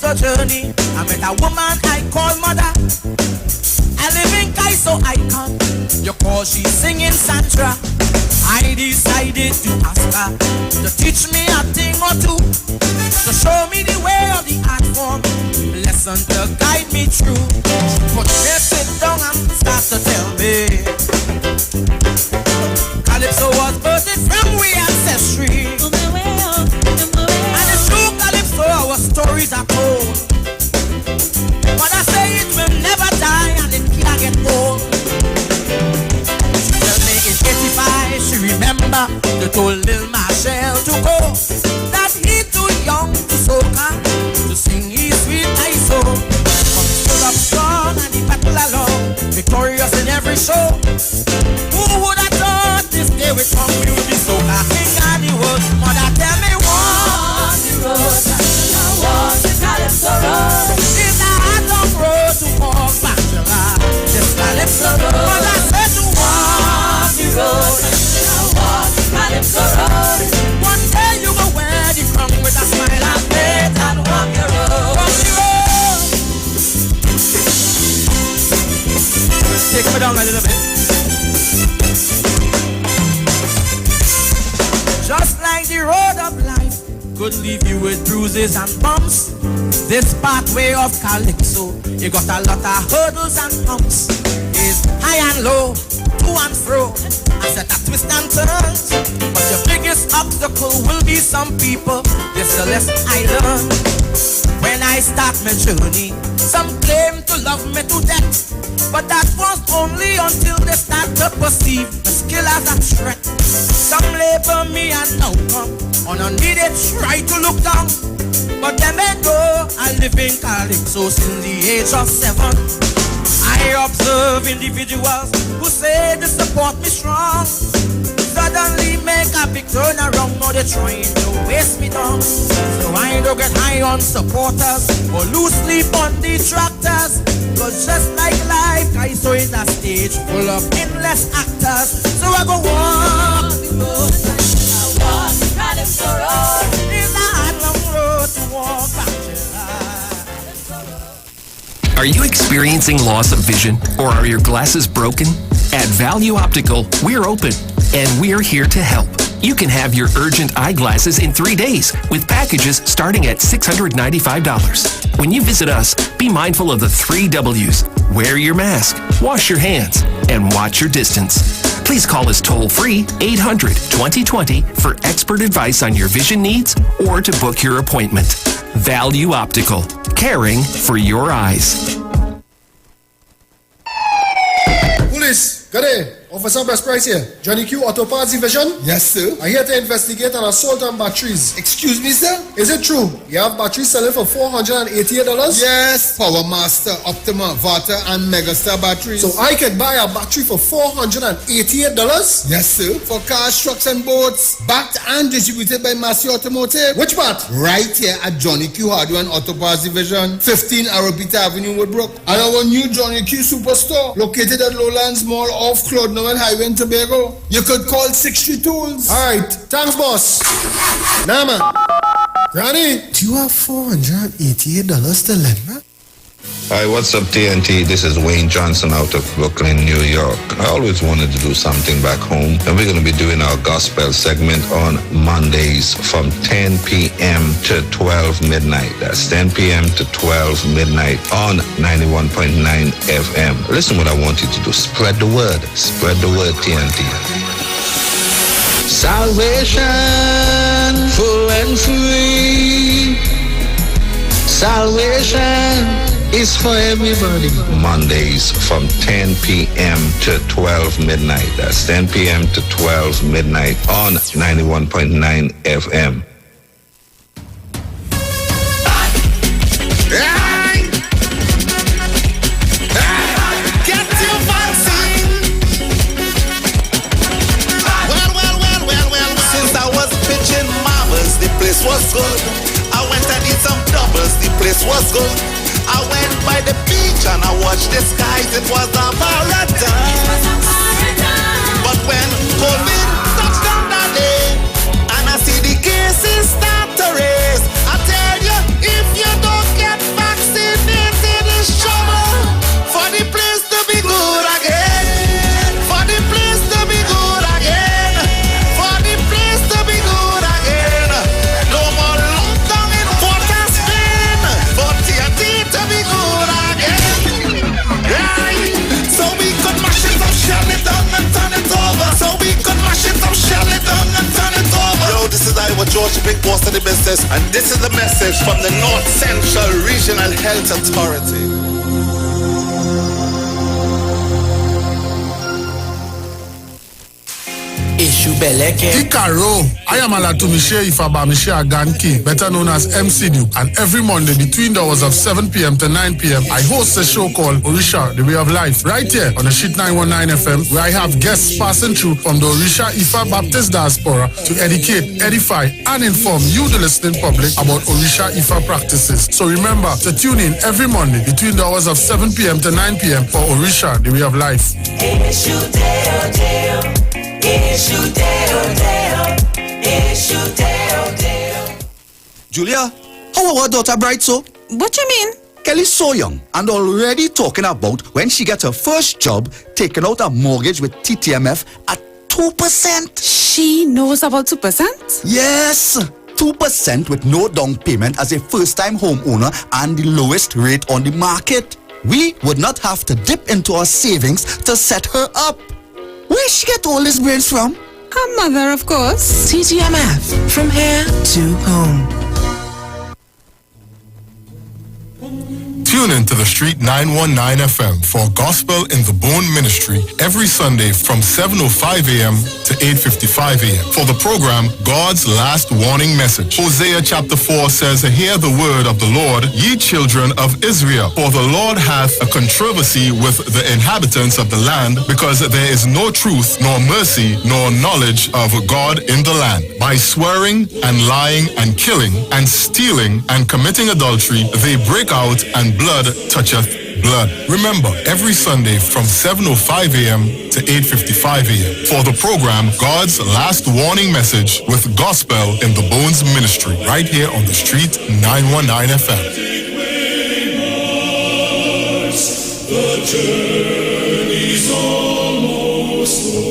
a journey. I met a woman I call mother. I live in Kaiso Icon. You call she singing Sandra. I decided to ask her to teach me a thing or two, to show me the way of the art form, lesson to guide me through. But they sit down and start to tell me Calypso was birthed from we ancestry. And it's true, Calypso, our stories are told. But I say it will never die and it can't get old. She tell me in 85 she remember they told Lil Marshall to go, that he too young to soca, to sing his sweet ISO. But full of strong and he battle along, victorious in every show. Who would have thought this day would come, we would be soca king of the world. Mother tell me walk the road, walk the Calypso road. It's a hard long road to walk back to life. This Calypso road. Mother said to walk the road, walk the Calypso road. One day you go wear the crown with a smile and faith and walk the road. Walk the road. Take me down a little bit. Just like the road of life could leave you with bruises and bumps, this pathway of Calypso, you got a lot of hurdles and humps. It's high and low, to and fro, and set a twist and turns. But your biggest obstacle will be some people. This the lesson I learned when I start my journey. Some claim to love me to death, but that was only until they start to perceive the skill as a threat. Some label me an outcome, on a needed try to look down. But them may know I live in Calypso since the age of 7. I observe individuals who say they support me strong, suddenly make a big turn around. Now they're trying to waste me down. So I don't get high on supporters or lose sleep on detractors. Cause just like life, Kaiso is a stage full of endless actors. So I go walk the road, I walk the Calypso road. It's a hard long road to walk back to life. Are you experiencing loss of vision, or are your glasses broken? At Value Optical, we're open, and we're here to help. You can have your urgent eyeglasses in 3 days with packages starting at $695. When you visit us, be mindful of the 3 W's. Wear your mask, wash your hands, and watch your distance. Please call us toll-free 800-2020 for expert advice on your vision needs or to book your appointment. Value Optical, caring for your eyes. Police, good day. Officer Best Price here. Johnny Q Auto Parts Division? Yes, sir. I'm here to investigate an assault on batteries. Excuse me, sir? Is it true? You have batteries selling for $488? Yes. Power Master, Optima, Vata, and Megastar batteries. So I can buy a battery for $488? Yes, sir. For cars, trucks, and boats. Backed and distributed by Massey Automotive. Which part? Right here at Johnny Q Hardware and Auto Parts Division, 15 Arrowbita Avenue, Woodbrook. And our new Johnny Q Superstore, located at Lowlands Mall off Claude Noel Highway in Tobago. You could call 63 Tools. Alright, thanks boss. Nah man. Granny, do you have $488 to lend me? Hi, what's up TNT? This is Wayne Johnson out of Brooklyn, New York. I always wanted to do something back home, and we're going to be doing our gospel segment on Mondays from 10 p.m. to 12 midnight. That's 10 p.m. to 12 midnight on 91.9 FM. Listen what I want you to do. Spread the word. Spread the word, TNT. Salvation, full and free. Salvation is for everybody. Mondays from 10 p.m. to 12 midnight. That's 10 p.m. to 12 midnight on 91.9 FM. Get your vaccine. Well. Since I was pitching marbles, the place was good. I went and did some doubles, the place was good. I went by the beach and I watched the skies, it was a paradise. But when COVID touched down that day, and I see the cases start to raise, I tell you, if you don't get process, and this is the message from the North Central Regional Health Authority. Tikaro, I am Alatumishe Ifabamishe Aganki, better known as MCD, and every Monday between the hours of 7 p.m. to 9 p.m. I host a show called Orisha, The Way of Life, right here on the Sheet 919 FM, where I have guests passing through from the Orisha Ifa Baptist Diaspora to educate, edify, and inform you, the listening public, about Orisha Ifa practices. So remember to tune in every Monday between the hours of 7 p.m. to 9 p.m. for Orisha, The Way of Life. Julia, how our daughter bright so? What you mean? Kelly's so young and already talking about when she gets her first job, taking out a mortgage with TTMF at 2%. She knows about 2%? Yes, 2% with no down payment as a first-time homeowner and the lowest rate on the market. We would not have to dip into our savings to set her up. Where she get all these brains from? Her mother, of course. TTMF, from here to home. Tune in to the Street 919 FM for Gospel in the Bone Ministry every Sunday from 7:05 a.m. to 8:55 a.m. for the program God's Last Warning Message. Hosea chapter 4 says, "Hear the word of the Lord, ye children of Israel, for the Lord hath a controversy with the inhabitants of the land, because there is no truth, nor mercy, nor knowledge of God in the land. By swearing and lying and killing and stealing and committing adultery, they break out, and blood toucheth blood." Remember, every Sunday from 7:05 a.m. to 8:55 a.m. for the program God's Last Warning Message with Gospel in the Bones Ministry, right here on the Street 919 FM. The journey's almost over.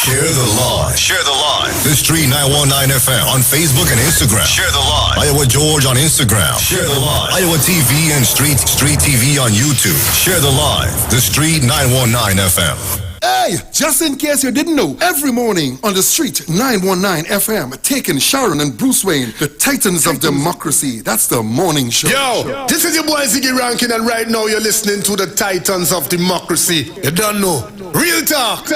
Share the live. Share the live. The Street 919 FM on Facebook and Instagram. Share the live. Iowa George on Instagram. Share the live. Iowa TV and Street TV on YouTube. Share the live. The Street 919 FM. Hey, just in case you didn't know, every morning on the Street 919 FM, taking Sharon and Bruce Wayne, the Titans of Democracy. That's the morning show. Yo, this is your boy Ziggy Rankin, and right now you're listening to the Titans of Democracy. You don't know. Real talk.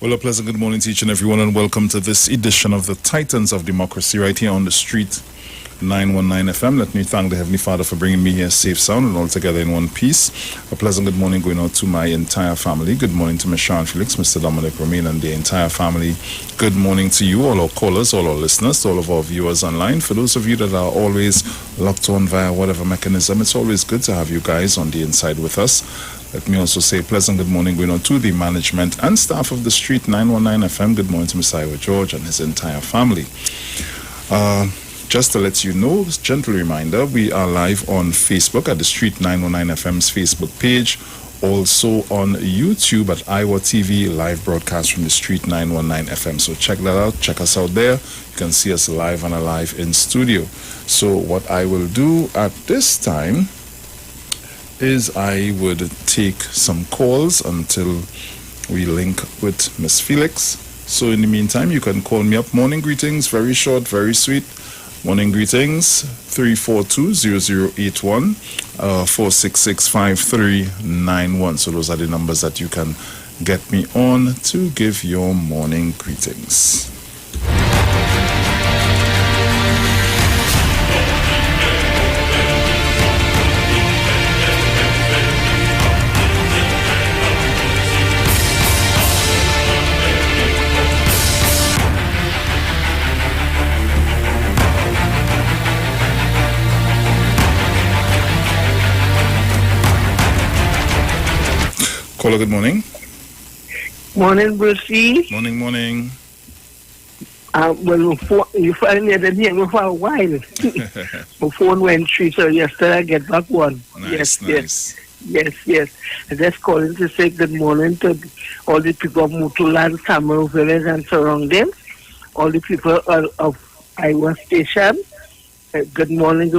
Well, a pleasant good morning to each and everyone, and welcome to this edition of the Titans of Democracy right here on the Street 919 FM. Let me thank the Heavenly Father for bringing me here safe, sound, and all together in one piece. A pleasant good morning going out to my entire family. Good morning to Ms. Sharon Felix, Mr. Dominic Romain, and the entire family. Good morning to you, all our callers, all our listeners, all of our viewers online. For those of you that are always locked on via whatever mechanism, it's always good to have you guys on the inside with us. Let me also say pleasant good morning going on to the management and staff of the Street 919 FM. Good morning to Mr. Iwer George and his entire family. Just to let you know, gentle reminder, we are live on Facebook at the Street 919 FM's Facebook page. Also on YouTube at Iwer TV, live broadcast from the Street 919 FM. So check that out. Check us out there. You can see us live and alive in studio. So what I will do at this time is I would take some calls until we link with Miss Felix. So in the meantime, you can call me up. Morning greetings, very short, very sweet. Morning greetings, 342-0081, 466-5391. So those are the numbers that you can get me on to give your morning greetings. Caller, good morning. Morning, Brucey. Morning. Well, you finally didn't hear me for a while. My phone went through, so yesterday I get back one. Nice. Yes. I just calling to say good morning to all the people of Mutuland, Samaru Village and surroundings, all the people of Iwer Station. Good morning,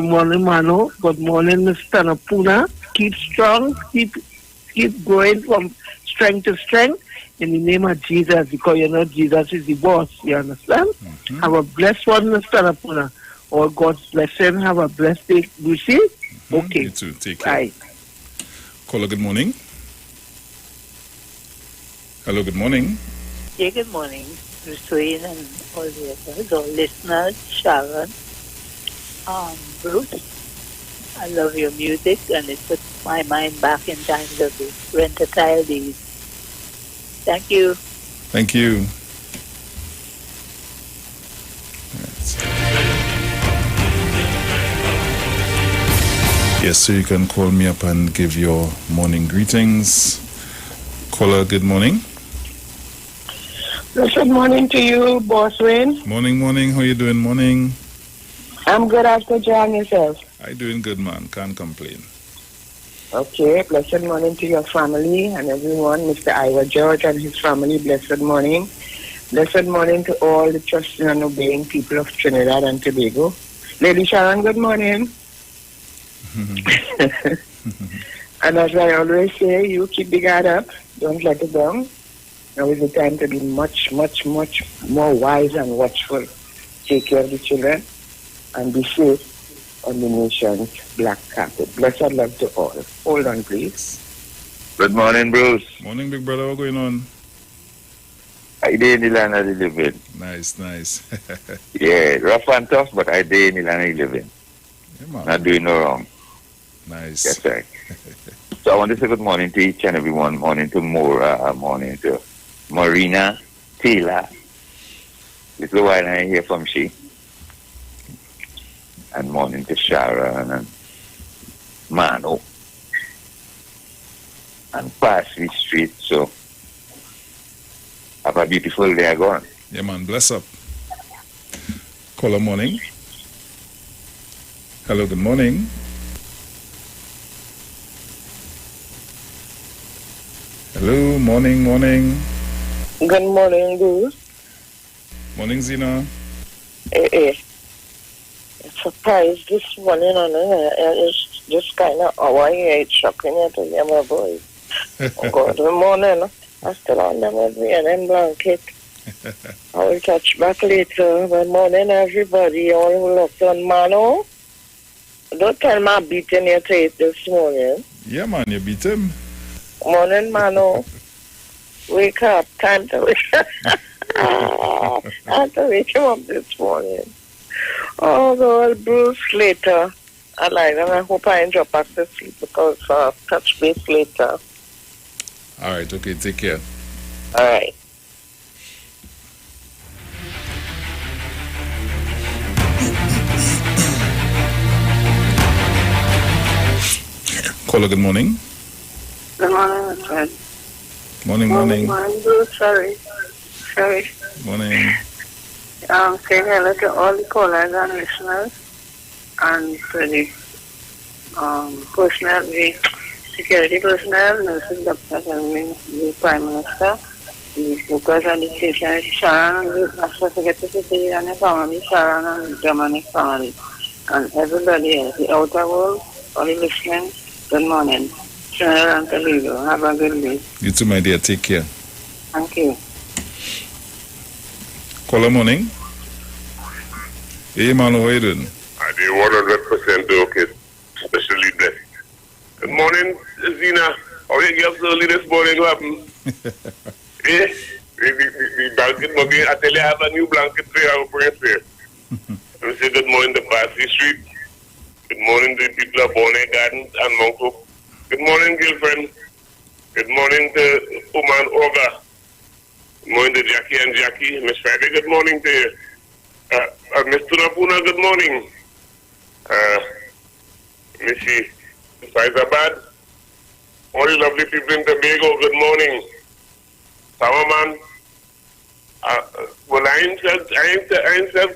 Mano. Good morning, Mr. Napuna. Keep strong, keep going from strength to strength in the name of Jesus, because you know Jesus is the boss, you understand? Mm-hmm. Have a blessed one, Mr. Napuna. All God's blessing. Have a blessed day, Lucy. Mm-hmm. Okay. You too. Take care. Bye. Caller, good morning. Hello, good morning. Yeah, good morning, Lucy and all the others, all listeners, Sharon, Bruce. I love your music, and it puts my mind back in times of the rent-a-tile days. Thank you. Thank you. Yes, so you can call me up and give your morning greetings. Caller, good morning. Good morning to you, Boss Wayne. Morning. How you doing? Morning. I'm good after John, yourself. I doing good, man. Can't complain. Okay, blessed morning to your family and everyone. Mr. Iwer George and his family, blessed morning. Blessed morning to all the trusting and obeying people of Trinidad and Tobago. Lady Sharon, good morning. And as I always say, you keep the guard up. Don't let it down. Now is the time to be much more wise and watchful. Take care of the children and be safe on the nation's black carpet. Blessed love to all. Hold on, please. Good morning, Bruce. Morning, big brother. What's going on? I did in the land of the living. Nice. Yeah, rough and tough, but I did in the land of the living. Yeah, man. Not doing no wrong. Nice. Yes, sir. So I want to say good morning to each and everyone. Morning to Maura. Morning to Marina, Taylor. Little while I hear from she. And morning to Sharon and Mano. And Parsley Street. So have a beautiful day going. Yeah, man. Bless up. Caller, morning. Hello, good morning. Hello, morning. Good morning, Bruce. Morning, Zina. Surprised this morning, and it's just kind of our age shocking you to hear my voice. Good morning. I still on them with me and them blanket. I will touch back later. Good morning, everybody. All who looked on Mano. Don't tell me I'm beating your tape this morning. Yeah, man, you beat him. Morning, Mano. Wake up. Time to wake up. I have to wake him up this morning. Oh, God, Bruce, later. I like them. I hope I drop back to sleep because I'll touch base later. All right, okay, take care. All right. Caller, good morning. Good morning, my friend. Morning. Morning, Bruce. Sorry. Morning. Saying hello to all the callers and listeners and to the personnel, the security personnel, nurses, doctors, and the Prime Minister, the workers and the station, Sharon, and the National Secretary and the family, Sharon and the Dominic family, and everybody else, the outer world, all the listening, good morning. Trinidad and Tobago, have a good day. You too, my dear, take care. Thank you. Caller, morning. Hey, man, how you doing? I did 100% okay, especially blessed. Good morning, Zina. How you get up so early this morning? What happened? The blanket buggy. I tell you, I have a new blanket for you. I will bring it here. Let me say good morning to Parsley Street. Good morning to the people of Bonnet Gardens and Mount Hope. Good morning, girlfriend. Good morning to Oman Oga. Good morning to Jackie and Jackie. Miss Friday, good morning to you. Mr. Napuna, good morning. Missy Faizabad. All the lovely people in Tobago, good morning. Summerman. Well, I ain't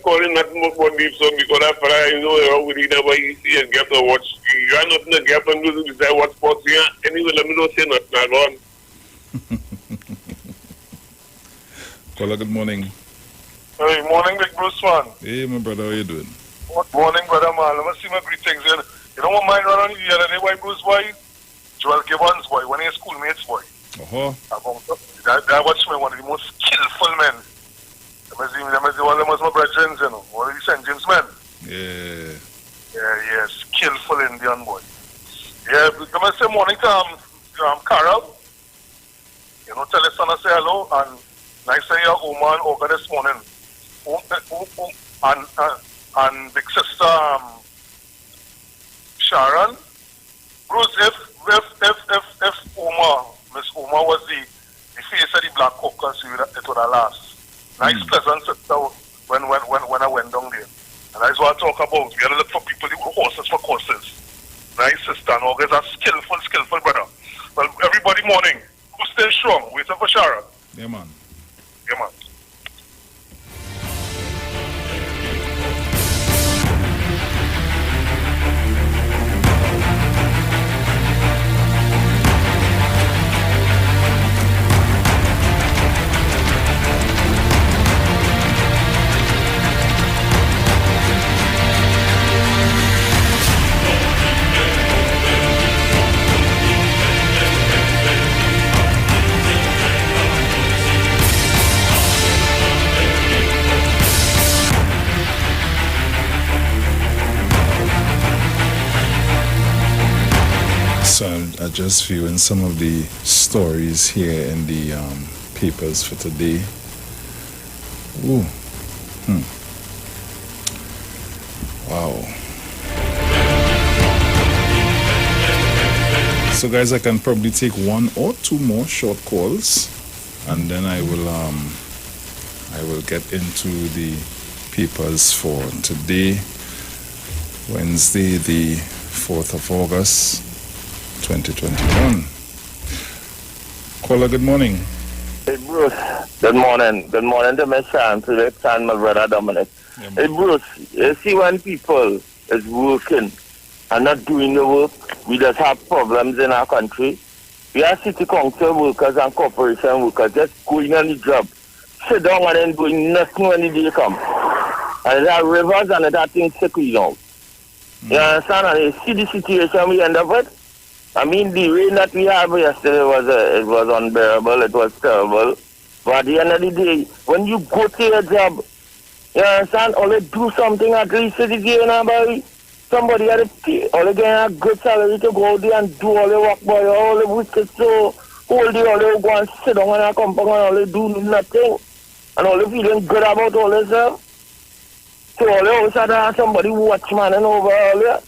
calling nothing more for deep so because after I know how we read about easy and get to watch. You are not in the gap and you decide what sports here. Anyway, let me not say nothing. I go on. Caller, good morning. Hey, morning, Big Bruce man. Hey, my brother, how you doing? Good morning, brother man. Let me see my greetings. You know what mine run on the other day, white Bruce boy? Joel Gibbons boy, one of his schoolmates boy. That was one of the most skillful men. Let me see one of my brethren, you know, one of the St. James men. Yeah, skillful Indian boy. Yeah, let me say morning to Carol. You know, tell his son I say hello, and I say your woman over this morning. And big sister Sharon. Bruce, if Miss Uma was the face of the Black Caucus, it would have last. Nice, pleasant sister when I went down there. And that's what I talk about. We gotta look for people who horses for courses. Nice sister, and always a skillful brother. Well, everybody morning, who stay strong, waiting for Sharon. Yeah, man. Yeah, man. So I'm just viewing some of the stories here in the papers for today. Ooh. Wow. So guys, I can probably take one or two more short calls, and then I will get into the papers for today, Wednesday, the 4th of August. 2021. Caller, good morning. Hey, Bruce. Good morning. Good morning to my son, Felix, and my brother Dominic. Yeah, hey, Bruce, you see when people is working and not doing the work, we just have problems in our country. We are city council workers and corporation workers just going on the job, sit down and then doing nothing when the day come. And there are rivers and that thing sickly now. You understand? And you see the situation we end up with? I mean, the rain that we had yesterday was unbearable. It was terrible. But at the end of the day, when you go to your job, you understand, only do something at least to give somebody. Somebody had to pay, only get a good salary to go out there and do all the work, boy, all the wicked, so all day, all they go and sit down in a compound and all they do nothing. And all they feeling good about all this stuff. So all they also have somebody watchman and over all that.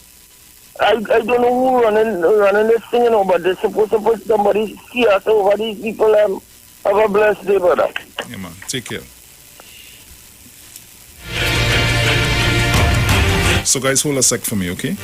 I don't know who running this thing, you know, but they're supposed to put somebody see us over these people. Have a blessed day, brother. Yeah, man. Take care. So, guys, hold a sec for me, okay?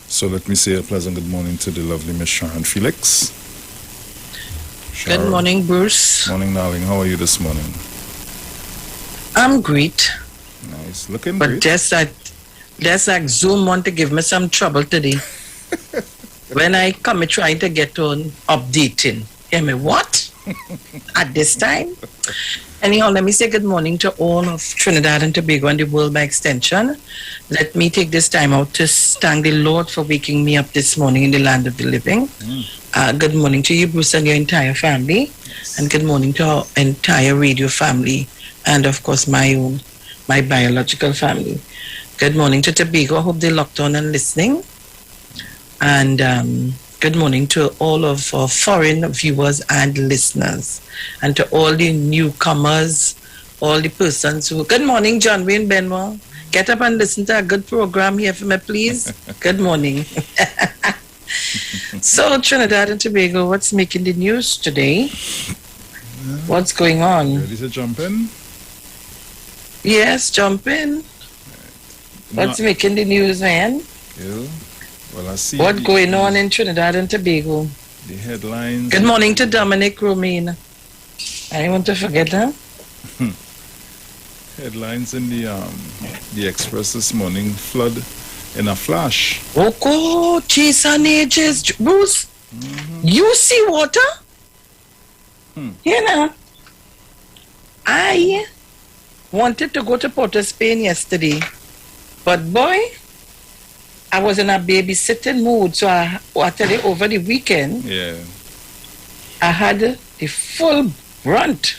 So let me say a pleasant good morning to the lovely Miss Sharon Felix. Sharon. Good morning, Bruce. Morning, darling. How are you this morning? I'm great. Nice. Looking but great. Just like Zoom want to give me some trouble today. When I come trying to get on updating. Hear me, what? At this time? Anyhow, let me say good morning to all of Trinidad and Tobago and the world by extension. Let me take this time out to thank the Lord for waking me up this morning in the land of the living. Good morning to you, Bruce, and your entire family. And good morning to our entire radio family. And of course, my biological family. Good morning to Tobago. I hope they're locked on and listening. And good morning to all of our foreign viewers and listeners. And to all the newcomers, all the persons who... Good morning, John Wayne Benoit. Get up and listen to a good program here for me, please. Good morning. So, Trinidad and Tobago, what's making the news today? What's going on? Ready to jump in? Yes, jump in. What's making the news, man? Yeah. Well, I see. What's going on in Trinidad and Tobago? The headlines. Good morning to Dominic Romaine. I didn't want to forget that. Headlines in the Express this morning: flood in a flash. Oh, cheese and ages, Bruce. You see water? You know, I wanted to go to Port of Spain yesterday, but boy, I was in a babysitting mood. So I tell you, over the weekend, I had the full brunt.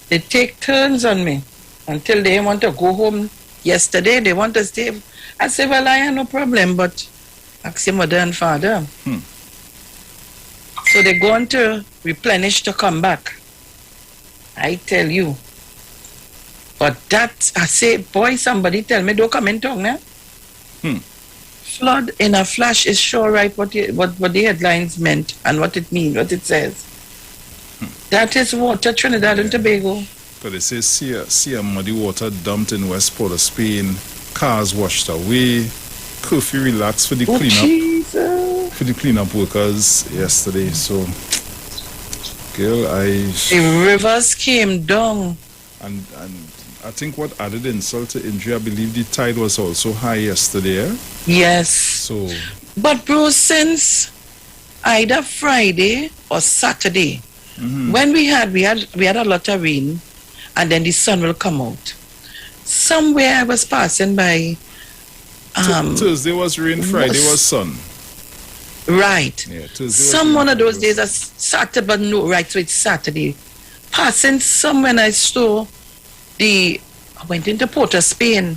They take turns on me until they want to go home. Yesterday, they want to stay. I said, well, I have no problem, but ask your mother and father. So they're going to replenish to come back. I tell you. But that, I say, boy, somebody tell me, don't come in tongue, eh? Flood in a flash is sure right what the headlines meant and what it means, what it says. That is water, Trinidad and Tobago. But they say see a muddy water dumped in West Port of Spain, cars washed away, curfew relaxed for the cleanup. For the cleanup workers yesterday. So, girl, the rivers came down. And I think what added insult to injury, I believe the tide was also high yesterday. Eh? Yes. So, but Bruce, since either Friday or Saturday, when we had a lot of rain, and then the sun will come out. Somewhere I was passing by. Thursday was rain, Friday was sun. Right. Yeah, Tuesday some one of those days are Saturday, but no, right, so it's Saturday. Passing some when I saw I went into Port of Spain.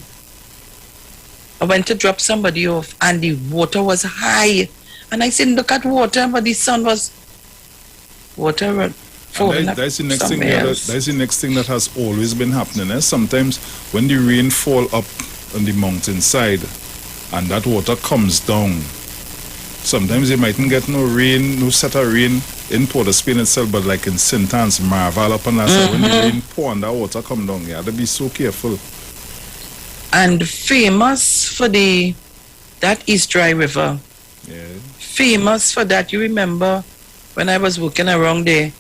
I went to drop somebody off and the water was high. And I said, look at water, but the sun was water. That's the next thing. That's the next thing that has always been happening. Eh? Sometimes when the rain fall up on the mountainside and that water comes down, sometimes you mightn't get no rain, no set of rain in Port of Spain itself, but like in St. Anne's, Marval up on that side, when the rain pour and that water come down, you have to be so careful. And famous for that East Dry River. Yeah. Famous for that. You remember when I was working around there,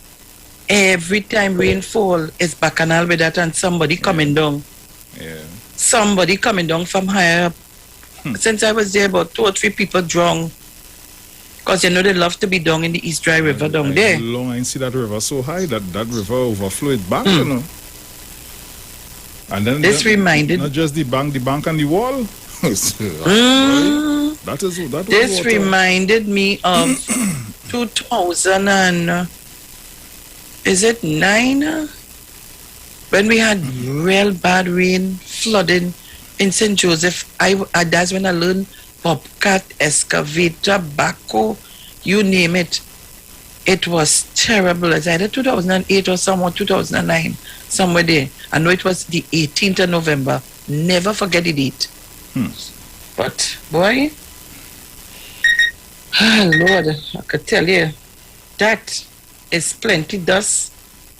every time rainfall is bacchanal with that and somebody coming down. Yeah. Somebody coming down from higher up. Since I was there, about 2 or 3 people drowned. Because you know they love to be down in the East Dry River down there. Long I see that river so high that river overflowed back, you know. And then this reminded not just the bank and the wall. That was this water. Reminded me of 2000 and is it 9? When we had real bad rain, flooding in St. Joseph. That's when I learned bobcat, excavator, backhoe, you name it. It was terrible. It's either 2008 or somewhere 2009, somewhere there. I know it was the 18th of November. Never forget the date. But boy, Lord, I could tell you, that is plenty dust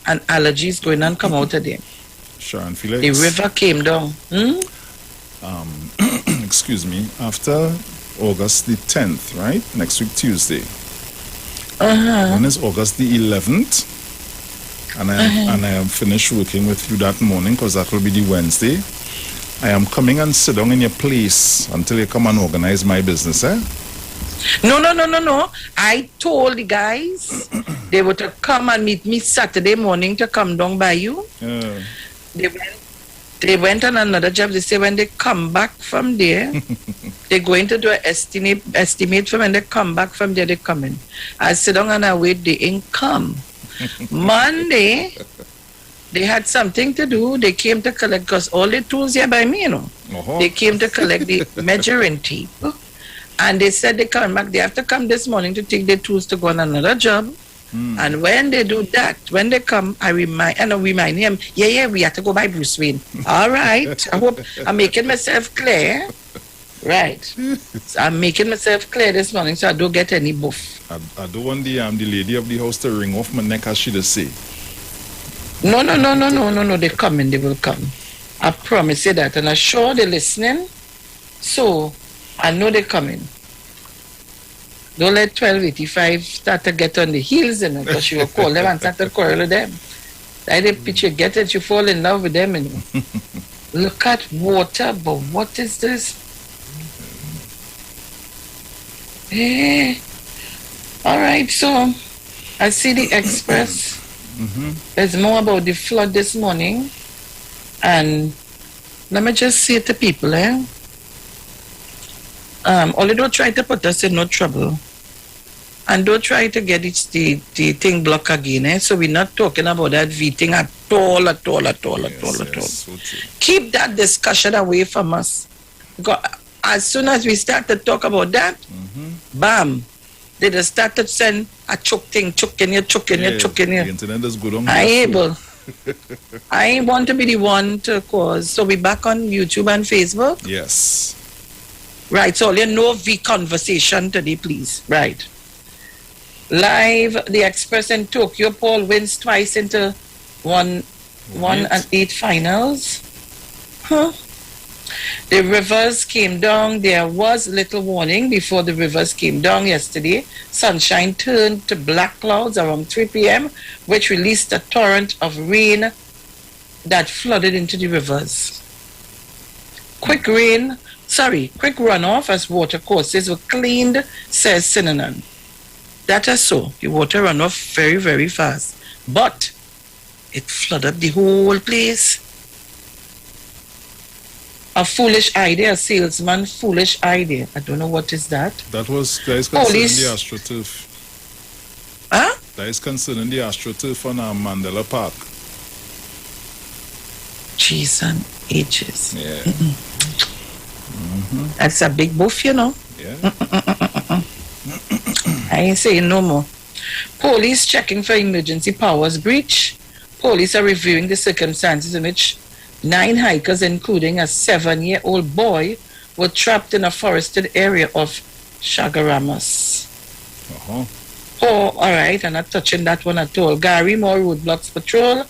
and allergies going on come out of there. Sharon Felix. The river came down. Excuse me, after August the 10th, right? Next week, Tuesday. When is August the 11th? And I am finished working with you that morning because that will be the Wednesday. I am coming and sit down in your place until you come and organize my business, eh? No. I told the guys they were to come and meet me Saturday morning to come down by you. They went They went on another job. They say when they come back from there, they're going to do an estimate for when they come back from there, they come in. I sit down and I wait, they ain't come. Monday, they had something to do. They came to collect, because all the tools here by me, They came to collect the measuring tape. And they said they come back. They have to come this morning to take their tools to go on another job. And when they do that, when they come, I remind him, we have to go by Bruce Wayne. All right. I hope I'm making myself clear. Right. So I'm making myself clear this morning so I don't get any buff. I don't want the lady of the house to ring off my neck as she does say. No. They're coming. They will come. I promise you that. And I'm sure they're listening. So I know they're coming. Don't let 1285 start to get on the heels, because she will call them and start to quarrel with them. Like the picture get it, you fall in love with them. Look at water, but what is this? All right, so I see the Express. There's more about the flood this morning. And let me just say to people, only don't try to put us in no trouble. And don't try to get the thing blocked again. So we're not talking about that V thing at all. Keep that discussion away from us. Because as soon as we start to talk about that, bam, they just start to send a choking you. The internet is good on I ain't want to be the one to cause. So we back on YouTube and Facebook? Yes. Right, so no V conversation today, please. Right. Live, the Express in Tokyo, Paul wins twice into 1-8 finals. The rivers came down. There was little warning before the rivers came down yesterday. Sunshine turned to black clouds around 3 p.m., which released a torrent of rain that flooded into the rivers. Quick runoff as water courses were cleaned, says Synonym. That is so. The water ran off very, very fast. But it flooded the whole place. A foolish idea, a salesman, foolish idea. I don't know what is that. That is concerning the AstroTurf. Huh? That is concerning the AstroTurf on Mandela Park. Cheese and H's. Yeah. That's a big buff, Yeah. I ain't saying no more. Police checking for emergency powers breach. Police are reviewing the circumstances in which 9 hikers, including a 7-year-old boy, were trapped in a forested area of Chagaramas. Oh, all right, I'm not touching that one at all. Gary, more roadblocks patrol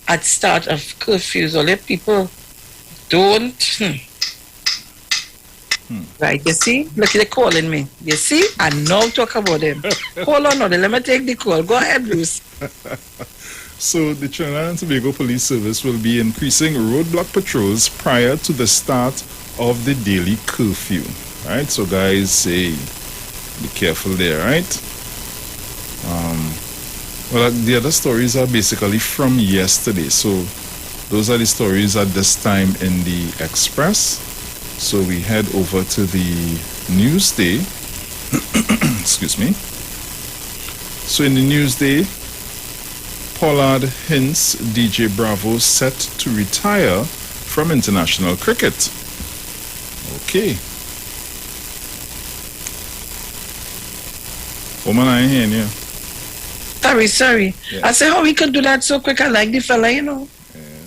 at start of curfews. All the people don't... Right, you see? Look, they're calling me. You see? I now talk about them. Hold on, let me take the call. Go ahead, Bruce. So the Trinidad and Tobago Police Service will be increasing roadblock patrols prior to the start of the daily curfew. Right? So guys, say, be careful there, right? Well, the other stories are basically from yesterday. So those are the stories at this time in the Express. So we head over to the Newsday. Excuse me. So in the Newsday, Pollard hints DJ Bravo set to retire from international cricket. Okay. Woman, I ain't hearing you. Sorry. Yeah. I say how we could do that so quick. I like the fella, Yeah,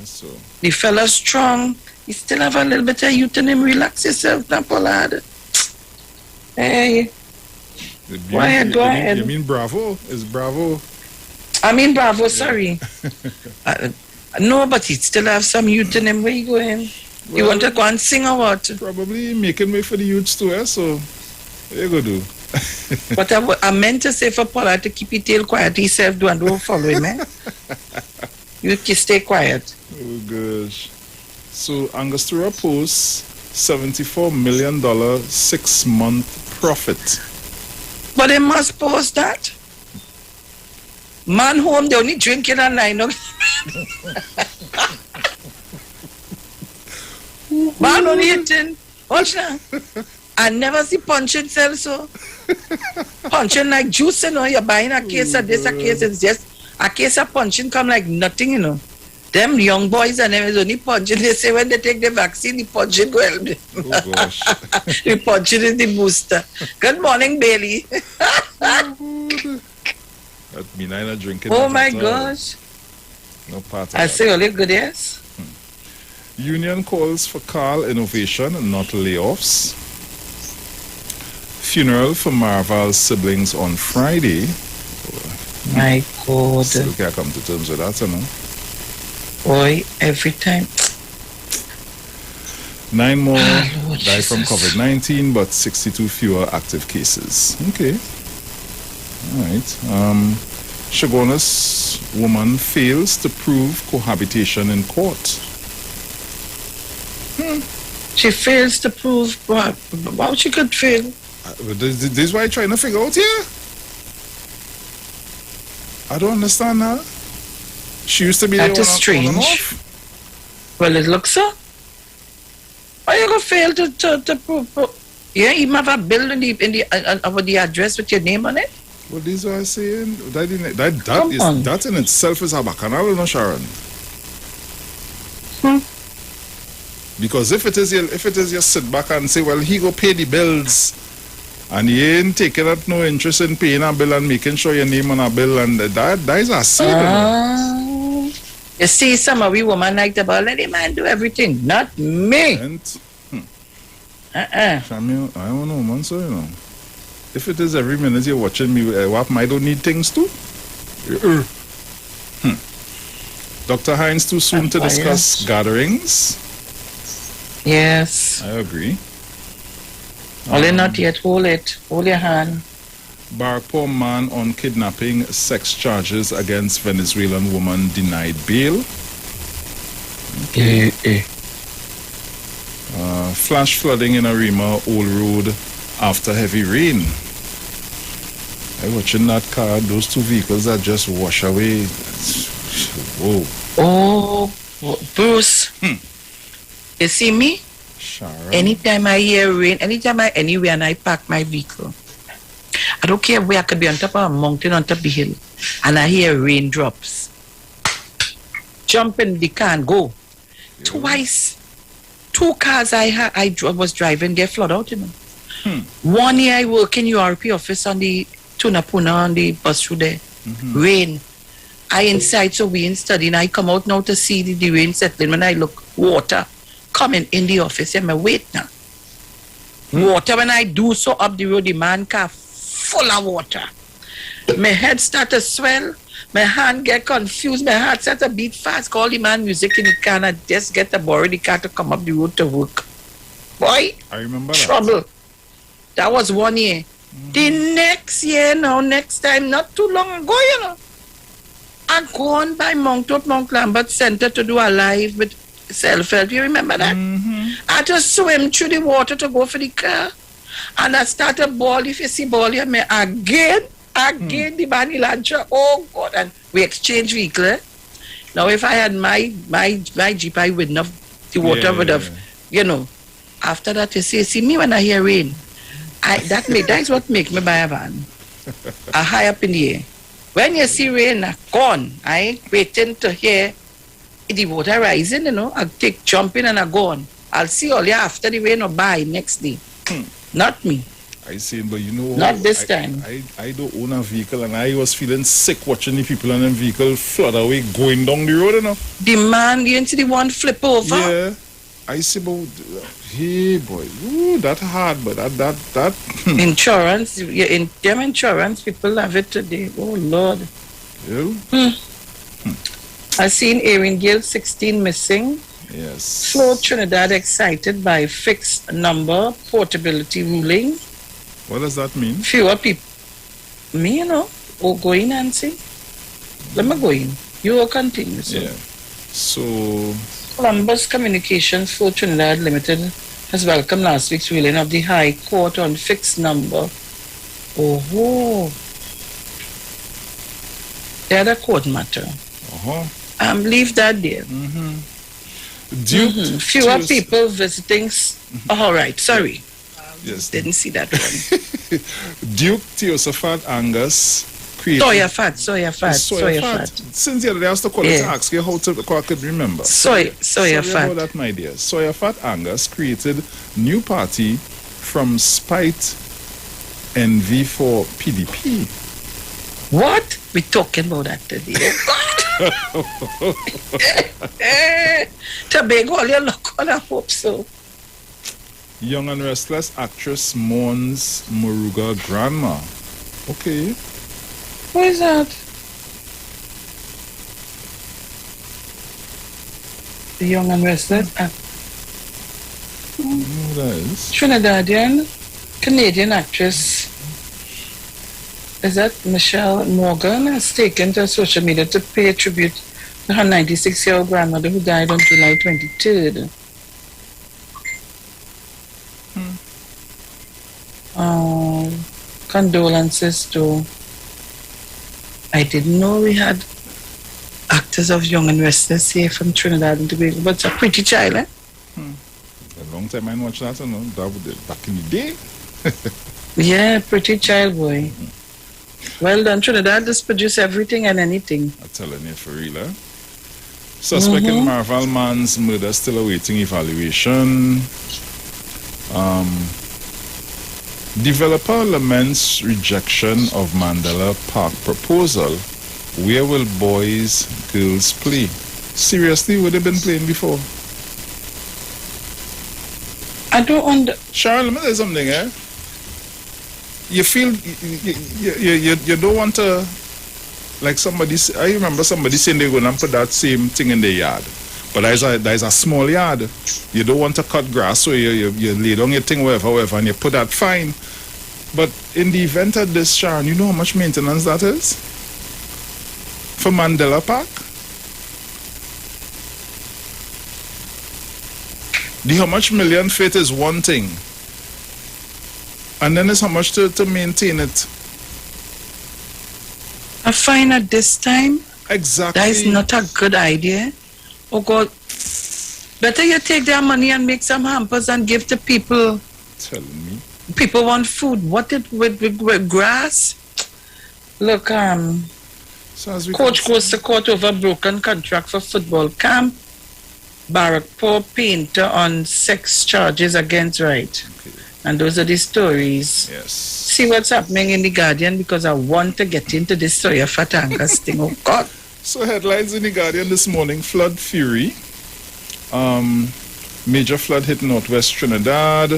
so. The fella's strong. You still have a little bit of youth in him. Relax yourself now, Pollard. Hey. Go ahead. You mean Bravo? Is Bravo? I mean Bravo, sorry. No, but he still have some youth in him. Where you going? Well, you want to go and sing or what? Probably making way for the youths too, so what you go do? But I meant to say for Pollard to keep his tail quiet, himself do and don't follow him, eh? You stay quiet. Oh gosh. So Angostura posts $74 million 6-month profit. But they must post that. Man home, they only drinking at 9 o'clock. Man on eating. Watch now. I never see punching sell so. Punching like juice, you know. You're buying a case of this, a case. It's just a case of punching come like nothing, you know. Them young boys and them is only punching. They say when they take the vaccine, the punching go help them. Oh gosh. The punching is the booster. Good morning, Bailey. That mean I'm not drinking. Oh that my at all. gosh. No part of I that. say only good, yes. Union calls for car innovation, not layoffs. Funeral for Marval's siblings on Friday. My God. Still can't come to terms with that, you know. Boy, every time. 9 more Lord die from Jesus. COVID-19, but 62 fewer active cases. Okay. All right. Shogunus woman fails to prove cohabitation in court. She fails to prove what? How she could fail? This is why I'm trying to figure out here. I don't understand that. She used to be That the is one strange. on and off. Well, it looks so. Why you gonna fail to prove? Yeah, even have a bill in the address with your name on it. Well, this is what I'm saying. Come on. That in itself is a bacchanal, no, Sharon. Because if it is you sit back and say, well, he go pay the bills, and he ain't taking up no interest in paying a bill and making sure your name on a bill, and that is a sin. You see, some of we women like about let the man do everything, not me. Samuel, I don't know, man, so you know. If it is every minute you're watching me, what I don't need things too. Dr. Hines, too soon to discuss gatherings. Yes. I agree. Only not yet. Hold it. Hold your hand. Barpoor man on kidnapping, sex charges against Venezuelan woman denied bail. Flash flooding in Arima, Old Road after heavy rain. I watching that car, those two vehicles that just wash away. Whoa. Oh, Bruce. You see me? Sharon. Anytime I hear rain, anywhere and I park my vehicle, I don't care where I could be on top of a mountain, on top of the hill, and I hear raindrops. Jump in the car and go. Yeah. Twice. 2 cars I was driving, they flood out, you know. 1 year I work in URP office on the Tunapuna on the bus route there. Rain. I inside, so we in studying. I come out now to see the rain settling. When I look, water coming in the office. I'm wait now. Water, when I do so up the road, the man car full of water. My head start to swell. My hand get confused. My heart start to beat fast. Call the man music in the car and I just get to borrow the car to come up the road to work. Boy, I remember trouble. That was 1 year. The next year now, next time, not too long ago, you know, I gone by Mount Lambert Center to do a live with self-help. You remember that? I just swim through the water to go for the car. And I started ball. If you see ball here, me again, the Bani Lancha. Oh God! And we exchange vehicle. Eh? Now, if I had my Jeep, I wouldn't have. The water would have, you know. After that, you see me when I hear rain. That's what make me buy a van. I high up in the air. When you see rain, gone. I ain't waiting to hear the water rising, you know. I'll take jumping and I go on. I'll see all you after the rain or by next day. Not me. I see, but you know, not this time. I don't own a vehicle, and I was feeling sick watching the people in the vehicle flood away going down the road, you know. The man, you didn't see the one flip over? Yeah, I see, but hey, boy, ooh, that hard, but that. Insurance, in them insurance, people have it today. Oh Lord. Yeah. I seen Erin Gill 16 missing. Yes. Flo Trinidad excited by fixed number portability ruling. What does that mean? Fewer people. Me, you know. Oh, go in, Nancy. Let me go in. You will continue. So. Yeah. So. Columbus Communications Flo Trinidad Limited has welcomed last week's ruling of the High Court on fixed number. Oh. The other court matter. Uh-huh. Leave that there. Fewer people visiting. All right, sorry. Yes. Didn't see that one. Duke Theosophat Angus created... Soya fat. Since the other day, I was to call it to ask you how I could remember. Soya Sorry fat. about that, my dear. Soya Fat Angus created new party from spite envy for PDP. What? We talking about that today. Tobago, all your luck, I hope so. Young and restless actress mourns Muruga grandma. Okay. Who is that? The young and restless Who that is? Trinidadian, Canadian actress. Is that Michelle Morgan has taken to social media to pay tribute to her 96-year-old grandmother who died on July 23rd. Condolences to... I didn't know we had actors of Young and Restless here from Trinidad and Tobago, but it's a pretty child, eh? A long time I didn't watch that, no? That was back in the day. Yeah, pretty child boy. Well done, Trinidad just produce everything and anything. I'm telling you, for real, eh? Suspect in Marval man's murder still awaiting evaluation. Developer laments rejection of Mandela Park proposal. Where will boys, girls play? Seriously, would they been playing before? I don't Sharon, let me tell you something, eh? You feel you don't want to, like somebody. I remember somebody saying they're gonna put that same thing in their yard, but there's a small yard. You don't want to cut grass, so you lay down your thing wherever, and you put that fine. But in the event of this, Sharon, you know how much maintenance that is for Mandela Park. How much million feet is one thing. And then there's how much to maintain it. A fine at this time? Exactly. That is not a good idea. Oh God. Better you take their money and make some hampers and give to people. Telling me. People want food. What it with grass? Look, coach goes to court over broken contract for football camp. Barrackpore painter on sex charges against Wright. Okay. And those are the stories. Yes. See what's happening in the Guardian because I want to get into this story of Fat Angus thing. Oh God. So headlines in the Guardian this morning: flood fury. Major flood hit northwest Trinidad.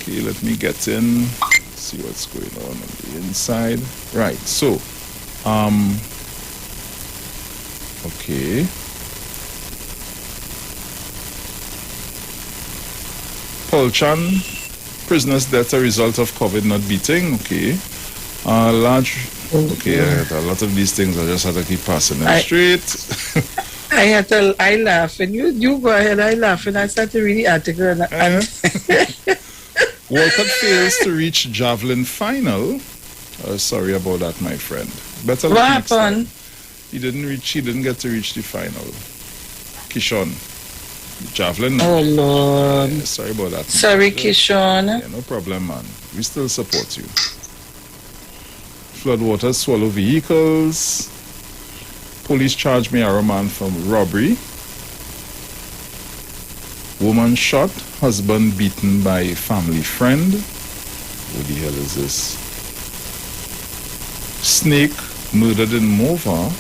Okay, let me get in. See what's going on the inside. Right. So, okay. Polchan, prisoners' death a result of COVID not beating. Okay. Okay, a lot of these things I just had to keep passing them straight. I laugh and you go ahead, I laugh and I start to read the article and Walcott fails to reach javelin final. Sorry about that, my friend. Better what happened? He didn't get to reach the final. Kishon. Javelin. Oh Lord. Yeah, sorry about that. Sorry, Kishon. Yeah, no problem, man. We still support you. Floodwaters swallow vehicles. Police charge Mayaro man from robbery. Woman shot, husband beaten by family friend. What the hell is this? Snake murdered in Mova.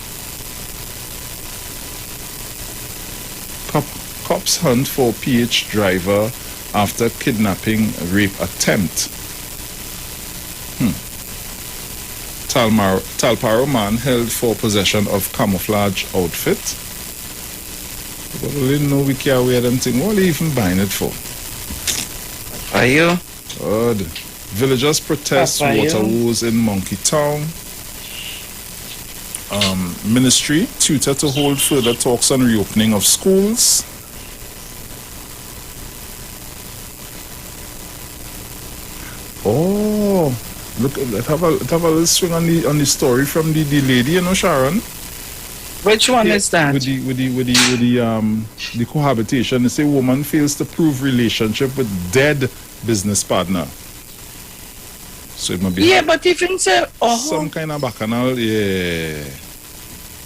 Cops hunt for PH driver after kidnapping rape attempt. Talparo man held for possession of camouflage outfit. But we didn't know we can't wear them thing. What are you even buying it for? Are you? God. Villagers protest water woes in Monkey Town. Ministry tutor to hold further talks on reopening of schools. Oh, look! Let's have a little swing on the story from the lady, you know, Sharon. Which one is that? With the cohabitation, they say woman fails to prove relationship with dead business partner. So it might be but if it's some kind of bacchanal,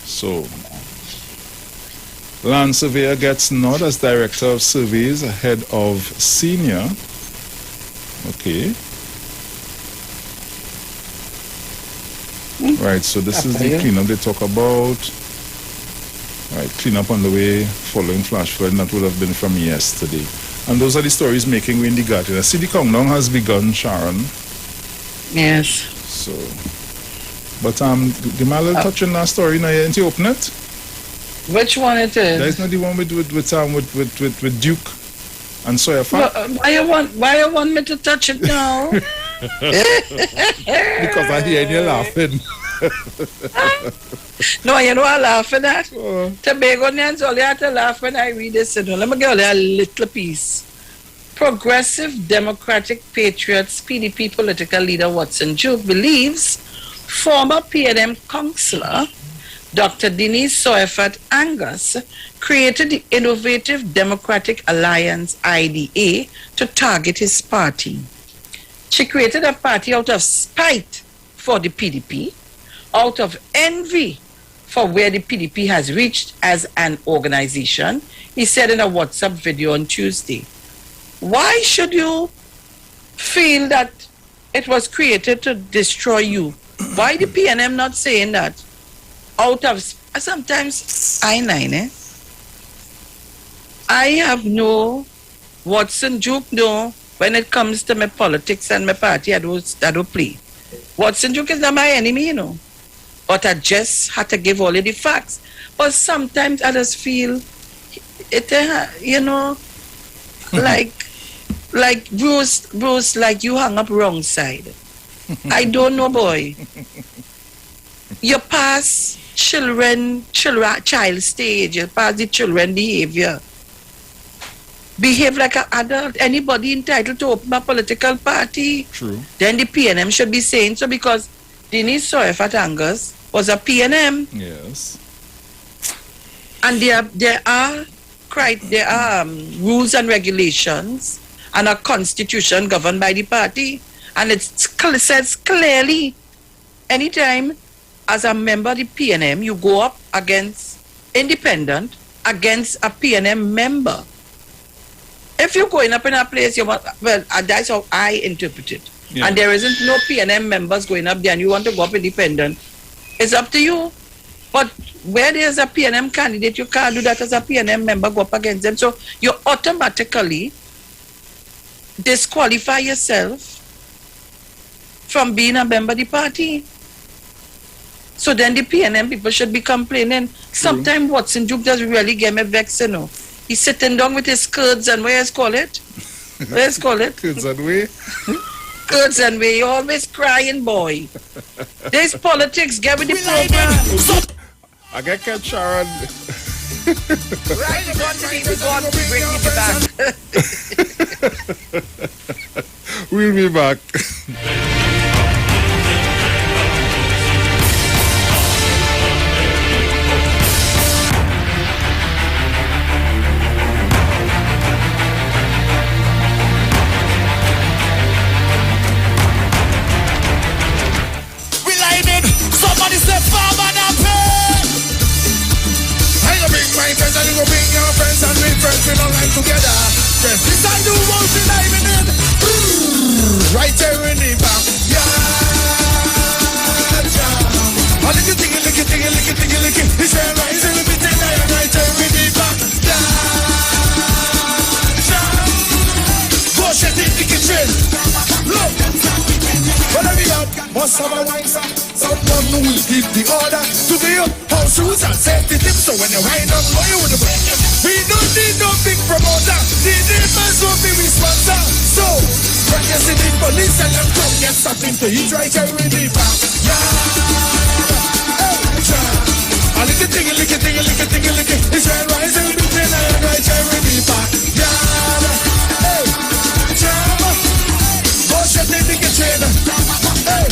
So land surveyor gets nod as director of surveys ahead of senior. Okay. Right, so this is the cleanup they talk about. Right, cleanup on the way following flash flood, and that would have been from yesterday. And those are the stories making way in the garden. I see the countdown has begun, Sharon. Yes. So, but give me a little touch on that story now. Didn't you open it? Which one it is? That is not the one with Duke and Sawyer Fat. Why you want me to touch it now? Because I hear you laughing. No, you know I laugh at that. Tobagonians only have to laugh when I read this. Let me give you a little piece. Progressive Democratic Patriots PDP political leader Watson Duke believes former PNM councillor Dr. Denise Soifat Angus created the Innovative Democratic Alliance IDA to target his party. She created a party out of spite for the PDP, out of envy for where the PDP has reached as an organization, he said in a WhatsApp video on Tuesday. Why should you feel that it was created to destroy you? Why the PNM not saying that? Out of sometimes I have no Watson Duke no when it comes to my politics and my party I don't play. Watson Duke is not my enemy, you know. But I just had to give all of the facts. But sometimes I just feel it you know like Bruce, like you hung up wrong side. I don't know, boy. You pass child stage, you pass the children behavior. Behave like an adult. Anybody entitled to open a political party. True. Then the PNM should be saying so because Denise Soifat Angus was a PNM. Yes. And there are rules and regulations and a constitution governed by the party. And it says clearly, anytime as a member of the PNM, you go up against independent, against a PNM member. If you're going up in a place, that's how I interpret it. Yeah. And there isn't no PNM members going up there and you want to go up independent, it's up to you. But where there's a PNM candidate, you can't do that as a PNM member, go up against them. So you automatically disqualify yourself from being a member of the party. So then the PNM people should be complaining. Sometimes Watson Duke does really get me vexed, you know. He's sitting down with his curds and where's call it? Where's call it? Curds and way? Curds and way. You're always crying, boy. There's politics. Get with the program. I get catch Sharon. Right, go on, bring me back. We'll be back. Somebody say farmer and pay. I go bring my friends and you go bring your friends and we friends we don't like together. Yes, this I do what we live in it. Right there in the back. Yeah. Oh, lick it, lick it, lick it, lick it, lick it, lick it, lick it. It's a rise and a bit in there right there in the back. Yeah. Go shut it, lick it, chill. Look. Whatever you have, must have a wine song. Someone who will give the order to the house shoes and safety tips. So when you wind up, know you with the break. We don't need no big promoter. The neighbors will be responsible. So when you see the police and them come get something to eat right here in the back. Yeah. A lick it, lick it, lick it, lick it, lick it, lick it. It's right, rise and be clean and right here in the back. Yeah. Hey. Go shut the lick it train. Hey.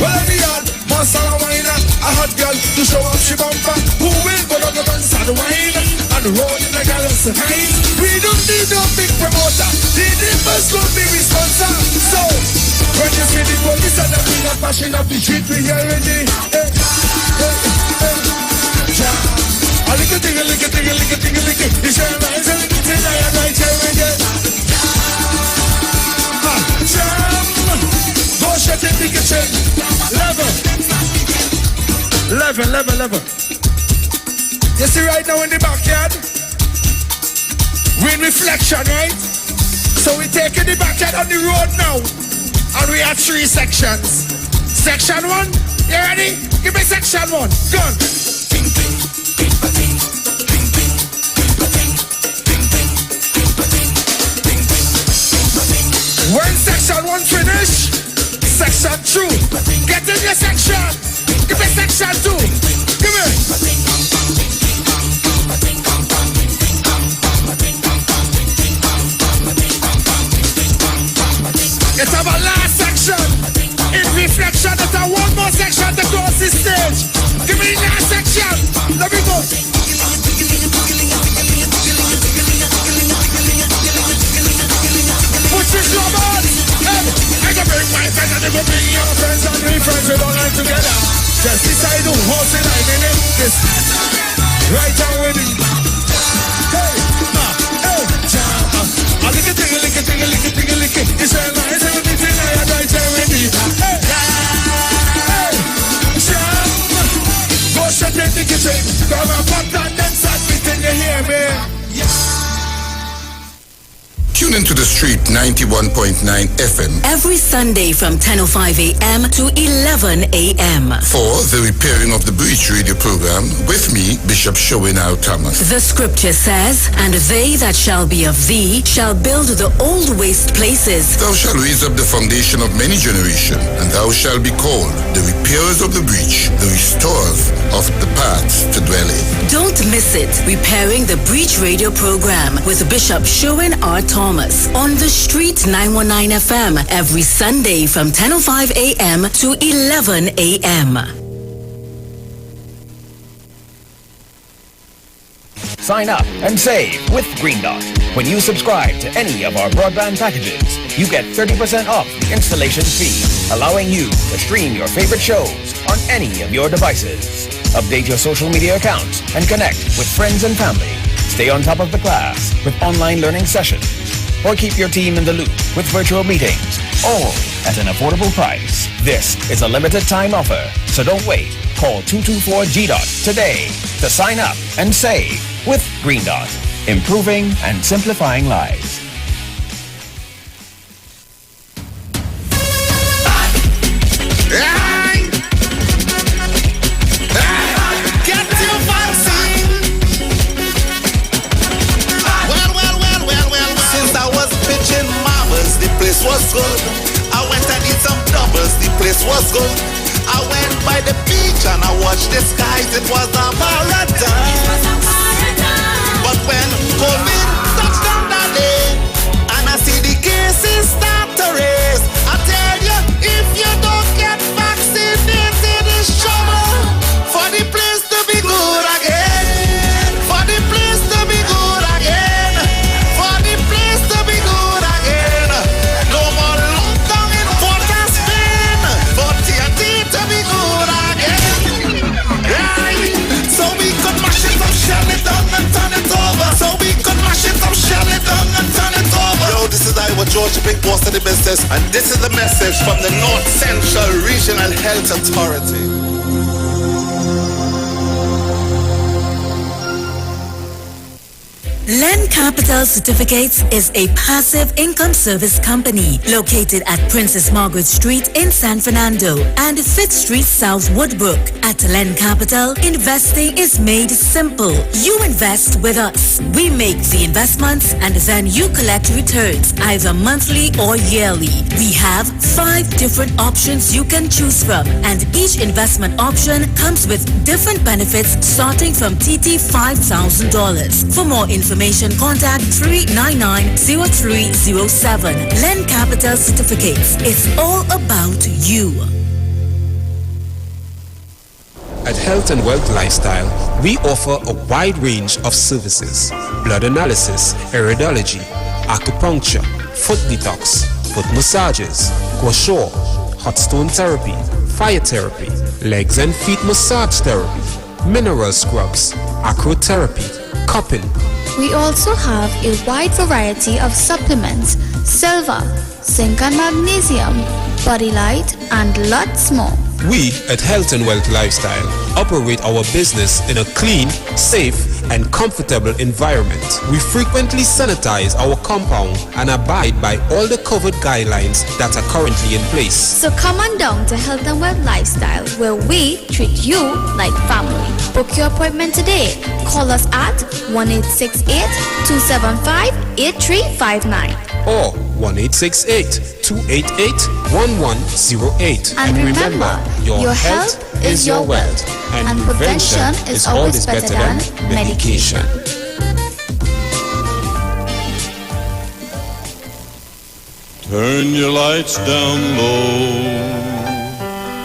Well, every yard, must have a wine and a hot girl to show up she bumper. us. We don't need no big promoter. The neighbors will be responsible. So, when you see the police and the bring a passion of the street, we are ready. A lick a ting, a lick a ting, a lick a ting, a lick a ting. It's a nice, a lick a ting, I like it. Jam. Go shut it, lick a ting. Level. You see right now in the backyard, we in reflection, right? So we taking the backyard on the road now, and we have 3 sections. Section 1, you ready? Give me section 1. Gun. When section 1 finish, section 2. Get in your section. Give me section 2. Give me. It's our last section. In reflection, it's our one more section to cross the stage. Give me the last section. Let me go. Push this drum on. I can bring my friends and they will bring your friends and we friends we don't like together. Just decide who holds it, I'm in it. This right now with it. Hey, I lick a ting, lick a ting, lick a ting, lick it. It's a nice everything I right there with it. Hey, jam. Go shut it, lick it, come and pop that dance at me till you hear me. Tune into the street 91.9 FM every Sunday from 10:05 a.m. to 11 a.m. for the Repairing of the Breach radio program with me, Bishop Showinau Thomas. The scripture says, and they that shall be of thee shall build the old waste places. Thou shalt raise up the foundation of many generations, and thou shalt be called the repairers of the breach, the restorers of the paths to dwell in. Don't miss it. Repairing the Breach radio program with Bishop Showin R. Thomas on the Street 919 FM every Sunday from 10:05 a.m. to 11 a.m. Sign up and save with Green Dot. When you subscribe to any of our broadband packages, you get 30% off the installation fee, allowing you to stream your favorite shows on any of your devices. Update your social media accounts and connect with friends and family. Stay on top of the class with online learning sessions, or keep your team in the loop with virtual meetings, all at an affordable price. This is a limited time offer, so don't wait. Call 224-GDOT today to sign up and save with Green Dot, improving and simplifying lives. Place was good. I went and did some doubles. The place was good. I went by the beach and I watched the skies. It was a paradise. But when COVID touched down that day and I see the cases start to raise, I tell you, if you don't get vaccinated, it's trouble for the place to be good again. For the place to be good again. For the place to be good again. No more lockdown in Port of Spain. For TNT to be good again. Right? So we could mash it up, shell it down and turn it over. So we could mash it up, shell it down and turn it over. Yo, this is Iwer, George, the big boss of the business. And this is the message from the North Central Regional Health Authority. Len Capital Certificates is a passive income service company located at Princess Margaret Street in San Fernando and 5th Street South Woodbrook. At Len Capital, investing is made simple. You invest with us. We make the investments and then you collect returns either monthly or yearly. We have 5 different options you can choose from, and each investment option comes with different benefits starting from TT $5,000. For more information, contact 399-0307. Len Capital Certificates. It's all about you. At Health and Wealth Lifestyle, we offer a wide range of services: blood analysis, iridology, acupuncture, foot detox, foot massages, gua sha, hot stone therapy, fire therapy, legs and feet massage therapy, mineral scrubs, acrotherapy, cupping. We also have a wide variety of supplements: silver, zinc and magnesium, body light, and lots more. We at Health and Wealth Lifestyle operate our business in a clean, safe, and comfortable environment. We frequently sanitize our compound and abide by all the COVID guidelines that are currently in place. So come on down to Health and Wealth Lifestyle, where we treat you like family. Book your appointment today. Call us at 1-868-275-8359 or 1-868-288-1108. And remember, your health is your wealth, and prevention is always better than medication. Turn your lights down low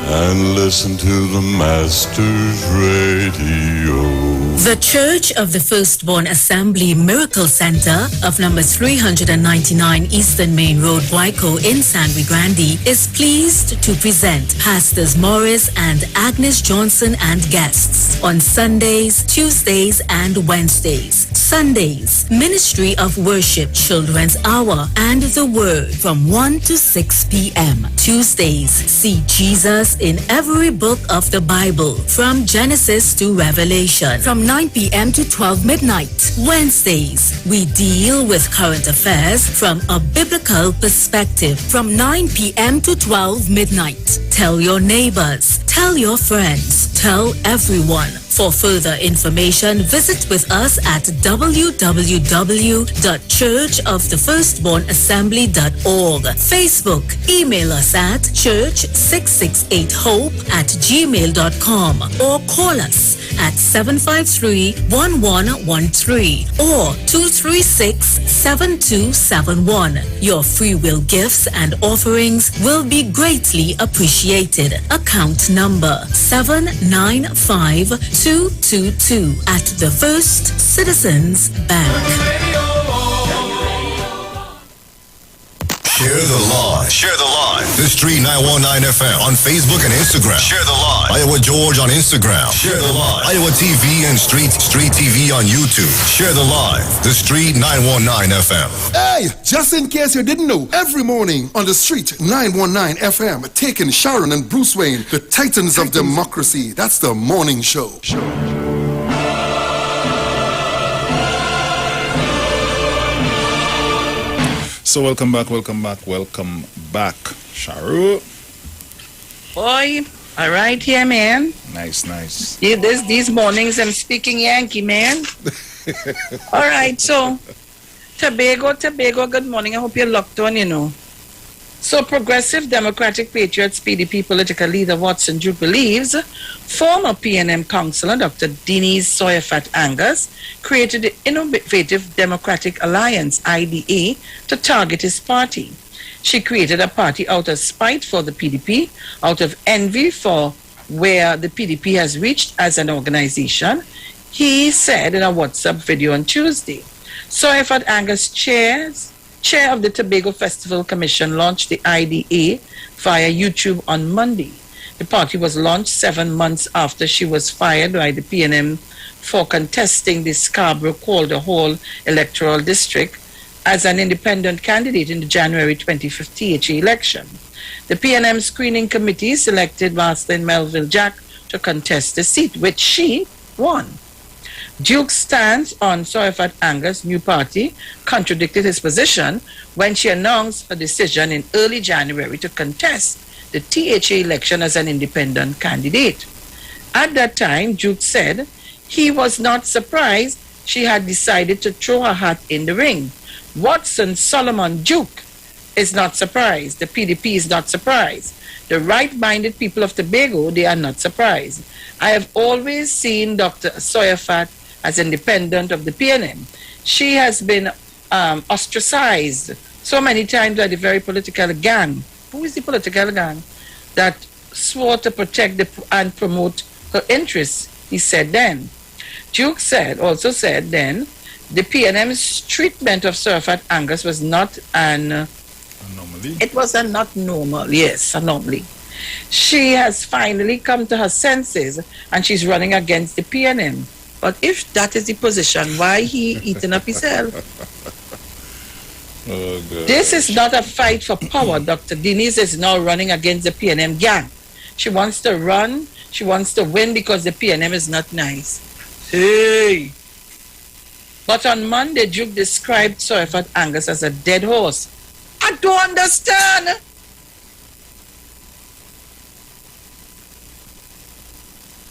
and listen to the Master's Radio. The Church of the Firstborn Assembly Miracle Center of number 399 Eastern Main Road, Waiko in San Luis Grande is pleased to present Pastors Morris and Agnes Johnson and guests on Sundays, Tuesdays, and Wednesdays. Sundays, Ministry of Worship Children's Hour and the Word from 1 to 6 p.m. Tuesdays, see Jesus in every book of the Bible from Genesis to Revelation from 9 p.m. to 12 midnight. Wednesdays, we deal with current affairs from a biblical perspective from 9 p.m. to 12 midnight. Tell your neighbors, tell your friends, tell everyone. For further information, visit with us at www.churchofthefirstbornassembly.org. Facebook, email us at church668hope@gmail.com or call us at 753-1113 or 236-7271. Your free will gifts and offerings will be greatly appreciated. Account number 795222 at the First Citizens Bank. Share the live. Share the live. The Street 919 FM on Facebook and Instagram. Share the live. Iowa George on Instagram. Share the live. Iowa TV and Street TV on YouTube. Share the live. The Street 919 FM. Hey, just in case you didn't know, every morning on the Street 919 FM, taking Sharon and Bruce Wayne, the Titans of Democracy. That's the morning show. So welcome back, Sharu. Boy, all right here, man. Nice. Yeah, these mornings I'm speaking Yankee, man. All right, so Tobago, good morning. I hope you're locked on, you know. So Progressive Democratic Patriots PDP political leader Watson Duke believes former PNM councillor Dr. Denise Soyafat Angus created the Innovative Democratic Alliance, IDA, to target his party. She created a party out of spite for the PDP, out of envy for where the PDP has reached as an organization, he said in a WhatsApp video on Tuesday. Soyafat Angus, chair of the Tobago Festival Commission, launched the IDA via YouTube on Monday. The party was launched 7 months after she was fired by the PNM for contesting the Scarborough-Calder Hall electoral district as an independent candidate in the January 2015 THA election. The PNM screening committee selected Marcelin Melville Jack to contest the seat, which she won. Duke's stance on Soyafat Angus' new party contradicted his position when she announced her decision in early January to contest the THA election as an independent candidate. At that time, Duke said he was not surprised she had decided to throw her hat in the ring. Watson Solomon Duke is not surprised. The PDP is not surprised. The right-minded people of Tobago, they are not surprised. I have always seen Dr. Soyafat as independent of the PNM. She has been ostracized so many times by the very political gang. Who is the political gang that swore to protect and promote her interests, he said then. Duke also said then, the PNM's treatment of Surfat Angus was not an anomaly. It was not normal, yes, anomaly. She has finally come to her senses and she's running against the PNM. But if that is the position, why he eating up himself? Oh, God. This is not a fight for power. Dr. Denise is now running against the PNM gang. She wants to run, she wants to win because the PNM is not nice. Hey! But on Monday, Duke described Surfat Angus as a dead horse. I don't understand.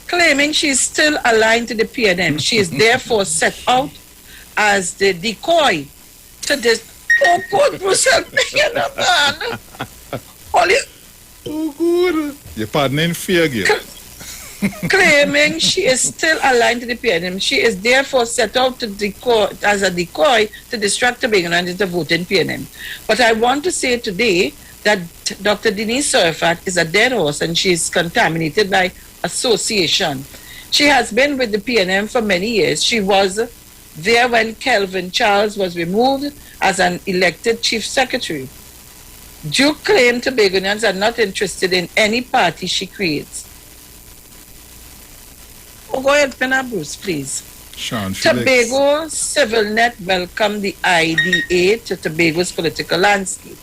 Claiming she is still aligned to the PNM. She is therefore set out as the decoy to this. Oh, God, Bruce, help me, you know, man. Oh, good. You're pardoning fear, girl. Claiming she is still aligned to the PNM. She is therefore set out to as a decoy to distract Tobagonians into voting PNM. But I want to say today that Dr. Denise Surfat is a dead horse and she is contaminated by association. She has been with the PNM for many years. She was there when Kelvin Charles was removed as an elected chief secretary. Duke claimed Tobagonians are not interested in any party she creates. Oh, go ahead, Penna Bruce, please. Sean Tobago CivilNet welcomed the IDA to Tobago's political landscape.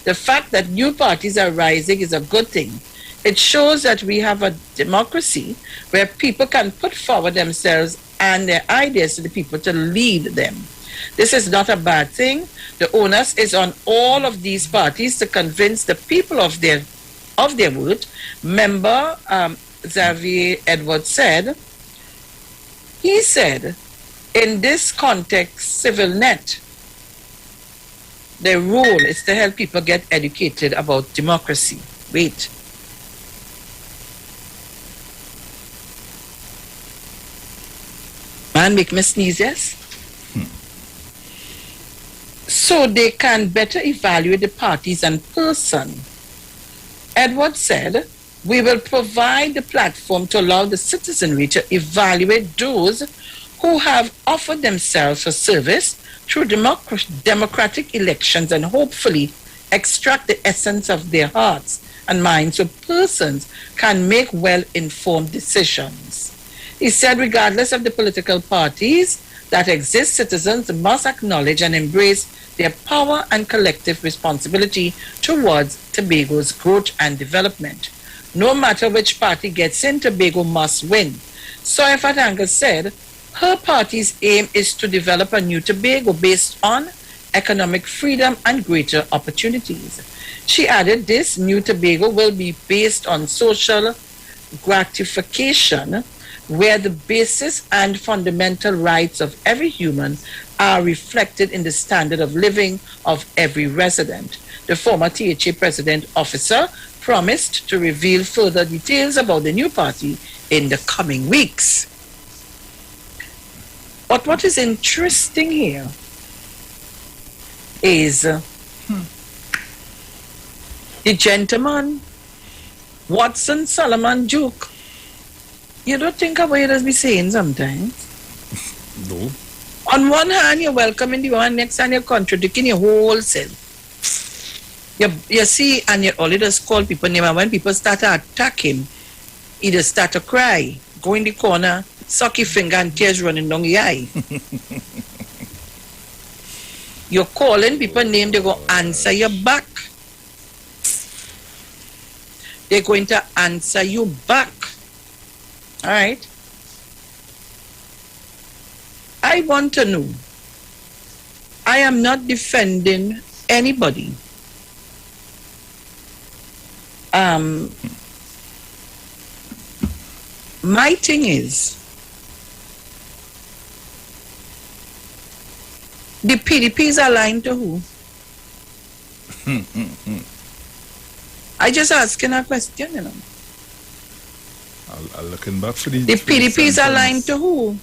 The fact that new parties are rising is a good thing. It shows that we have a democracy where people can put forward themselves and their ideas to the people to lead them. This is not a bad thing. The onus is on all of these parties to convince the people of their word. Member Xavier Edwards said, he said, in this context, CivilNet, their role is to help people get educated about democracy. Wait. Man, make me sneeze, yes? So they can better evaluate the parties and person. Edwards said, we will provide the platform to allow the citizenry to evaluate those who have offered themselves for service through democratic elections and hopefully extract the essence of their hearts and minds so persons can make well-informed decisions. He said, regardless of the political parties that exist, citizens must acknowledge and embrace their power and collective responsibility towards Tobago's growth and development. No matter which party gets in, Tobago must win. Surfat Angus said her party's aim is to develop a new Tobago based on economic freedom and greater opportunities. She added this new Tobago will be based on social gratification, where the basis and fundamental rights of every human are reflected in the standard of living of every resident. The former THA president officer promised to reveal further details about the new party in the coming weeks. But what is interesting here is the gentleman, Watson Solomon Duke. You don't think about it as we saying sometimes? No. On one hand, you're welcoming the one, next hand, you're contradicting your whole self. You see, and you only just call people name, and when people start to attack him, he just start to cry, go in the corner, suck your finger, and tears running down your eye. You're calling people name, they go answer your back. They're going to answer you back. All right. I want to know. I am not defending anybody. My thing is, the PDPs are lying to who? I just asking a question, you know. I'll looking back for the PDPs are lying to who?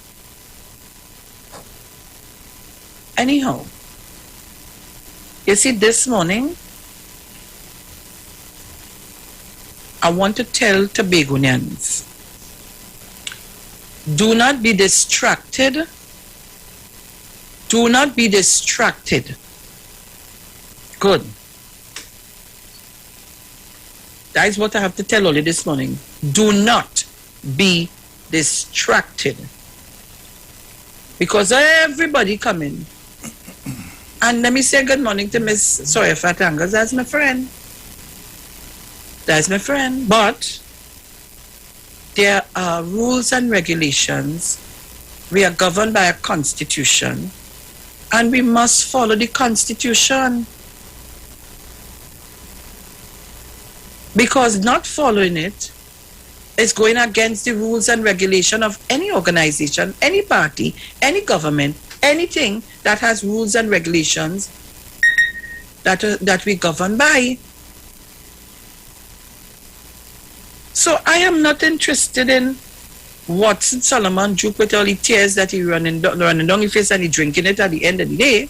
Anyhow, you see, this morning, I want to tell Tobagonians Do not be distracted. Do not be distracted. Good. That is what I have to tell you this morning. Do not be distracted. Because everybody coming. And let me say good morning to Miss Sawyer Fatangas. That's my friend. That's my friend. But there are rules and regulations. We are governed by a constitution. And we must follow the constitution. Because not following it is going against the rules and regulation of any organization, any party, any government, anything that has rules and regulations that we govern by. So I am not interested in Watson Solomon Duke with all the tears that he running down his face and he drinking it at the end of the day.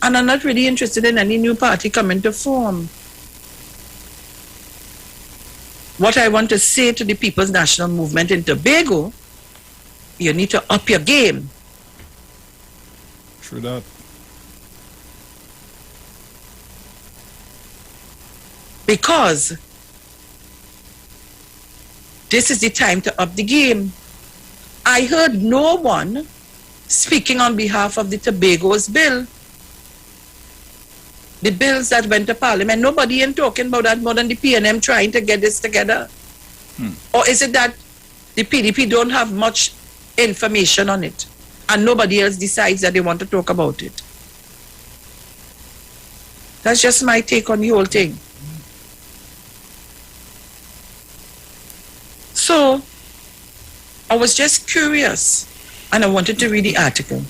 And I'm not really interested in any new party coming to form. What I want to say to the People's National Movement in Tobago, you need to up your game. True that. Because this is the time to up the game. I heard no one speaking on behalf of the Tobago's bill. The bills that went to Parliament, nobody ain't talking about that more than the PNM trying to get this together. Or is it that the PDP don't have much information on it and nobody else decides that they want to talk about it? That's just my take on the whole thing. So, I was just curious and I wanted to read the article.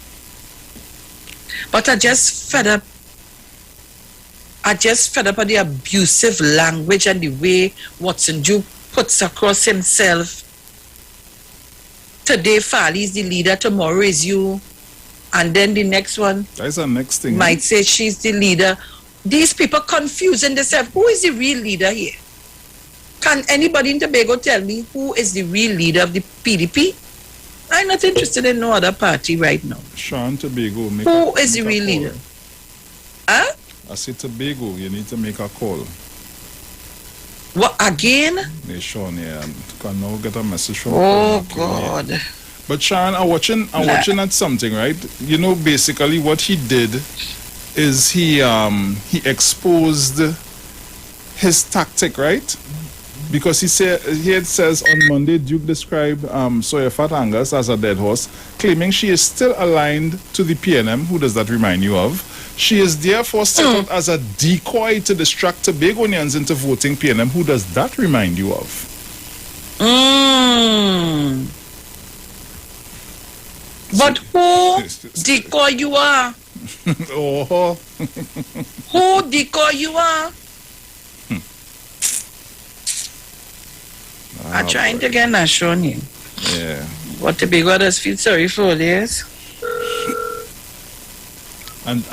But I just fed up of the abusive language and the way Watson Duke puts across himself. Today, Fali is the leader, tomorrow is you. And then the next one that's the next thing. Might say she's the leader. These people confusing themselves. Who is the real leader here? Can anybody in Tobago tell me who is the real leader of the PDP? I'm not interested in no other party right now. Sean Tobago. Who is the real leader? Huh? I say Tobago, you need to make a call. What, again? Sean, yeah, and can now get a message from God. Yeah. But Sean, I'm watching at something, right? You know, basically what he did is he exposed his tactic, right? Because here it says on Monday, Duke described Sawyer Fatangas as a dead horse, claiming she is still aligned to the PNM. Who does that remind you of? She is therefore set out as a decoy to distract Tobagonians into voting PNM. Who does that remind you of? But who decoy you are? Oh. Who decoy you are? I'm trying to get that shown here. Yeah. What the big others feel sorry for, yes? And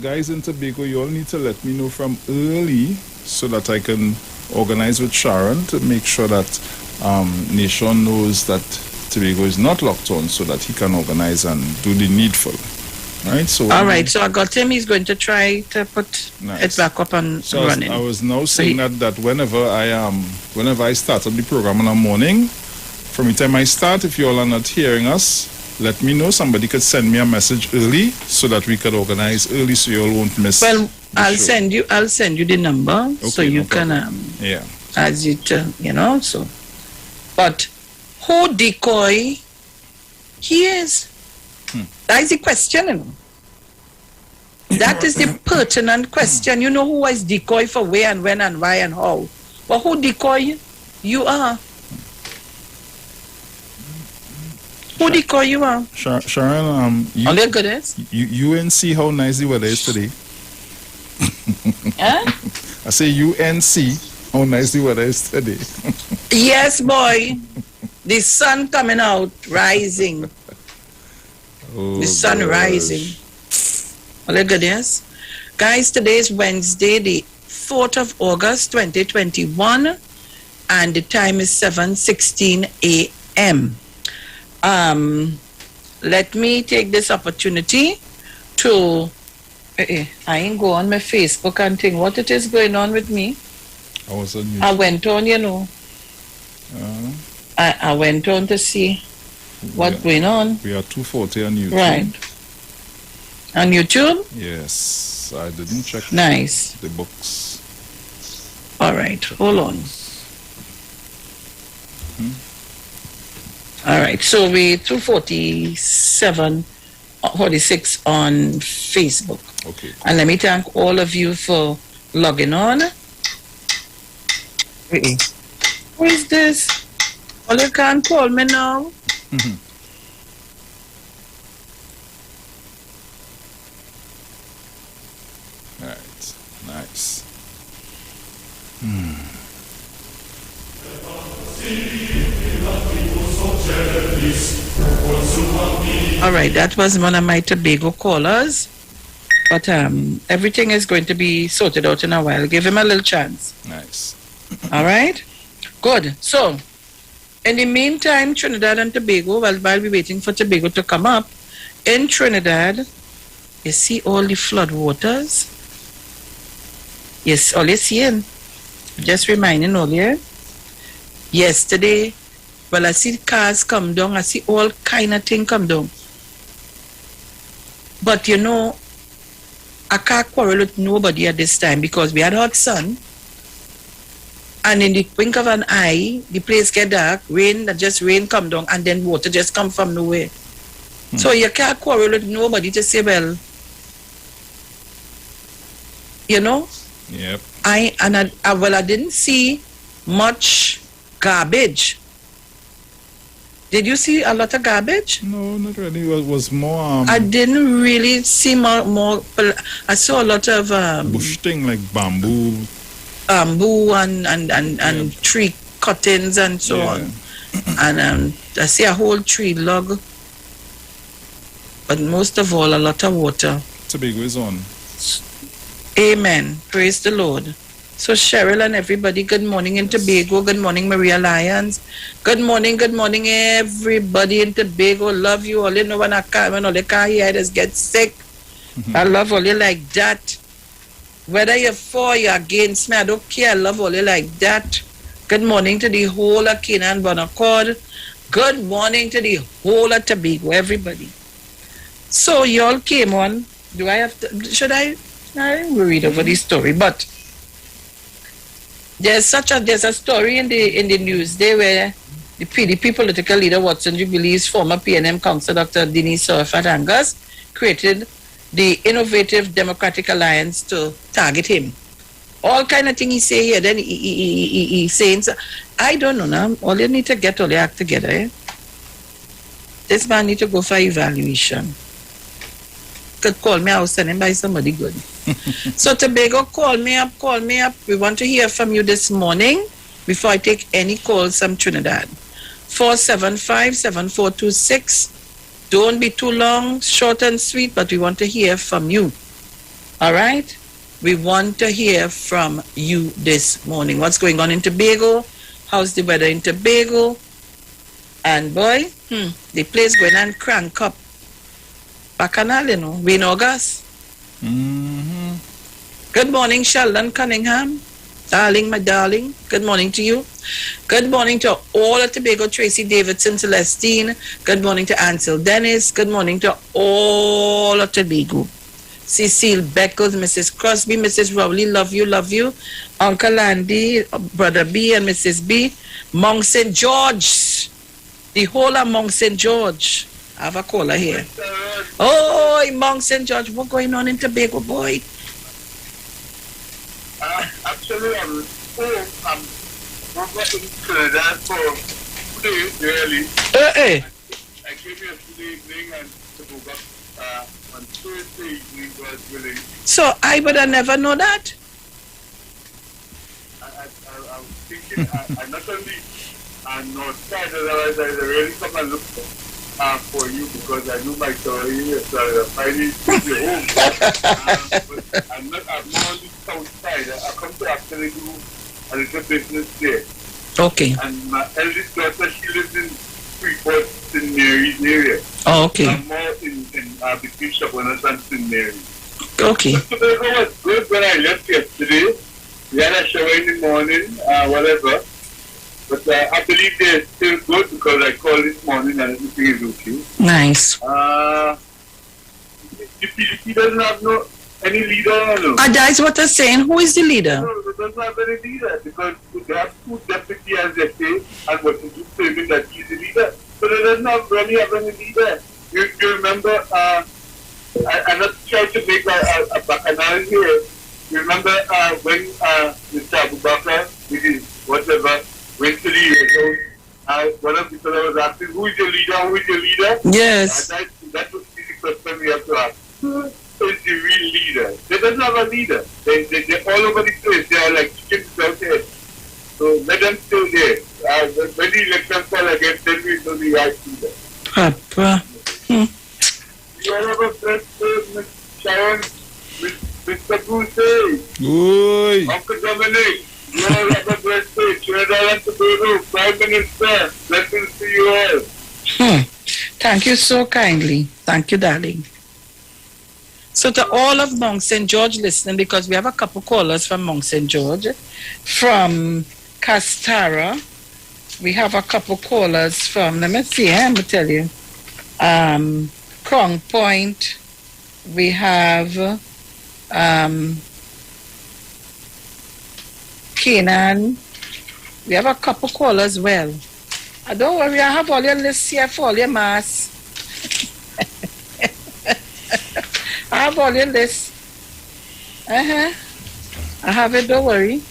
guys in Tobago, you all need to let me know from early so that I can organize with Sharon to make sure that Nation knows that Tobago is not locked on so that he can organize and do the needful. Right? So all right, so I got him. He's going to try to put it back up and running. I was now saying that whenever I start on the program in the morning, from the time I start, if you all are not hearing us, let me know. Somebody could send me a message early so that we could organize early so you all won't miss. Well, I'll send you the number okay, so you can as it so. But who decoy he is? That is the question. That is the pertinent question. You know who is decoy for where and when and why and how. But who decoy you are? Who decoy you are? Sharon, all your goodness. UNC, how nice the weather is today. I say UNC, how nice the weather is today. Yes, boy. The sun coming out, rising. The sun rising. All your goodness. Guys, today is Wednesday, the 4th of August, 2021. And the time is 7:16 p.m. Let me take this opportunity to I ain't go on my Facebook and think what it is going on with me. I went on, you know. I went on to see what's going on. We are 240 on YouTube. Right. On YouTube? Yes. I didn't check Nice. the books. All right. Hold on. All right. So we 247, 46 on Facebook. Okay. And let me thank all of you for logging on. Who is this? Well, you can't call me now. Right. Nice. All right, that was one of my Tobago callers. But everything is going to be sorted out in a while. Give him a little chance. Nice. All right? Good. So, in the meantime, Trinidad and Tobago, while we're waiting for Tobago to come up, in Trinidad, you see all the flood waters? Yes, all you seeing. Just reminding all you. Yesterday, well, I see cars come down. I see all kind of thing come down. But you know, I can't quarrel with nobody at this time because we had hot sun. And in the blink of an eye, the place get dark, rain come down, and then water just come from nowhere. So you can't quarrel with nobody to say, well, you know? Yep. I didn't see much garbage. Did you see a lot of garbage? No, not really. It was more... I didn't really see more. I saw a lot of... bush thing like bamboo. Bamboo and tree cuttings and so on. And I see a whole tree log. But most of all, a lot of water. Tobago is on. Amen. Praise the Lord. So Cheryl and everybody, good morning in Tobago. Good morning, Maria Lyons. Good morning, everybody in Tobago. Love you all. You know when all the car here just get sick. I love all you like that. Whether you're for, you're against me, I don't care. I love all you like that. Good morning to the whole of Canaan Bonaccord. Good morning to the whole of Tobago, everybody. So y'all came on. Do I have to, should I read over the story, but there's a story in the news there where the PDP political leader Watson Jubilee's former PNM councillor Dr. Denise Surfat Angus created the Innovative Democratic Alliance to target him. All kind of thing he say here, then he saying, I don't know now. All you need to get all your act together. Eh? This man need to go for evaluation. Could call me, I was sending by somebody good. So Tobago, call me up. We want to hear from you this morning before I take any calls from Trinidad. 475-7426. Don't be too long, short and sweet, but we want to hear from you. All right? We want to hear from you this morning. What's going on in Tobago? How's the weather in Tobago? And boy, the place going on crank up. Bacchanal, you know, we in August. Good morning, Sheldon Cunningham. Darling, my darling. Good morning to you. Good morning to all of Tobago, Tracy Davidson, Celestine. Good morning to Ansel Dennis. Good morning to all of Tobago. Cecile Beckles, Mrs. Crosby, Mrs. Rowley, love you. Uncle Andy, Brother B and Mrs. B. Mount St. George. The whole of Mount St. George. I have a caller here. Oh, Mount St. George, what's going on in Tobago, boy? Actually, I'm working Trinidad for 2 days, really. I came yesterday evening and Tobago on Thursday evening was really. So I would have never know that. I was thinking, I not only north side, otherwise I really come and look for you because I knew my story, so I finally took you home. But I'm not on the south side. I come to actually do a little business there. Okay. And my eldest daughter, she lives in area. Oh, okay. I'm more in between Chabonas and St. Mary. Okay. But Tobago was good when I left yesterday. We had a shower in the morning, whatever. But I believe they're still good because I called this morning and everything is okay. Nice. The PDP doesn't have any leader. No? That's what I'm saying. Who is the leader? No, they doesn't have any leader because they have two deputy as they say, and what is claiming that he's the leader. So they doesn't really have any leader. You remember, I'm not trying to make a bacchanal here. You remember when Mr. Abubakar, with his whatever, went to the one of the fellows was asking, who is your leader? Who is your leader? Yes. That would be the question we have to ask. Who is the real leader? They don't have a leader. They're all over the place. They are like chickens without heads. So let them stay there. When the election call again, then we know the right leader. Papa. You all have a fresh Miss Sharon, Mr. Bruce, Uncle Dominic. You all have a fresh day. Trinidad and Tobago, Prime Minister. Blessings to you all. Thank you so kindly. Thank you, darling. So to all of Mount St. George listening, because we have a couple callers from Mount St. George, from Castara, we have a couple callers from, let me see, I'm going to tell you, Crown Point, we have Canaan, we have a couple callers well. Don't worry, I have all your lists here for all your mass. I have all your lists. I have it, don't worry.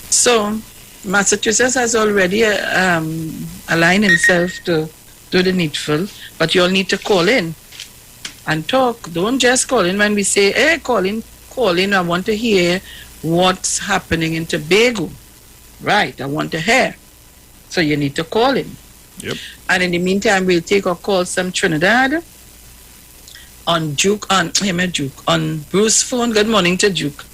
So, Massachusetts has already aligned himself to do the needful, but you all need to call in and talk. Don't just call in when we say, hey, call in. I want to hear what's happening in Tobago. Right, I want to hear. So you need to call in. Yep. And in the meantime, we'll take our calls from Trinidad on on Bruce's phone. Good morning to Duke.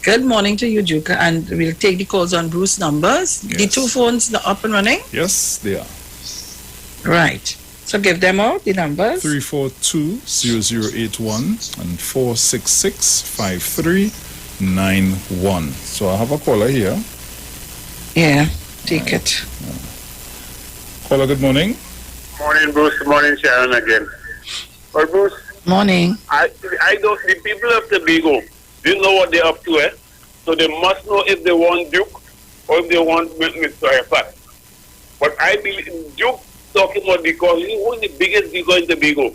Good morning to you, Duke. And we'll take the calls on Bruce's numbers. Yes. The two phones are up and running? Yes, they are. Right. So give them out, the numbers. 342-0081 and 466-5391. So I have a caller here. Yeah, take it. Caller, good morning. Morning, Bruce. Good morning, Sharon again. Well, Bruce. Morning. I don't. The people of Tobago, they know what they're up to, eh? So they must know if they want Duke or if they want Mr. Efat. But I believe Duke talking about because who is the biggest decoy in Tobago?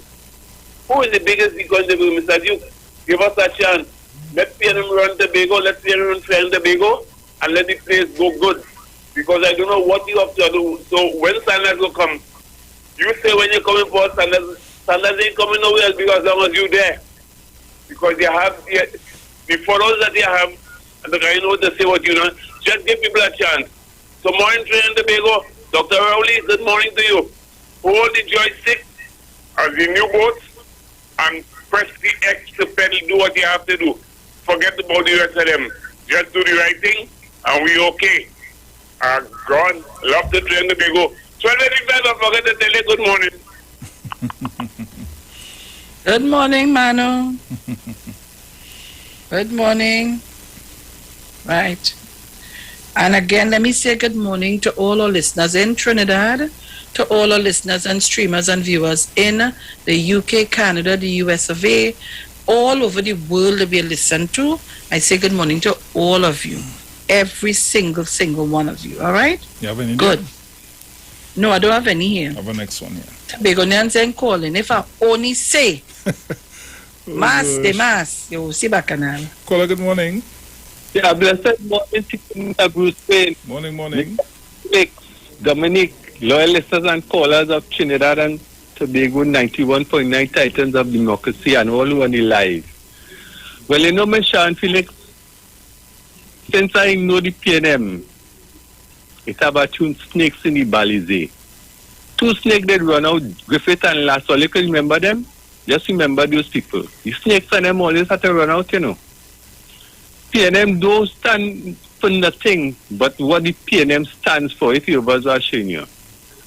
Who is the biggest decoy in Tobago, Mr. Duke? Give us a chance. Let's see him run Tobago. Let's see him run fair Tobago, and let the place go good. Because I don't know what you have to do. So when Sanders will come, you say when you're coming for Sanders ain't coming nowhere because as long as you're there. Because they have the photos that they have, and the guy knows to say what you know. Just give people a chance. So morning train in Tobago. Dr. Rowley, good morning to you. Hold the joystick as the new boats and press the X to pedal, do what you have to do. Forget about the rest of them. Just do the right thing and we okay. God, love the train to Tobago. 12:85, don't forget to tell you good morning. Good morning, Manu. Good morning. Right. And again, let me say good morning to all our listeners in Trinidad, to all our listeners and streamers and viewers in the UK, Canada, the US of A, all over the world that we listen to. I say good morning to all of you. Every single one of you. All right? You have any? Good. No, I don't have any here. I have a next one here. Tobagonians ain't calling. If I only say, Mas, you see back canal. Caller, good morning. Yeah, blessed morning to Bruce Payne. Morning. Dominic, loyal listeners and callers of Trinidad and Tobago 91.9 Titans of Democracy and all who are alive. Well, you know, my Sean Felix, since I know the PNM, it's about two snakes in the Balize. Two snakes that run out, Griffith and Lasso. You can remember them? Just remember those people. The snakes and them always have to run out, you know. PNM don't stand for nothing but what the PNM stands for, if you was watching you.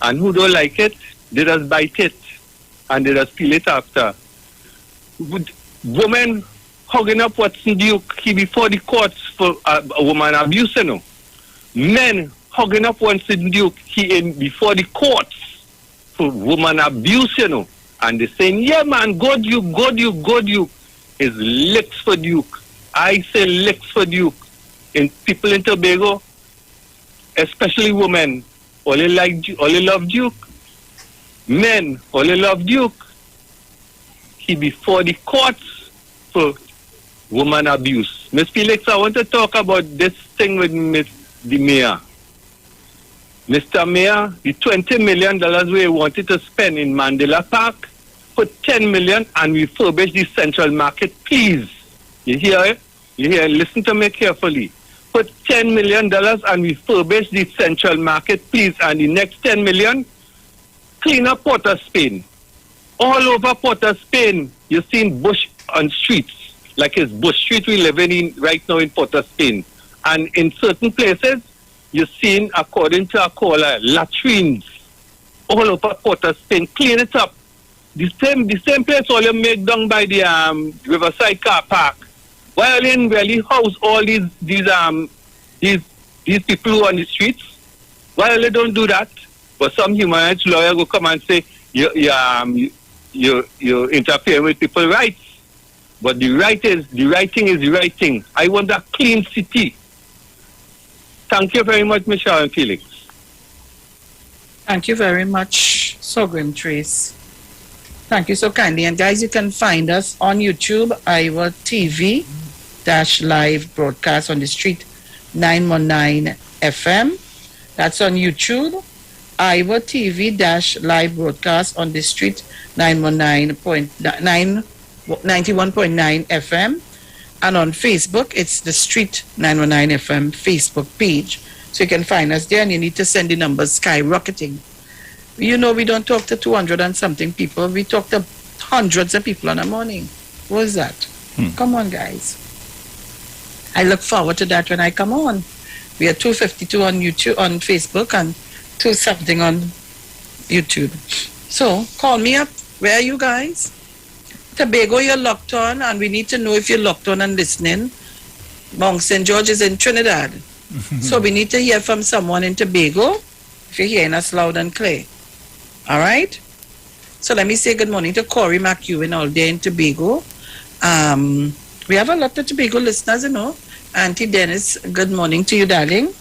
And who don't like it, they just bite it and they just peel it after. Women hugging up Watson Duke, he before the courts for a woman abuse, you know. Men hugging up Watson Duke, he in before the courts for woman abuse, you know. And they saying, yeah man, go Duke, go Duke, go Duke. Is licks for Duke. I say licks for Duke. In people in Tobago, especially women, only love Duke. Men only love Duke. He before the courts for woman abuse. Miss Felix, I want to talk about this thing with the mayor. Mr. Mayor, the $20 million we wanted to spend in Mandela Park, put $10 million and refurbish the Central Market, please. You hear it? You hear? Listen to me carefully. Put $10 million and refurbish the Central Market, please. And the next $10 million, clean up Port of Spain. All over Port of Spain, you've seen bush on streets, like it's Bush Street we live in right now in Port of Spain. And in certain places, you've seen, according to our caller, latrines all over Port of Spain. Clean it up. The same place all you make down by the Riverside Car Park. Why are you really house all these people who are on the streets? Why they don't do that? But some human rights lawyer will come and say you interfere with people's rights. But the right thing is the right thing. I want a clean city. Thank you very much, Michelle and Felix. Thank you very much, Sogrim Trace. Thank you so kindly. And guys, you can find us on YouTube, Iwer TV-live broadcast on the street 919 FM. That's on YouTube. Iwer TV-live broadcast on the street 91.9 FM. And on Facebook, it's the Street 919 FM Facebook page. So you can find us there, and you need to send the numbers skyrocketing. You know, we don't talk to 200 and something people. We talk to hundreds of people in the morning. What is that? Come on, guys. I look forward to that when I come on. We are 252 on YouTube, on Facebook, and 2 something on YouTube. So call me up. Where are you guys? Tobago, you're locked on, and we need to know if you're locked on and listening. Mount St. George is in Trinidad. So we need to hear from someone in Tobago if you're hearing us loud and clear. All right? So let me say good morning to Corey McEwen all day in Tobago. We have a lot of Tobago listeners, you know. Auntie Dennis, good morning to you, darling.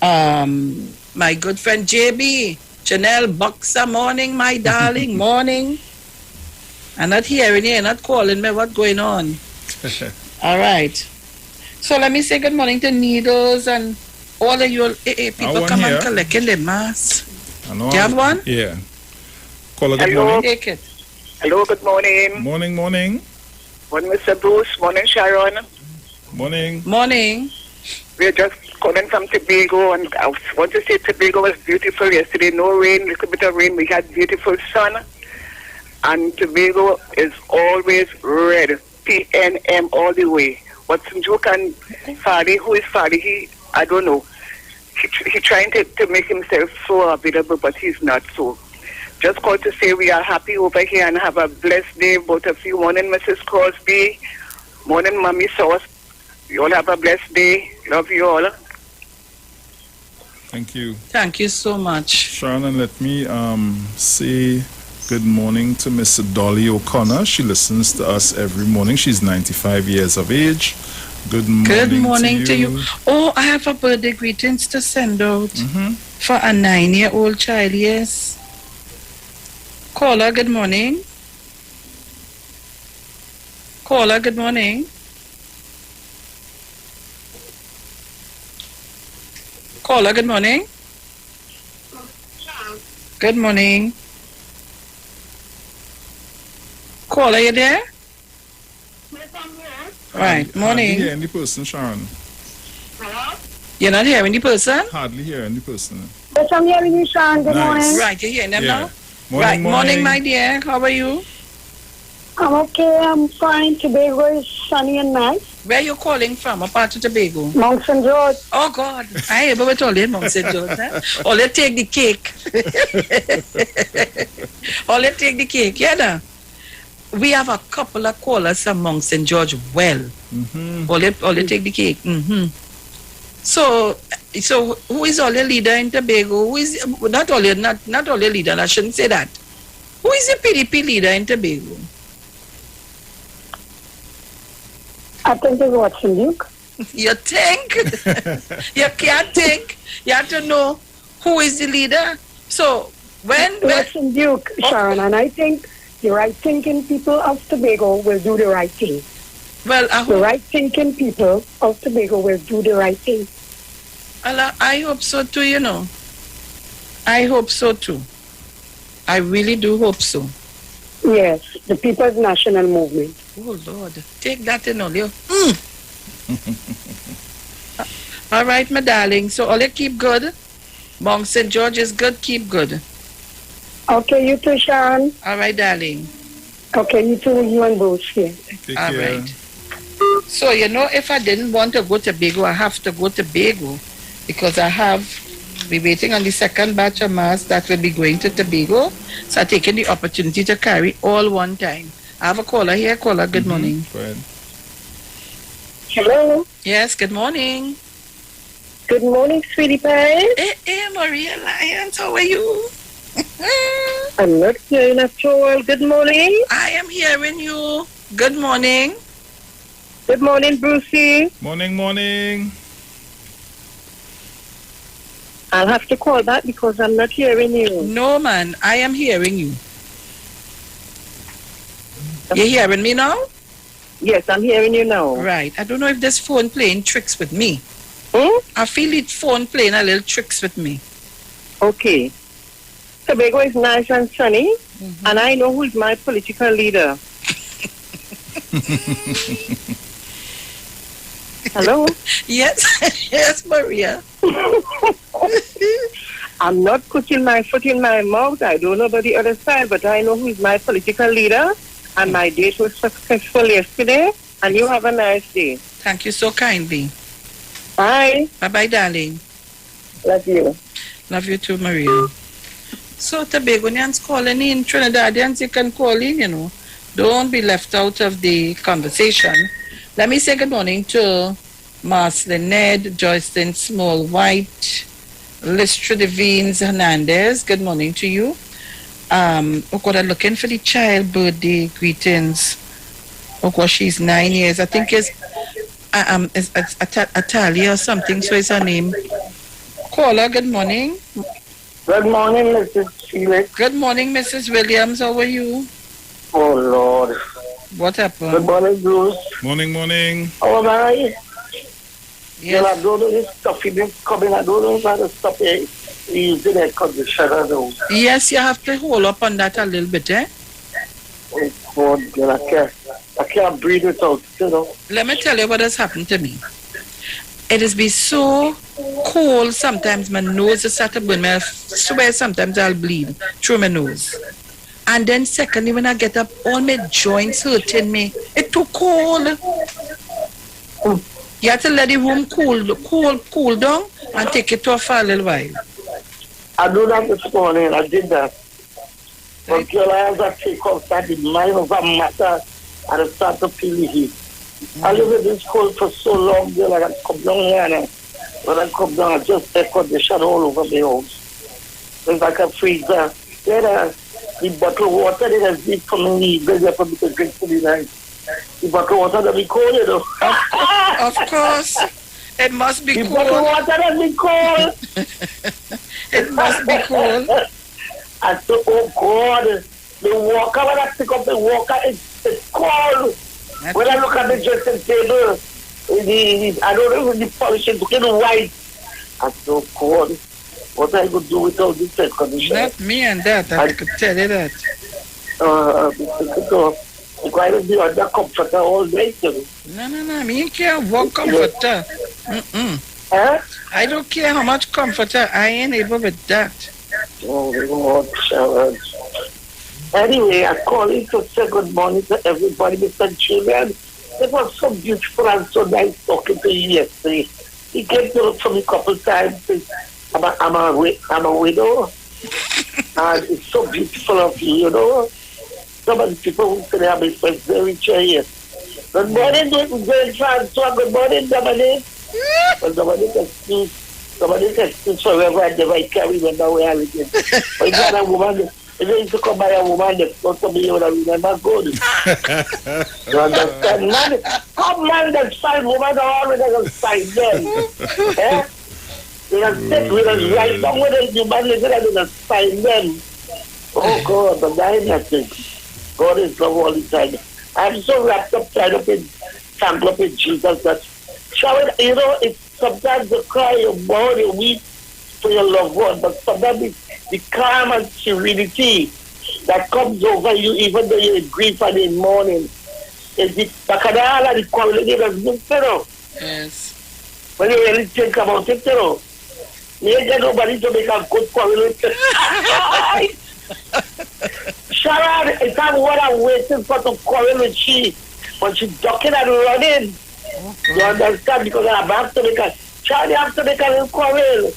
My good friend JB, Janelle Boxer, morning, my darling, morning. I'm not hearing you, you're not calling me, what's going on? All right. So let me say good morning to Needles and all of you people come and collect in the mass. Do you have one? Yeah. Caller, good Hello. morning. Take it. Hello, good morning. Morning. Morning, Mr. Bruce. Morning, Sharon. Morning. Morning. We're just calling from Tobago, and I want to say Tobago was beautiful yesterday. No rain, little bit of rain. We had beautiful sun. And Tobago is always red. PNM all the way. What's Duke and Fadi? Who is Fadi? I don't know. He trying to make himself so available, but he's not so. Just called to say we are happy over here and have a blessed day, both of you. Morning, Mrs. Crosby. Morning, Mommy Sauce. You all have a blessed day. Love you all. Thank you. Thank you so much. Sharon, and let me say good morning to Miss Dolly O'Connor. She listens to us every morning. She's 95 years of age. Good morning. Good morning to you. Oh, I have a birthday greetings to send out for a 9-year-old child. Yes. Caller, good morning. Caller, good morning. Caller, good morning. Good morning. Caller, you there? Right, morning. Hardly hear any person, Sharon. You're not hearing the person? Hardly hear any person. Yes, I'm hearing you, Sean. Good morning. Right, you're hearing them now? Morning, Morning, my dear. How are you? I'm okay. I'm fine. Tobago is sunny and nice. Where you calling from? A part of Tobago? Mount St. George. Oh, God. I ever with all in Mount St. George. Huh? Or let's take the cake. Or let's take the cake. Yeah, nah. We have a couple of callers from Mount St. George well. Mm-hmm. Or let's take the cake. Mm-hmm. So who is all the leader in Tobago? Who is not all the leader? I shouldn't say that. Who is the PDP leader in Tobago? I think it's Watson Duke. You think? You can't think. You have to know who is the leader. So when Watson Duke, Sharon, and I think the right thinking people of Tobago will do the right thing. Well, the right thinking people of Tobago will do the right thing. I hope so too, you know. I hope so too. I really do hope so. Yes, the People's National Movement. Oh, Lord. Take that in all you. All right, my darling. So all you keep good. Mount St. George is good. Keep good. Okay, you too, Sharon. All right, darling. Okay, you too, you and Bruce here. All right. So, you know, if I didn't want to go to Tobago, I have to go to Tobago because we're waiting on the second batch of mass that will be going to Tobago. So I'm taking the opportunity to carry all one time. I have a caller here. Caller, good morning. Hello. Yes, good morning. Good morning, sweetie pie. Hey, Maria Lyons, how are you? I'm not hearing at all. Good morning. I am hearing you. Good morning. Good morning, Brucey. Morning. I'll have to call back because I'm not hearing you. No, man, I am hearing you. You hearing me now? Yes, I'm hearing you now. Right. I don't know if this phone playing tricks with me. I feel it phone playing a little tricks with me. Okay. Tobago is nice and sunny, and I know who is my political leader. Hello? Yes, yes, Maria. I'm not putting my foot in my mouth. I don't know about the other side, but I know who is my political leader, and my date was successful yesterday, and you have a nice day. Thank you so kindly. Bye. Bye-bye, darling. Love you. Love you too, Maria. So Tobagonians calling in, Trinidadians, you can call in, you know. Don't be left out of the conversation. Let me say good morning to Marcelin Ned, Joycelyn Small White, Listra Devines Hernandez. Good morning to you. I'm looking for the child birthday greetings. She's 9 years. I think it's Atalia or something, so it's her name. Caller, good morning. Good morning, Mrs. Felix. Good morning, Mrs. Williams. How are you? Oh, Lord. What happened? Good morning, Bruce. Morning. How am I? Yes. I don't know this stuff you've been coming. I don't know how to stop it. Using air conditioner, though. Yes, you have to hold up on that a little bit, eh? Oh, God, girl, I can't breathe it out, you know. Let me tell you what has happened to me. It has been so cold sometimes my nose is started burning. I swear sometimes I'll bleed through my nose. And then secondly, when I get up, all my joints hurting me. It's too cold. You have to let the room cool down and take it off for a little while. I do that this morning. I did that. But girl, I have to take off that the mind of a matter and I start to feel the heat. I live in this cold for so long, girl, I can come down here and when I come down, I just air condition all over the house. It's like a freezer. Then the bottle of water that has been for me, bigger for me to drink for the night. The bottle of water that be cold, you know. Of course. It must be the cold. The bottle of water that be cold. It must be cold. I said, oh God, the walker, when I pick up the walker, it's cold. That's when I look at the dressing table, I don't know if the polish is looking white. I said, oh God, what I could do without this air conditioner? Not me and that, I could tell you that. I'm going to be under comforter all day, you know. No, me can't walk comforter. Huh? I don't care how much comforter, I ain't able with that. Oh, Lord, Sharon. Anyway, I call in to say good morning to everybody, Mr. Julian. It was so beautiful and so nice talking to you yesterday. He came to look for me a couple times. I'm a widow. And it's so beautiful of you, you know. Some of the people who say they have been friends very curious. Good morning, Francois. Good morning, Dominic. Well, Dominic has speak forever and never can't remember where I live. But if you're a woman, if you used to come by a woman that's not to be, you would remember good. You understand? Man, come man, that's fine. Women are always going to find them. Eh? We are sick, we are right down with them. You man, they're going to find them. Oh, God, but that is nothing. God is love all the time. I'm so wrapped up, tied up in, tangled up in Jesus that, you know, it's sometimes you cry, you mourn, you weep for your loved one, but sometimes it's the calm and serenity that comes over you, even though you're in grief and in mourning. It's the bacchanal and the quality that's good, you know. Yes. When you really think about it, you know, you ain't get nobody to make a good correlation. Sharon, it's not what I'm waiting for to quarrel with she, but she's ducking and running. You understand? Because I have to make a Charlie have to make a little quarrel.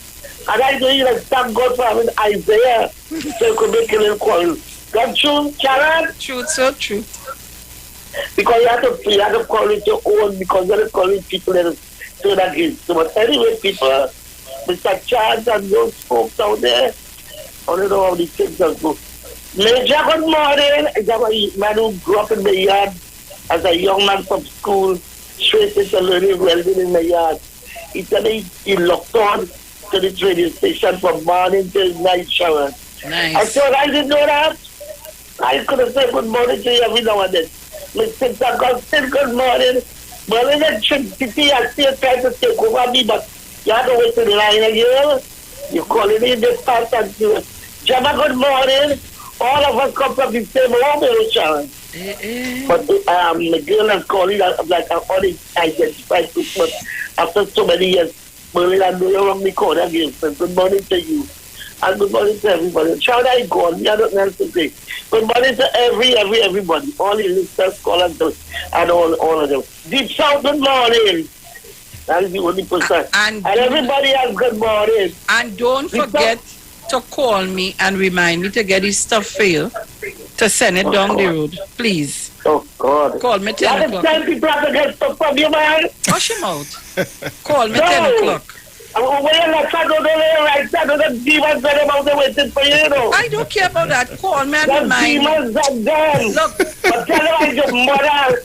And I do even thank God for having Isaiah so you could make a little quarrel. That true, Sharon? True, so true. Because you have to quarrel with your own, because you're calling people that are doing against you. But anyway, people, Mr. Charles and those folks out there, I don't know how these things are go. Major, good morning. I have a man who grew up in the yard as a young man from school, straight into learning welding in the yard. He said he locked on to the radio station from morning till night, Sharon. Nice. I thought I didn't know that. I could have said good morning to you every now and then. Mr. Augustine, good morning. Well, in the Trinity, I still trying to take over me, but you have to wait to the line again. You're calling in the past and you. Jama, good morning. All of us come from the same home, Sharon. But the girl is calling like an unidentified person after so many years. Merlin, I know you're on the corner again. So good morning to you. And good morning to everybody. Sharon, I go on. I don't know to say. Good morning to everybody. All the listeners, callers, and all of them. Deep South, good morning. That is the only person. And everybody else, good morning. And don't forget to call me and remind me to get his stuff for you, to send it down the road, please. Oh, God. Call me 10 o'clock. Tell people to get stuff from you, man. Hush him out. Call me 10 o'clock. I don't care about that. Call me and remind me. Look, but tell her I'm your mother.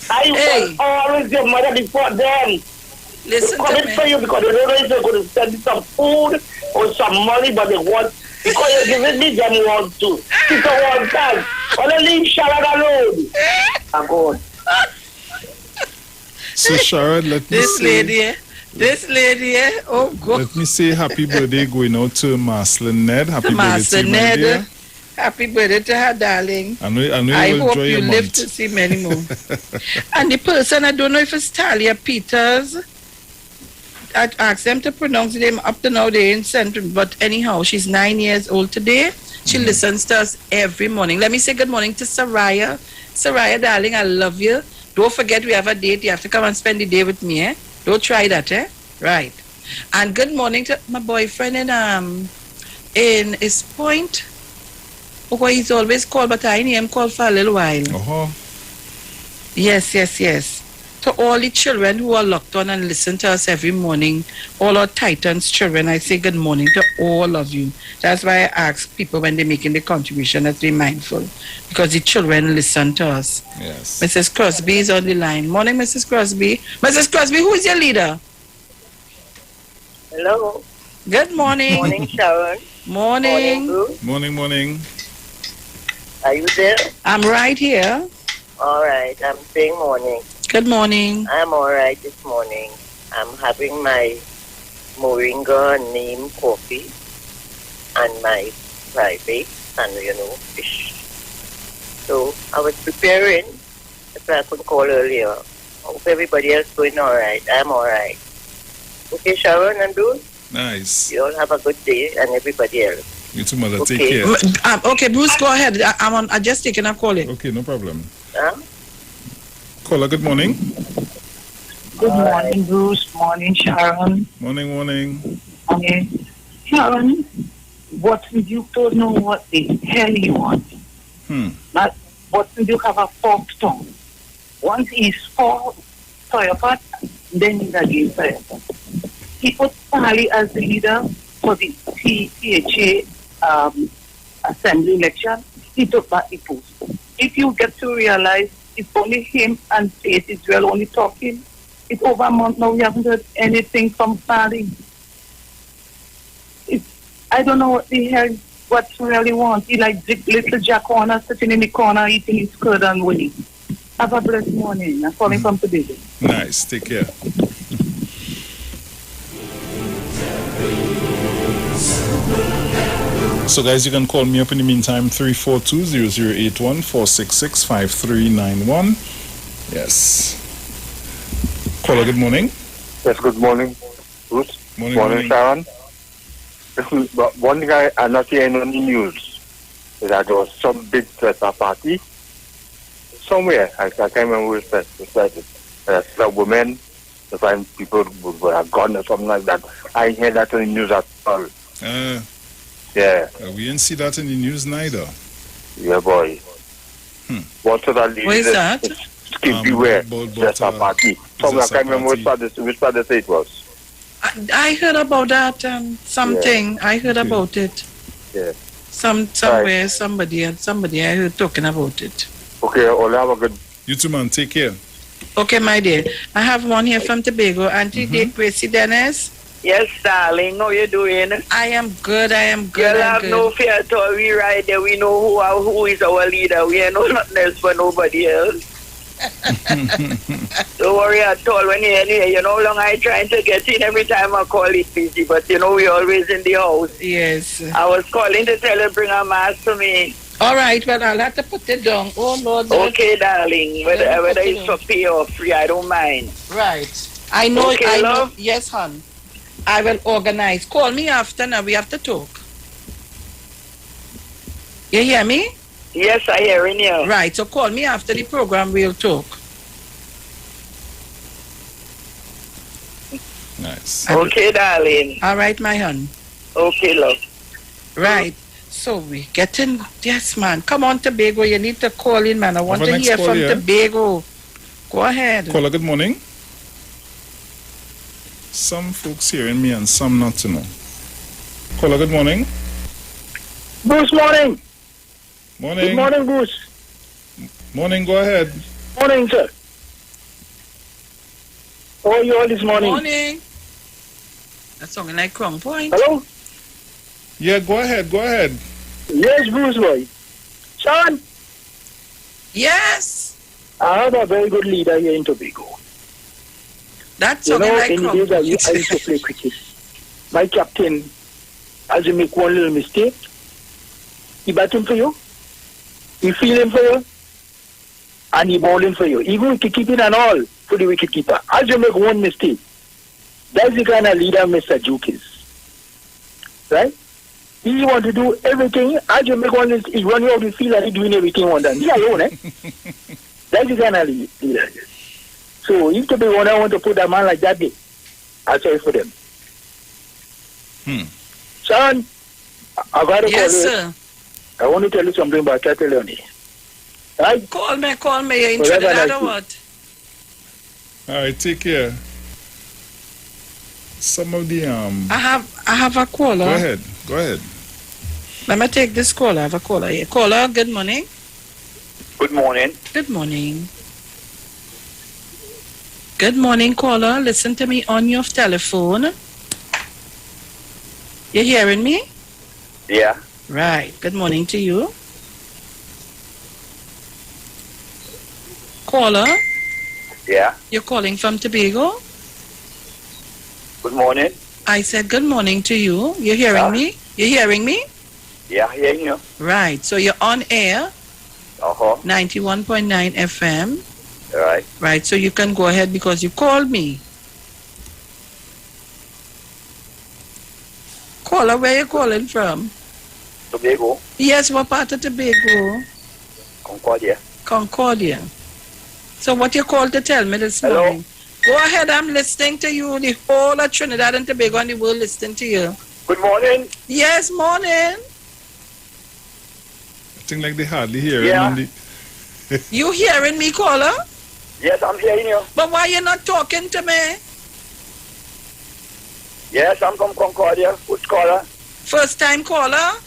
I was always your mother before them. Listen to me. For you because they don't know if they're going to send you some food or some money, but they want, because you're giving me them want to. People want that. Only leave Sharon alone. I'm going. So Sharon, let me This lady, oh God. Let me say happy birthday going out to Marcelin Ned. Happy birthday to my dear. Happy birthday to her, darling. I hope you live to see many more. And the person, I don't know if it's Talia Peters. I asked them to pronounce the name up to now. They ain't sent it. But anyhow, she's 9 years old today. She listens to us every morning. Let me say good morning to Saraya. Saraya, darling, I love you. Don't forget we have a date. You have to come and spend the day with me, eh? Don't try that, eh? Right. And good morning to my boyfriend in East Point. Oh, he's always called, but I need him call for a little while. Yes. To all the children who are locked on and listen to us every morning, all our Titans children, I say good morning to all of you. That's why I ask people when they're making the contribution that be mindful, because the children listen to us. Yes. Mrs. Crosby is on the line. Morning, Mrs. Crosby. Mrs. Crosby, who is your leader? Hello. Good morning. Morning, Sharon. Morning. Morning. Are you there? I'm right here. All right. I'm saying morning. Good morning. I'm all right this morning. I'm having my moringa neem coffee and my private and, fish. So I was preparing, if I could call earlier. Hope everybody else going all right. I'm all right. Okay, Sharon and Bruce? Nice. You all have a good day and everybody else. You too, mother. Take care. Okay, Bruce, go ahead. I just taken a call. Okay, no problem. Huh? Caller, good morning. Good morning, Bruce. Morning, Sharon. Morning, morning. Okay. Sharon, what if you don't know what the hell you want? But what if you have a forked tongue? Once he's for Toyota, then he's against Toyota. He put Sally as the leader for the PHA assembly election. He took back the post. If you get to realize it's only him and Faith Israel only talking, it's over a month now, we haven't heard anything from Sally. I don't know what the hell, what he really wants. He like little Jack Horner sitting in the corner eating his curd and whey. Have a blessed morning. I'm calling from Tobago. Nice. Take care. So guys, you can call me up in the meantime, 342-0081, 466-5391. Yes. Caller, good morning. Yes, good morning, Bruce. Morning. Sharon. One thing I'm not hearing on the news is that there was some big party somewhere. I can't remember which place. The women, the fine people would have gone or something like that. I hear that on the news at all. Yeah. We didn't see that in the news neither. Yeah, boy. What sort of Where is that? Beware. There's a party. Somewhere, I can't remember which part they say it was. I heard about that something. Yeah. I heard about it. Yeah. Somewhere, right. somebody I heard talking about it. Okay, all have a good. You too, man. Take care. Okay, my dear. I have one here from Tobago. Auntie Gracie Dennis. Yes, darling. How you doing? I am good. You have no fear at all. We right there. We know who is our leader. We ain't know nothing else for nobody else. Don't worry at all. When you know how long I trying to get in, every time I call it busy, but you know we always in the house. Yes. I was calling to tell her bring a mask to me. All right, well I'll have to put it down. Oh Lord. Okay, darling. Whether it's for pay or free, I don't mind. Right. I know. Okay, I love. know. Yes, hon. I will organize. Call me after now. We have to talk. You hear me? Yes, I hear you. Right, so call me after the program, we'll talk. Nice. Okay, darling. All right, my hon. Okay, love. Right, so we getting, yes, man. Come on, Tobago, you need to call in, man. I want to hear from Tobago. Go ahead. Caller, good morning. Some folks hearing me and some not to know. Caller, good morning. Bruce, morning. Morning. Good morning, Bruce. Morning, go ahead. Morning, sir. How are you all this morning? Morning. That's something like Crown Point. Hello? Yeah, go ahead. Yes, Bruce, boy. Sean? Yes. I have a very good leader here in Tobago. That's something like in the days I used to play cricket, my captain, as you make one little mistake, he batting for you, he feeling for you, and he bowling for you. Even wicket-keeping and all for the wicket-keeper. As you make one mistake, that's the kind of leader Mr. Duke is. Right? He want to do everything. As you make one mistake, he run you out the field and he doing everything on that. He alone, eh? That's the kind of leader he is. So if to be one, I want to put a man like that there, I'll sorry for them. Son, I got to call you. Sir. I want to tell you something about Cataloni. Right? Call me. You're in Trinidad or what? All right, take care. Some of the I have a caller. Go ahead. Let me take this caller. I have a caller here. Caller, good morning. Good morning. Good morning. Good morning, caller. Listen to me on your telephone. You hearing me? Yeah. Right. Good morning to you. Caller? Yeah. You're calling from Tobago? Good morning. I said good morning to you. You hearing me? You hearing me? Yeah, hearing you. Right. So you're on air. 91.9 FM. Right. Right. So you can go ahead because you called me. Caller, where you calling from? Tobago. Yes, what part of Tobago? Concordia. Concordia. So what you called to tell me this morning? Go ahead, I'm listening to you. The whole of Trinidad and Tobago and the world listening to you. Good morning. Yes, morning. I think like they hardly hear Yeah. him. You hearing me, caller? Yes, I'm hearing you. But why you not talking to me? Yes, I'm from Concordia. Who's caller? First time caller?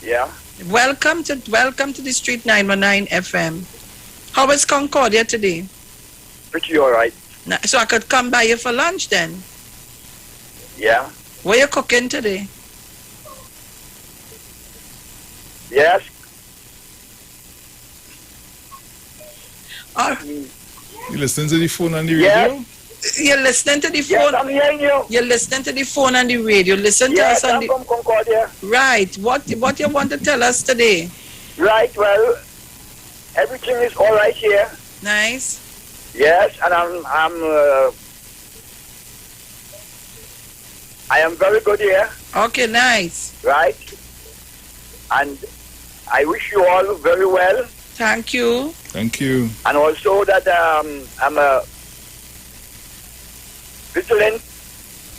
Yeah. Welcome to the Street 919 FM. How is Concordia today? Pretty all right. So I could come by you for lunch then? Yeah. What you cooking today? Yes. You listen to the phone and the radio? You're listening to the phone. Yes, I'm hearing you. You're listening to the phone and the radio. Listen to Yes, us on I'm from Concordia. Right. What you want to tell us today? Right, well, everything is all right here. Nice. Yes, and I am very good here. Okay, nice. Right? And I wish you all very well. Thank you. Thank you. And also that I'm a vigilant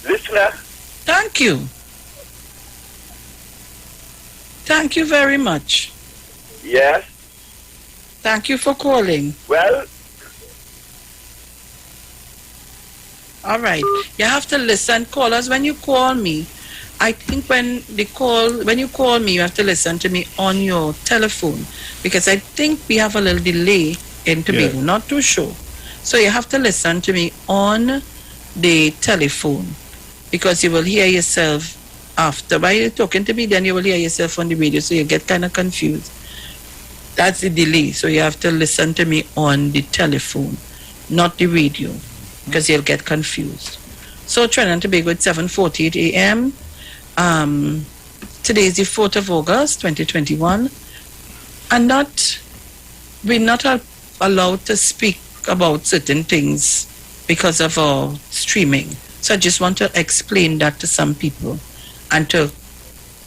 listener. Thank you. Thank you very much. Yes. Thank you for calling. Well. All right. You have to listen. Callers, when you call me, I think when you call me, you have to listen to me on your telephone because I think we have a little delay in Tobago. Not too sure. So you have to listen to me on the telephone because you will hear yourself after. While you're talking to me, then you will hear yourself on the radio, so you get kind of confused. That's the delay. So you have to listen to me on the telephone, not the radio, because you'll get confused. So Trinidad and Tobago at 7:48 a.m. Today is the 4th of August, 2021. And we're not allowed to speak about certain things because of our streaming. So I just want to explain that to some people and to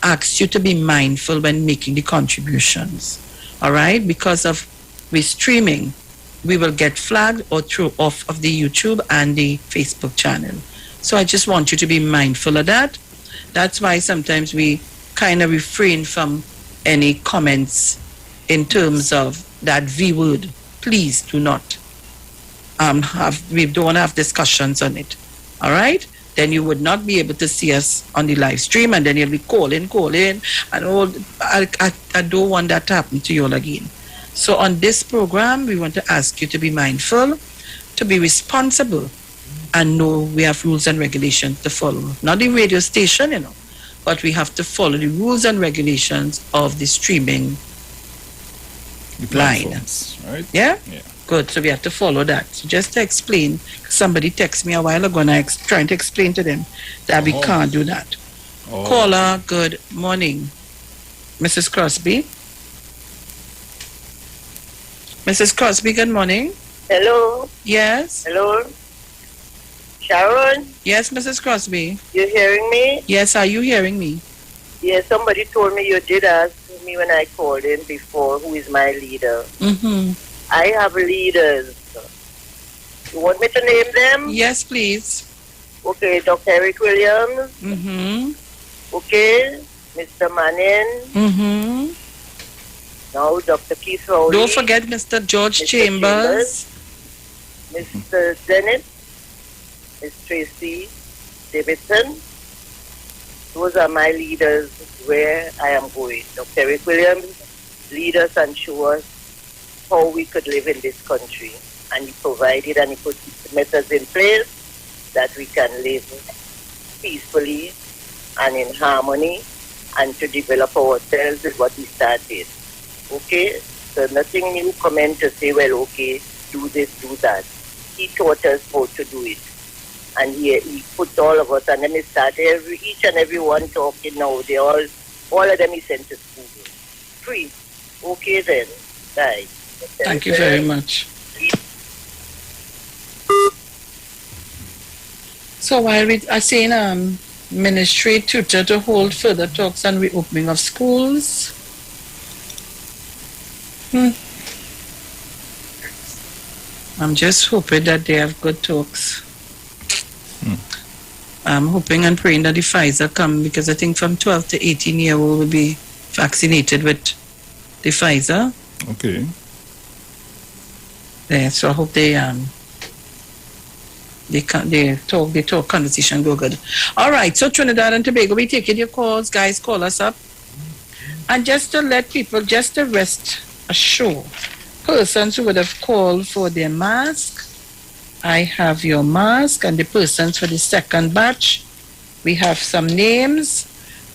ask you to be mindful when making the contributions. All right? Because of we streaming, we will get flagged or thrown off of the YouTube and the Facebook channel. So I just want you to be mindful of that. That's why sometimes we kind of refrain from any comments in terms of that V word. Please do not we don't have discussions on it. All right? Then you would not be able to see us on the live stream, and then you'll be calling, and all. I don't want that to happen to you all again. So on this program, we want to ask you to be mindful, to be responsible, and know we have rules and regulations to follow. Not the radio station, but we have to follow the rules and regulations of the streaming line. Right? Yeah? Good. So we have to follow that. So just to explain, somebody texted me a while ago and I trying to explain to them that we can't do that. Caller, good morning. Mrs. Crosby? Mrs. Crosby, good morning. Hello. Yes. Hello. Sharon. Yes, Mrs. Crosby. You hearing me? Yes, are you hearing me? Yes, somebody told me you did ask me when I called in before who is my leader. Mm-hmm. I have leaders. You want me to name them? Yes, please. Okay, Dr. Eric Williams. Mm-hmm. Okay, Mr. Manning. Mm-hmm. Now, Dr. Keith Rowley. Don't forget Mr. George Chambers. Mr. Zenith. Ms. Tracy Davidson. Those are my leaders where I am going. Dr. Eric Williams, lead us and show us how we could live in this country. And he provided and he put methods in place that we can live peacefully and in harmony and to develop ourselves is what he started. Okay? So nothing new comment to say, well, okay, do this, do that. He taught us how to do it. And he put all of us, and then he started each and every one talking now. They all of them he sent to school. Free. Okay then. Bye. Thank you very much. So while we are saying ministry tutor to hold further talks on reopening of schools. I'm just hoping that they have good talks. I'm hoping and praying that the Pfizer come, because I think from 12 to 18 year old will be vaccinated with the Pfizer. Okay. Yeah, so I hope they talk conversation go good. All right, so Trinidad and Tobago, we taking your calls, guys. Call us up, and just to let people, just to rest assured, persons who would have called for their mask, I have your mask, and the persons for the second batch, we have some names,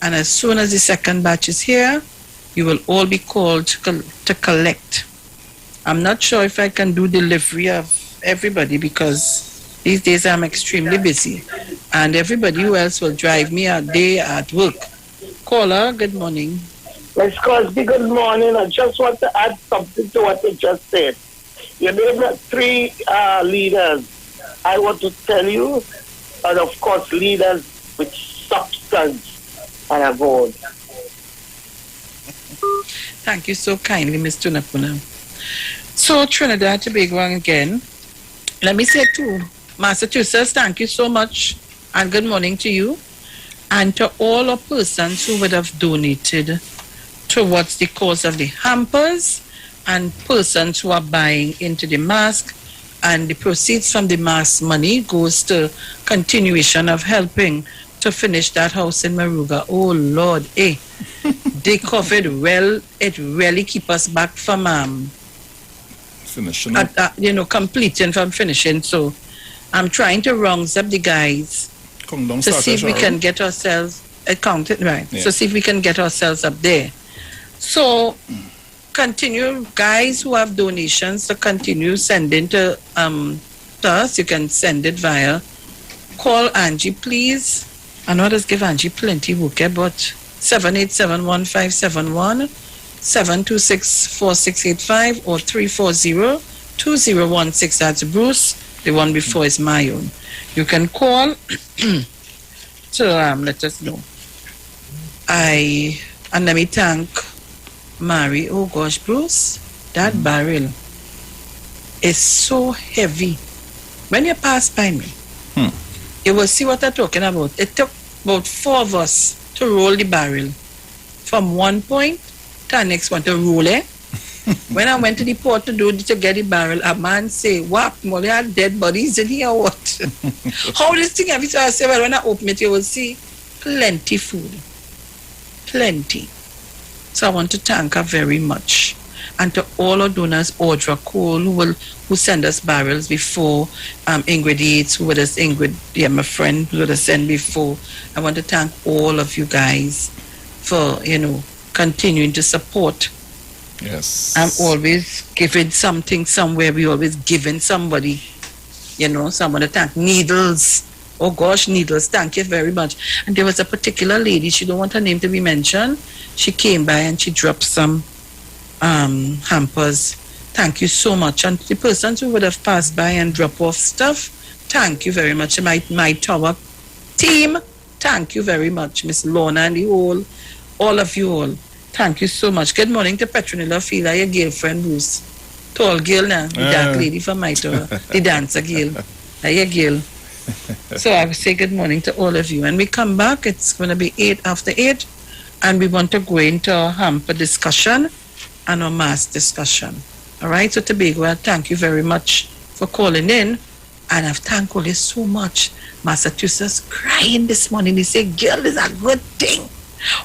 and as soon as the second batch is here, you will all be called to collect. I'm not sure if I can do delivery of everybody, because these days I'm extremely busy, and everybody who else will drive me a day at work. Caller, good morning. Miss Crosby, good morning. I just want to add something to what you just said. You named 3 leaders. I want to tell you, and of course, leaders with substance and a vote. Thank you so kindly, Ms. Tunapuna. So, Trinidad, Tobago again. Let me say to Massachusetts, thank you so much, and good morning to you, and to all the persons who would have donated towards the cause of the hampers, and persons who are buying into the mask, and the proceeds from the mask money goes to continuation of helping to finish that house in Maruga. Oh Lord, they COVID, well, it really keep us back from finishing, completing from finishing. So I'm trying to round up the guys to see if we can get ourselves accounted right. Yeah. So see if we can get ourselves up there. So continue, guys who have donations, to continue sending to us. You can send it via call Angie, please. I know just give Angie plenty work, but 787-1571, 726-4685, or 340-2016. That's Bruce. The one before is my own. You can call to let us know. And let me thank Mary. Oh gosh, Bruce, that barrel is so heavy. When you pass by me, you will see what I'm talking about. It took about 4 of us to roll the barrel from one point to the next one to roll it. When I went to the port to get the barrel, a man say, "What? Molly had dead bodies in here, or what?" How this thing every time I say, well, when I open it, you will see plenty food. Plenty. So I want to thank her very much. And to all our donors, Audra Cole, who send us barrels before, Ingrid Yates, who would have Ingrid, my friend, who would have sent before. I want to thank all of you guys for, continuing to support. Yes. I'm always giving something somewhere. We always giving somebody, someone to thank. Needles. Oh gosh, Needles, thank you very much. And there was a particular lady, she don't want her name to be mentioned. She came by and she dropped some hampers. Thank you so much. And the persons who would have passed by and drop off stuff, thank you very much. My tower team, thank you very much. Miss Lorna and all of you all. Thank you so much. Good morning to Petronilla Fila, your girlfriend Bruce. Tall girl now, the dark lady from my tower, the dancer girl. Your girl. So I will say good morning to all of you. And we come back, it's going to be 8 after 8, and we want to go into our hamper discussion and our mass discussion. All right, so Tobago, I thank you very much for calling in, and I've thanked all you so much. Massachusetts crying this morning. They say, girl, it's a good thing.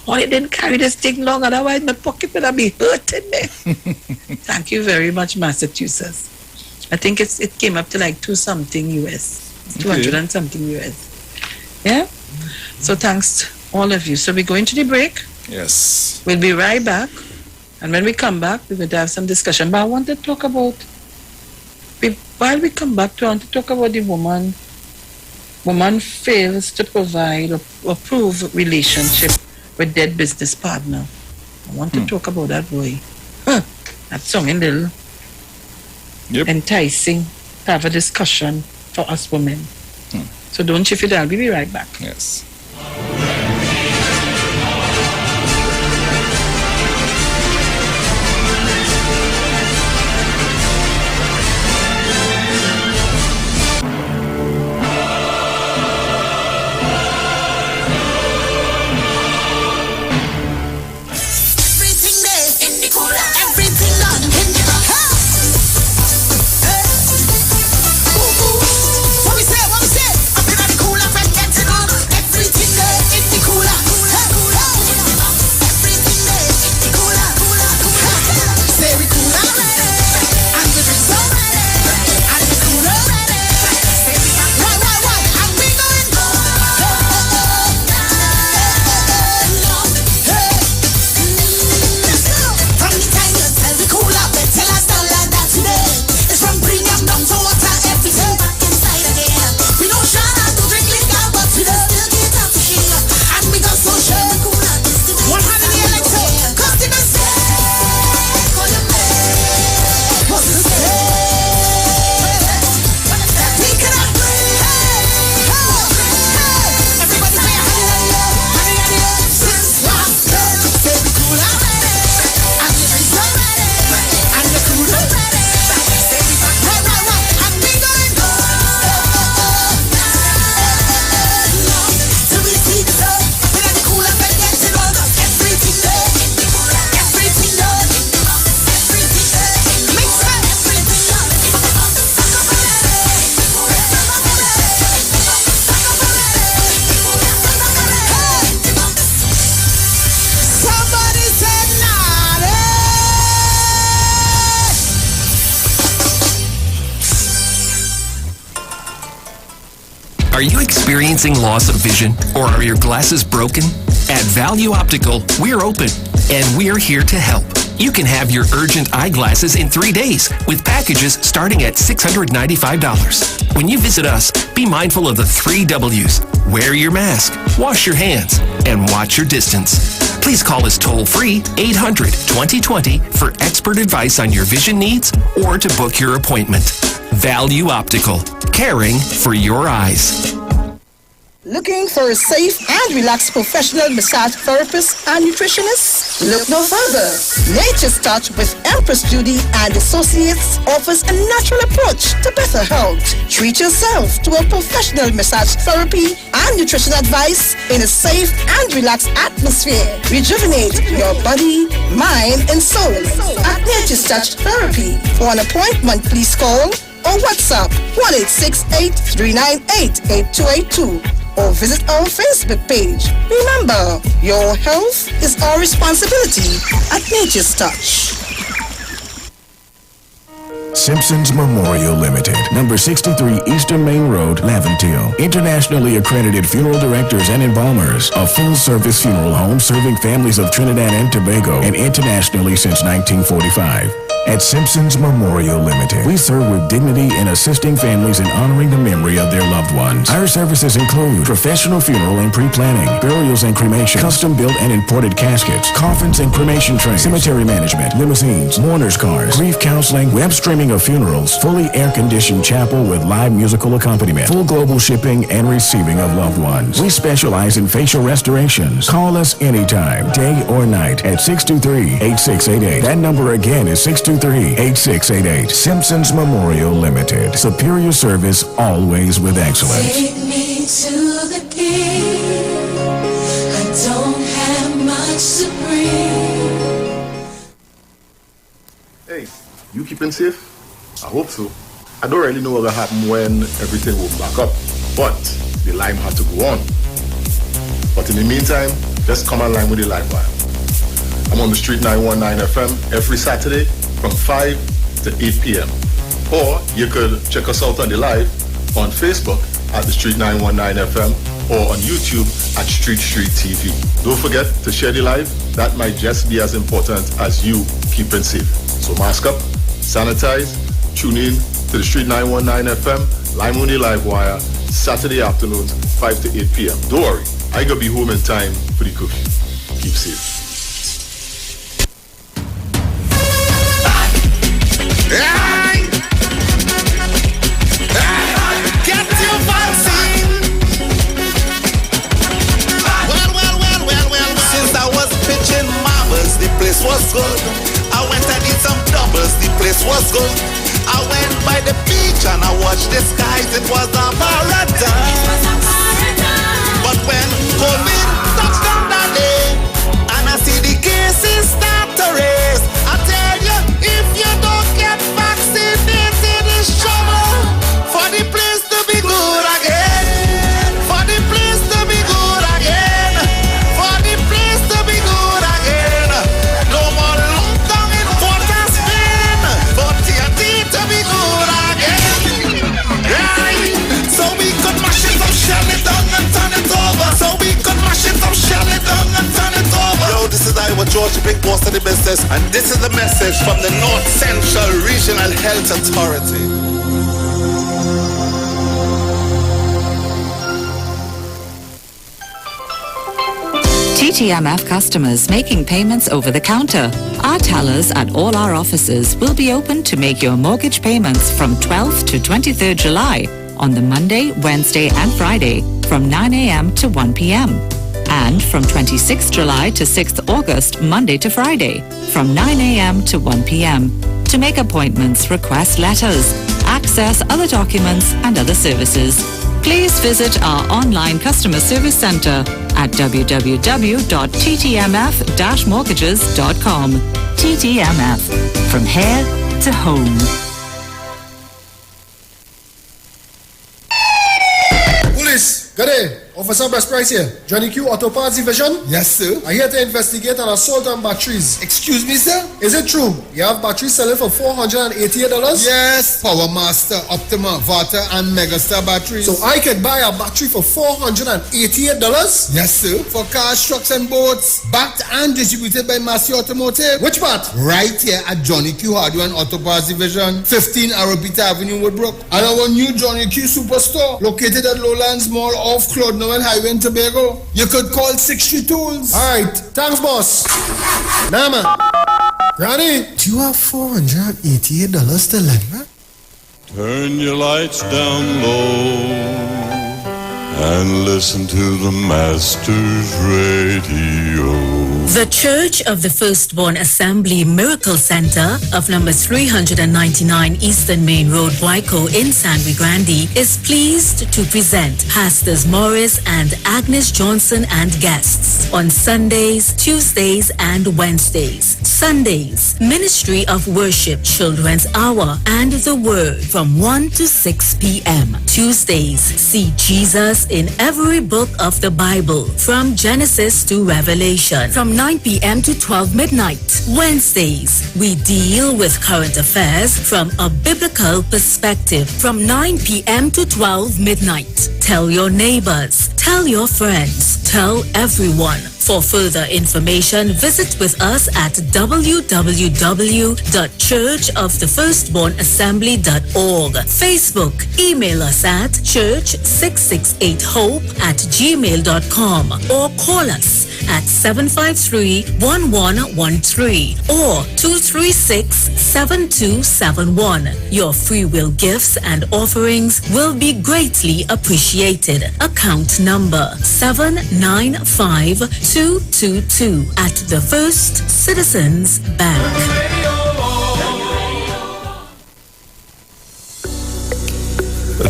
Oh, I didn't carry this thing long, otherwise my pocket would be hurting me. Thank you very much, Massachusetts. I think it came up to like 2-something US. 200 and something US. Yeah? So thanks all of you. So we're going to the break. Yes. We'll be right back. And when we come back, we're going to have some discussion. But I want to talk about, while we come back, I want to talk about the woman fails to provide or prove relationship with dead business partner. I want to talk about that boy. That song a little enticing to have a discussion for us women. So don't shift it. I'll be right back. Yes. Are you experiencing loss of vision or are your glasses broken? At Value Optical, we're open and we're here to help. You can have your urgent eyeglasses in 3 days with packages starting at $695. When you visit us, be mindful of the 3 W's. Wear your mask, wash your hands, and watch your distance. Please call us toll-free 800-2020 for expert advice on your vision needs or to book your appointment. Value Optical, caring for your eyes. Looking for a safe and relaxed professional massage therapist and nutritionist? Look no further. Nature's Touch with Empress Judy and Associates offers a natural approach to better health. Treat yourself to a professional massage therapy and nutrition advice in a safe and relaxed atmosphere. Rejuvenate your body, mind, and soul at Nature's Touch Therapy. For an appointment, please call or WhatsApp 1-868-398-8282. Or visit our Facebook page. Remember, your health is our responsibility at Nature's Touch. Simpsons Memorial Limited, number 63 Eastern Main Road, Laventille. Internationally accredited funeral directors and embalmers. A full-service funeral home serving families of Trinidad and Tobago and internationally since 1945. At Simpsons Memorial Limited, we serve with dignity in assisting families in honoring the memory of their loved ones. Our services include professional funeral and pre-planning, burials and cremation, custom-built and imported caskets, coffins and cremation trays, cemetery management, limousines, mourners cars, grief counseling, web streaming of funerals, fully air-conditioned chapel with live musical accompaniment, full global shipping and receiving of loved ones. We specialize in facial restorations. Call us anytime, day or night, at 623-8688. That number again is 623-8688. Simpsons Memorial Limited. Superior service, always with excellence. Take me to the king. I don't have much to bring. Hey, you keeping safe? I hope so. I don't really know what will happen when everything will back up, but the lime had to go on. But in the meantime, just come online with the live wire. I'm on the Street 919 FM every Saturday from 5 to 8 p.m. Or you could check us out on the live on Facebook at the Street 919 FM or on YouTube at Street TV. Don't forget to share the live. That might just be as important as you keeping safe. So mask up, sanitize, tune in to the Street 919 FM, Lime on the Live Wire, Saturday afternoons, 5 to 8 p.m. Don't worry, I gotta be home in time for the curfew. Keep safe. Get your vaccine. Well. Since I was pitching marbles, the place was good. I went and did some doubles, the place was good. I went by the beach and I watched the skies, it was a paradise. But when COVID touched down that day, and I see the cases start to raise, I tell you, if you don't get vaccinated, it's trouble for the place to be good again. For the place to be good again. For the place to be good again. No more lockdown in Port of Spain. For TNT to be good again. Right? So we could mash it up, shell it down and turn it over. So we could mash it up, shell it down and turn it over. Yo, this is Iwer, George, the big boss of the business, and this is the message from the North Central Regional Health Authority. TTMF customers making payments over the counter. Our tellers at all our offices will be open to make your mortgage payments from 12th to 23rd July on the Monday, Wednesday and Friday from 9 a.m. to 1 p.m. and from 26th July to 6th August, Monday to Friday from 9 a.m. to 1 p.m. To make appointments, request letters, access other documents and other services, please visit our online customer service center at www.ttmf-mortgages.com. TTMF, from here to home. Police, gade, Officer Best Price here. Johnny Q, Auto Parts Division. Yes, sir. I'm here to investigate an assault on batteries. Excuse me, sir? Is it true you have batteries selling for $488? Yes, Power Master, Optima, Vata, and Megastar batteries. So I could buy a battery for $488? Yes, sir. For cars, trucks, and boats. Backed and distributed by Massey Automotive. Which part? Right here at Johnny Q Hardware and Auto Parts Division, 15 Arrowbita Avenue, Woodbrook. And our new Johnny Q Superstore, located at Lowlands Mall off Claude Noel Highway in Tobago. You could call 60 Tools. Alright, thanks, boss. Nah, man. Ronnie, do you have $488 to lend, man? Turn your lights down low and listen to the Master's Radio. The Church of the Firstborn Assembly Miracle Center of number 399 Eastern Main Road, Waiko in San Luis Grande is pleased to present Pastors Morris and Agnes Johnson and guests on Sundays, Tuesdays, and Wednesdays. Sundays, Ministry of Worship Children's Hour and the Word from 1 to 6 p.m. Tuesdays, see Jesus in every book of the Bible from Genesis to Revelation from 9 p.m. to 12 midnight. Wednesdays, we deal with current affairs from a biblical perspective from 9 p.m. to 12 midnight. Tell your neighbors, tell your friends, tell everyone. For further information, visit with us at www.churchofthefirstbornassembly.org. Facebook, email us at church668hope@gmail.com or call us at 753-1113 or 236-7271. Your free will gifts and offerings will be greatly appreciated. Account number 795222 at the First Citizens Bank.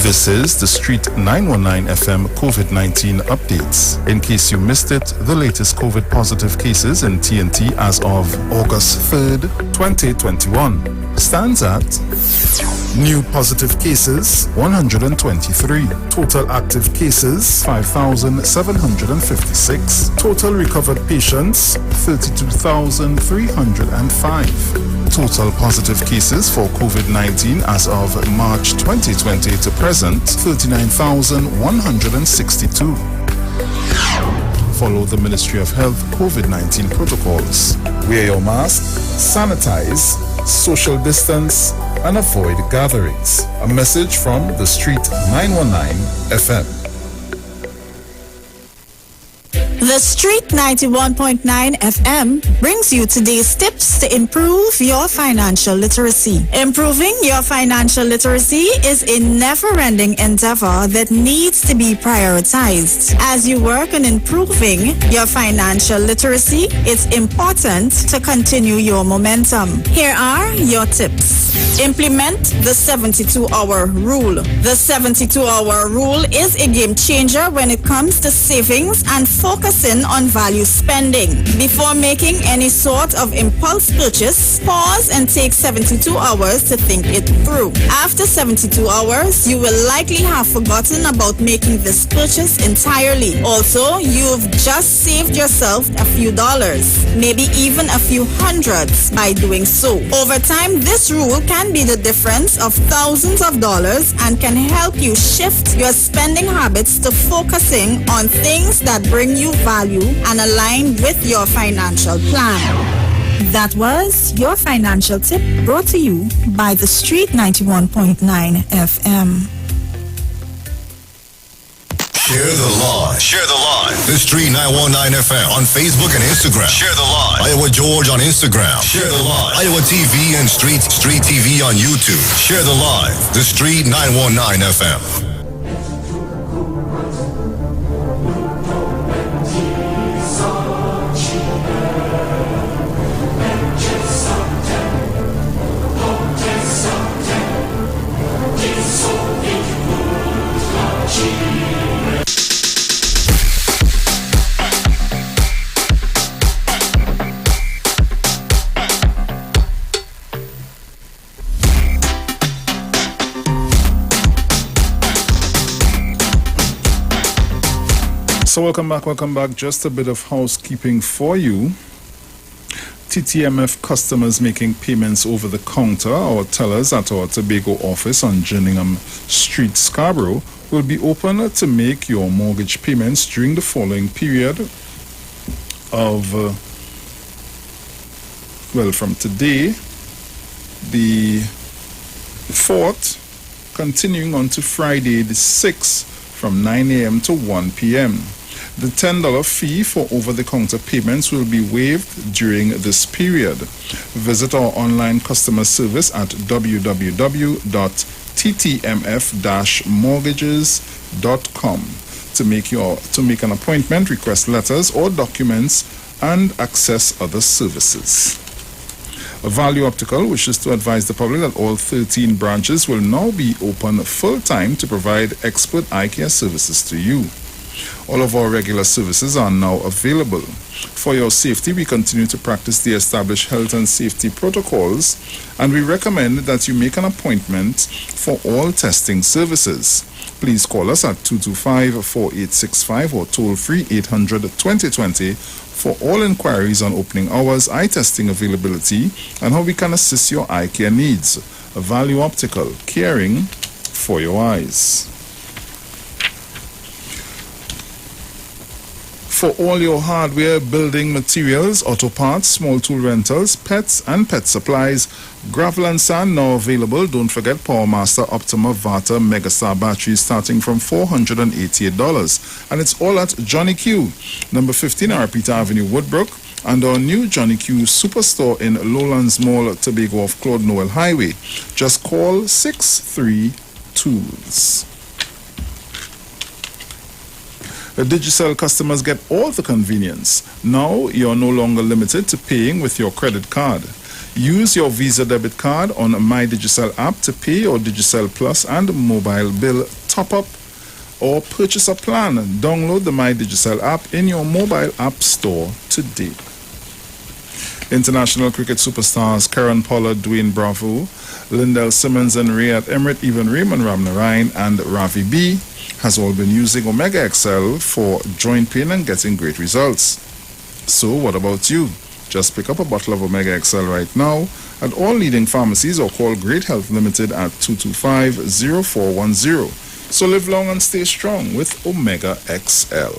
This is the Street 919 FM COVID-19 updates. In case you missed it, the latest COVID positive cases in TNT as of August 3rd, 2021 stands at new positive cases 123, total active cases 5,756, total recovered patients 32,305. Total positive cases for COVID-19 as of March 2020 to present, 39,162. Follow the Ministry of Health COVID-19 protocols. Wear your mask, sanitize, social distance, and avoid gatherings. A message from the Street 919 FM. The Street 91.9 FM brings you today's tips to improve your financial literacy. Improving your financial literacy is a never-ending endeavor that needs to be prioritized. As you work on improving your financial literacy, it's important to continue your momentum. Here are your tips. Implement the 72-hour rule. The 72-hour rule is a game changer when it comes to savings and focusing on value spending. Before making any sort of impulse purchase, pause and take 72 hours to think it through. After 72 hours, you will likely have forgotten about making this purchase entirely. Also, you've just saved yourself a few dollars, maybe even a few hundreds by doing so. Over time, this rule can be the difference of thousands of dollars and can help you shift your spending habits to focusing on things that bring you value and align with your financial plan. That was your financial tip brought to you by the Street 91.9 FM. Share the live. Share the live. The Street 919 FM on Facebook and Instagram. Share the live. Iowa George on Instagram. Share the live. Iowa TV and Street TV on YouTube. Share the live. The Street 919 FM. So welcome back. Just a bit of housekeeping for you. TTMF customers making payments over the counter or tellers at our Tobago office on Gillingham Street, Scarborough, will be open to make your mortgage payments during the following period of, from today, the 4th, continuing on to Friday, the 6th, from 9 a.m. to 1 p.m. The $10 fee for over-the-counter payments will be waived during this period. Visit our online customer service at www.ttmf-mortgages.com to make an appointment, request letters or documents, and access other services. Value Optical wishes to advise the public that all 13 branches will now be open full-time to provide expert eye care services to you. All of our regular services are now available. For your safety, we continue to practice the established health and safety protocols, and we recommend that you make an appointment for all testing services. Please call us at 225-4865 or toll-free 800-2020 for all inquiries on opening hours, eye testing availability, and how we can assist your eye care needs. Value Optical, caring for your eyes. For all your hardware, building materials, auto parts, small tool rentals, pets, and pet supplies, gravel and sand now available. Don't forget PowerMaster Optima Vata Megastar batteries starting from $488. And it's all at Johnny Q, number 15 Arpita Avenue, Woodbrook, and our new Johnny Q Superstore in Lowlands Mall, Tobago off Claude Noel Highway. Just call 63-TOOLS. The Digicel customers get all the convenience. Now you're no longer limited to paying with your credit card. Use your Visa debit card on My Digicel app to pay your Digicel Plus and mobile bill top-up or purchase a plan. Download the My Digicel app in your mobile app store today. International cricket superstars Karen Pollard, Dwayne Bravo, Lindell Simmons and Riyad Emirates, even Raymond Ramnarine and Ravi B has all been using Omega XL for joint pain and getting great results. So what about you? Just pick up a bottle of Omega XL right now at all leading pharmacies or call Great Health Limited at 225-0410. So live long and stay strong with Omega XL.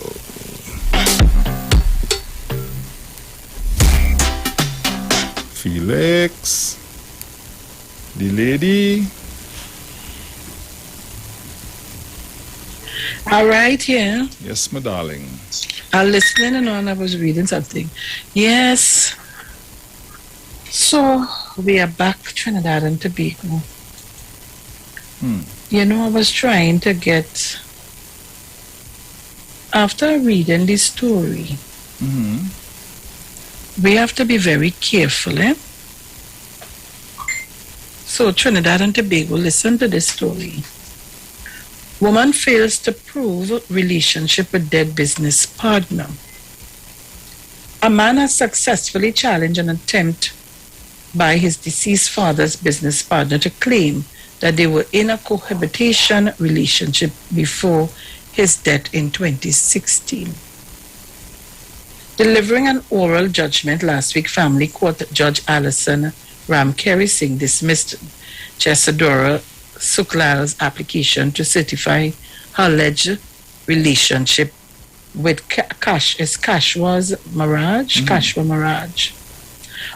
Felix, the lady. All right, yeah. Yes, my darling. I was listening and I was reading something. Yes. So, we are back, Trinidad and Tobago. You know, I was trying to get, after reading this story, we have to be very careful, eh? So, Trinidad and Tobago, listen to this story. Woman fails to prove relationship with dead business partner. A man has successfully challenged an attempt by his deceased father's business partner to claim that they were in a cohabitation relationship before his death in 2016. Delivering an oral judgment last week, family court Judge Alison Ramkeri Singh dismissed Chesadora Suklal's application to certify her alleged relationship with Kashwa Maraj.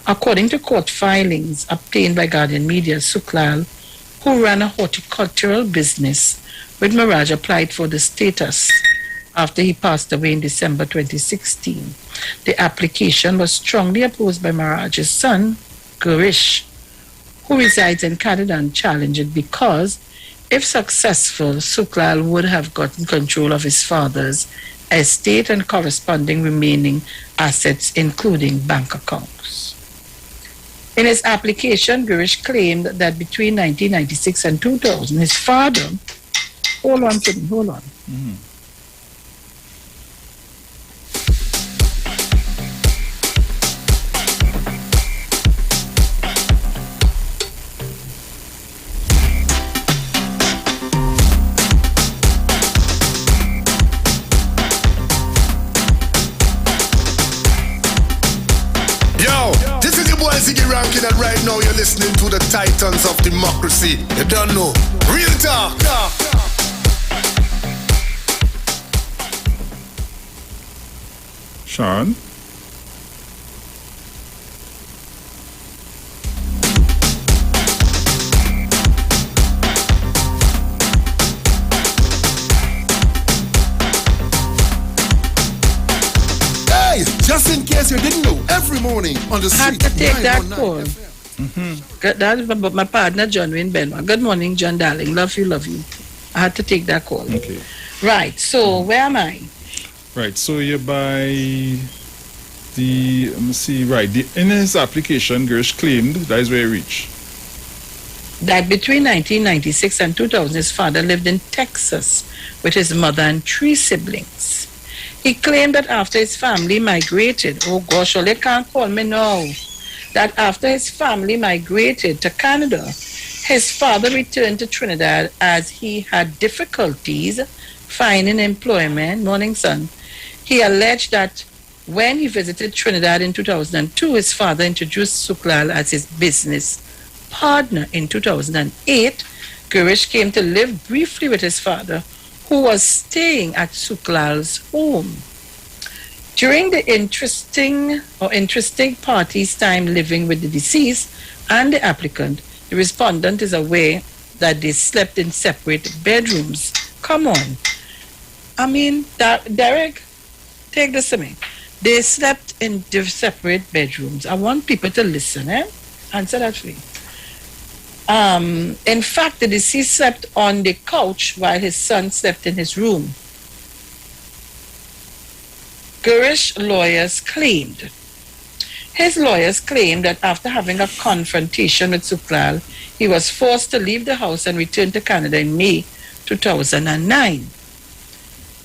According to court filings obtained by Guardian Media, Suklal, who ran a horticultural business with Maraj, applied for the status after he passed away in December 2016. The application was strongly opposed by Maraj's son, Girish, who resides in Canada, and challenged it because, if successful, Suklal would have gotten control of his father's estate and corresponding remaining assets, including bank accounts. In his application, Girish claimed that between 1996 and 2000, his father... Hold on. titans of democracy. You don't know. Real talk. Sean? Hey, just in case you didn't know, every morning on the Had street. to take that 919 call. That is about my partner, John Wayne Benwa. Good morning, John, darling. Love you, love you. I had to take that call. Okay. Right, so where am I? Right, so you're by the, let me see, right, in his application, Gersh claimed that is where he reached. That between 1996 and 2000, his father lived in Texas with his mother and 3 siblings. He claimed that after his family migrated, oh gosh, they can't call me now, that after his family migrated to Canada, his father returned to Trinidad as he had difficulties finding employment. Morning, son. He alleged that when he visited Trinidad in 2002, his father introduced Suklal as his business partner. In 2008, Girish came to live briefly with his father, who was staying at Suklal's home. During the interesting party's time living with the deceased and the applicant, the respondent is aware that they slept in separate bedrooms. Come on. I mean, Derek, take this to me. They slept in separate bedrooms. I want people to listen, Answer that for me. In fact, the deceased slept on the couch while his son slept in his room. Girish lawyers claimed. His lawyers claimed that after having a confrontation with Suklal, he was forced to leave the house and return to Canada in May 2009.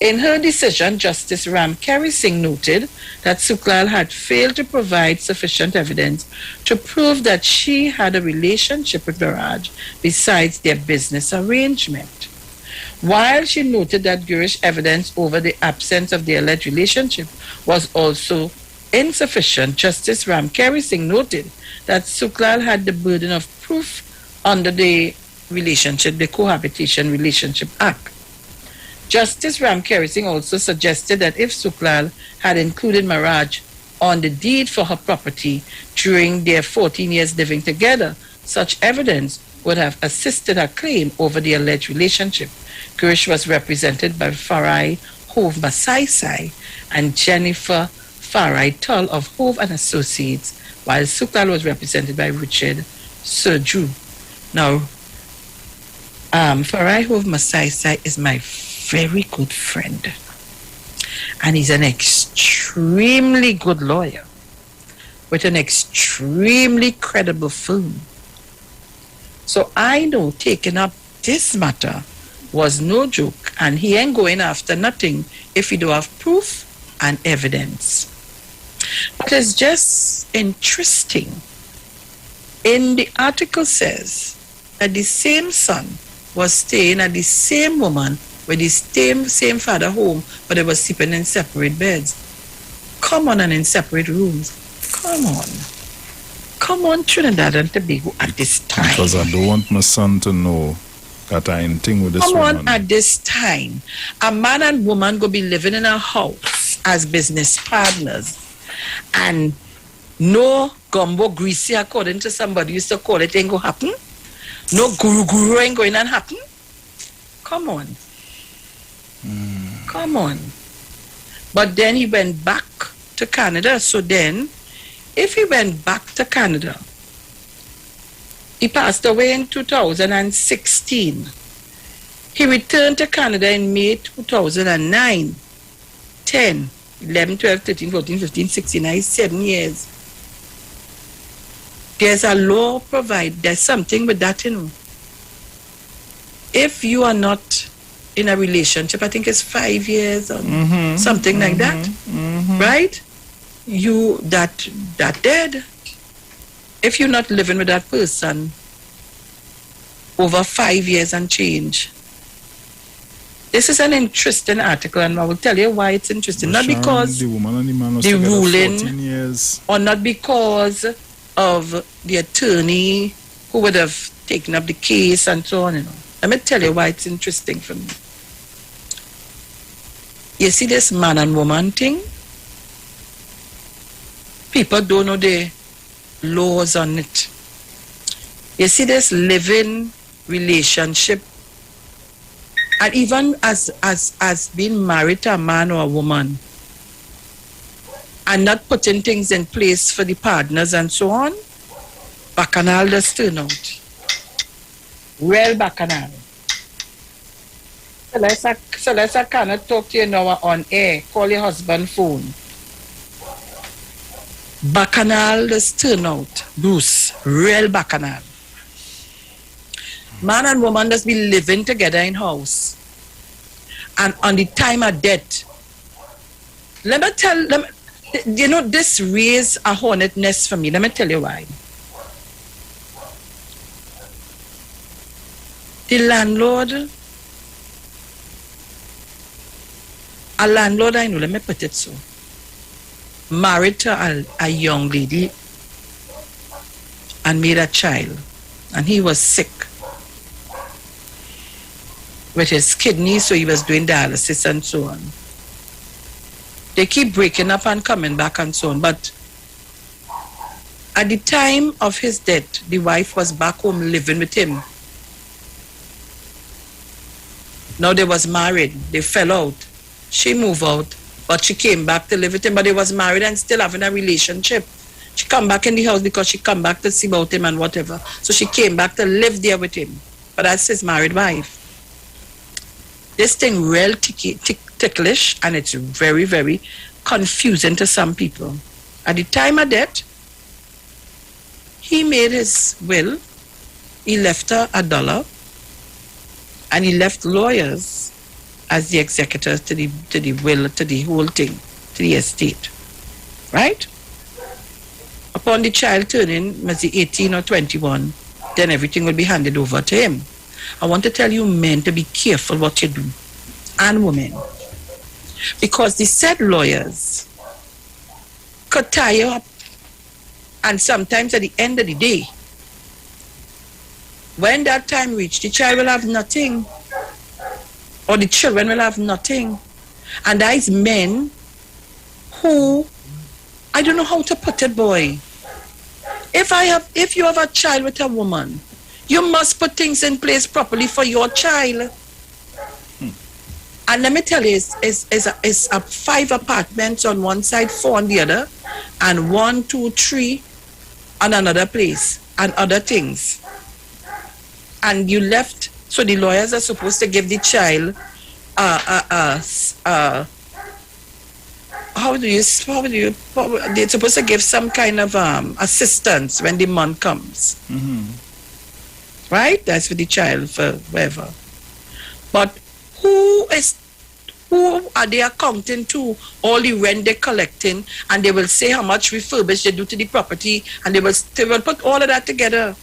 In her decision, Justice Ram Kerry Singh noted that Suklal had failed to provide sufficient evidence to prove that she had a relationship with Barrage besides their business arrangement. While she noted that Girish's evidence over the absence of the alleged relationship was also insufficient, Justice Ram Kerry Singh noted that Suklal had the burden of proof under the Cohabitation Relationship Act. Justice Ram Kerry Singh also suggested that if Suklal had included Maraj on the deed for her property during their 14 years living together, such evidence would have assisted her claim over the alleged relationship. Girish was represented by Farai Hove Masaisai and Jennifer Farai Tull of Hove and Associates, while Suklal was represented by Richard Surju. Now, Farai Hove Masaisai is my very good friend, and he's an extremely good lawyer with an extremely credible firm. So I know taking up this matter was no joke, and he ain't going after nothing if he don't have proof and evidence. But it's just interesting. In the article says that the same son was staying at the same woman with the same father home, but they were sleeping in separate beds. Come on, and in separate rooms. Come on, Trinidad and Tobago at this time. Because I don't want my son to know that I ain't thing with this Come woman. on, at this time. A man and woman go be living in a house as business partners, and no gumbo greasy, according to somebody used to call it, ain't go happen. No guru ain't going to happen. Come on. Come on. But then he went back to Canada. So then, if he went back to Canada, he passed away in 2016. He returned to Canada in May 2009. 10, 11, 12, 13, 14, 15, 16, 7 years. There's a law there's something with that, If you are not in a relationship, I think it's 5 years or something like that, right? You that dead. If you're not living with that person over 5 years and change. This is an interesting article, and I will tell you why it's interesting. Not because the woman and the man was the together ruling 14 years. or not because of the attorney who would have taken up the case and so on, Let me tell you why it's interesting for me. You see this man and woman thing? People don't know the laws on it. You see this living relationship, and even as being married to a man or a woman, and not putting things in place for the partners and so on, bacchanal does turn out. Real bacchanal. So let's cannot talk to you now on air. Call your husband phone. Bacchanal does turn out. Bruce, real bacchanal. Man and woman does be living together in house. And on the time of death, this raised a hornet nest for me. Let me tell you why. The landlord, a landlord I know, let me put it so, married to a young lady and made a child, and he was sick with his kidney, so he was doing dialysis and so on. They keep breaking up and coming back and so on, but at the time of his death, the wife was back home living with him. Now they was married, they fell out. She moved out, but she came back to live with him, but they was married and still having a relationship. She come back in the house because she come back to see about him and whatever. So she came back to live there with him, but that's his married wife. This thing real ticklish, and it's very, very confusing to some people. At the time of death, he made his will. He left her $1, and he left lawyers as the executors to the will, to the whole thing, to the estate, right? Upon the child turning, maybe 18 or 21, then everything will be handed over to him. I want to tell you men to be careful what you do, and women, because the said lawyers could tie you up, and sometimes at the end of the day, when that time reaches, the child will have nothing, or the children will have nothing. And there is men who, I don't know how to put it, boy. If you have a child with a woman, you must put things in place properly for your child. And let me tell you, it's 5 apartments on one side, 4 on the other, and 1, 2, 3 on another place, and other things. And you left, so the lawyers are supposed to give the child they're supposed to give some kind of assistance when the month comes. Mm-hmm. Right? That's for the child, for whatever. But who are they accounting to all the rent they're collecting, and they will say how much refurbish they do to the property, and they will put all of that together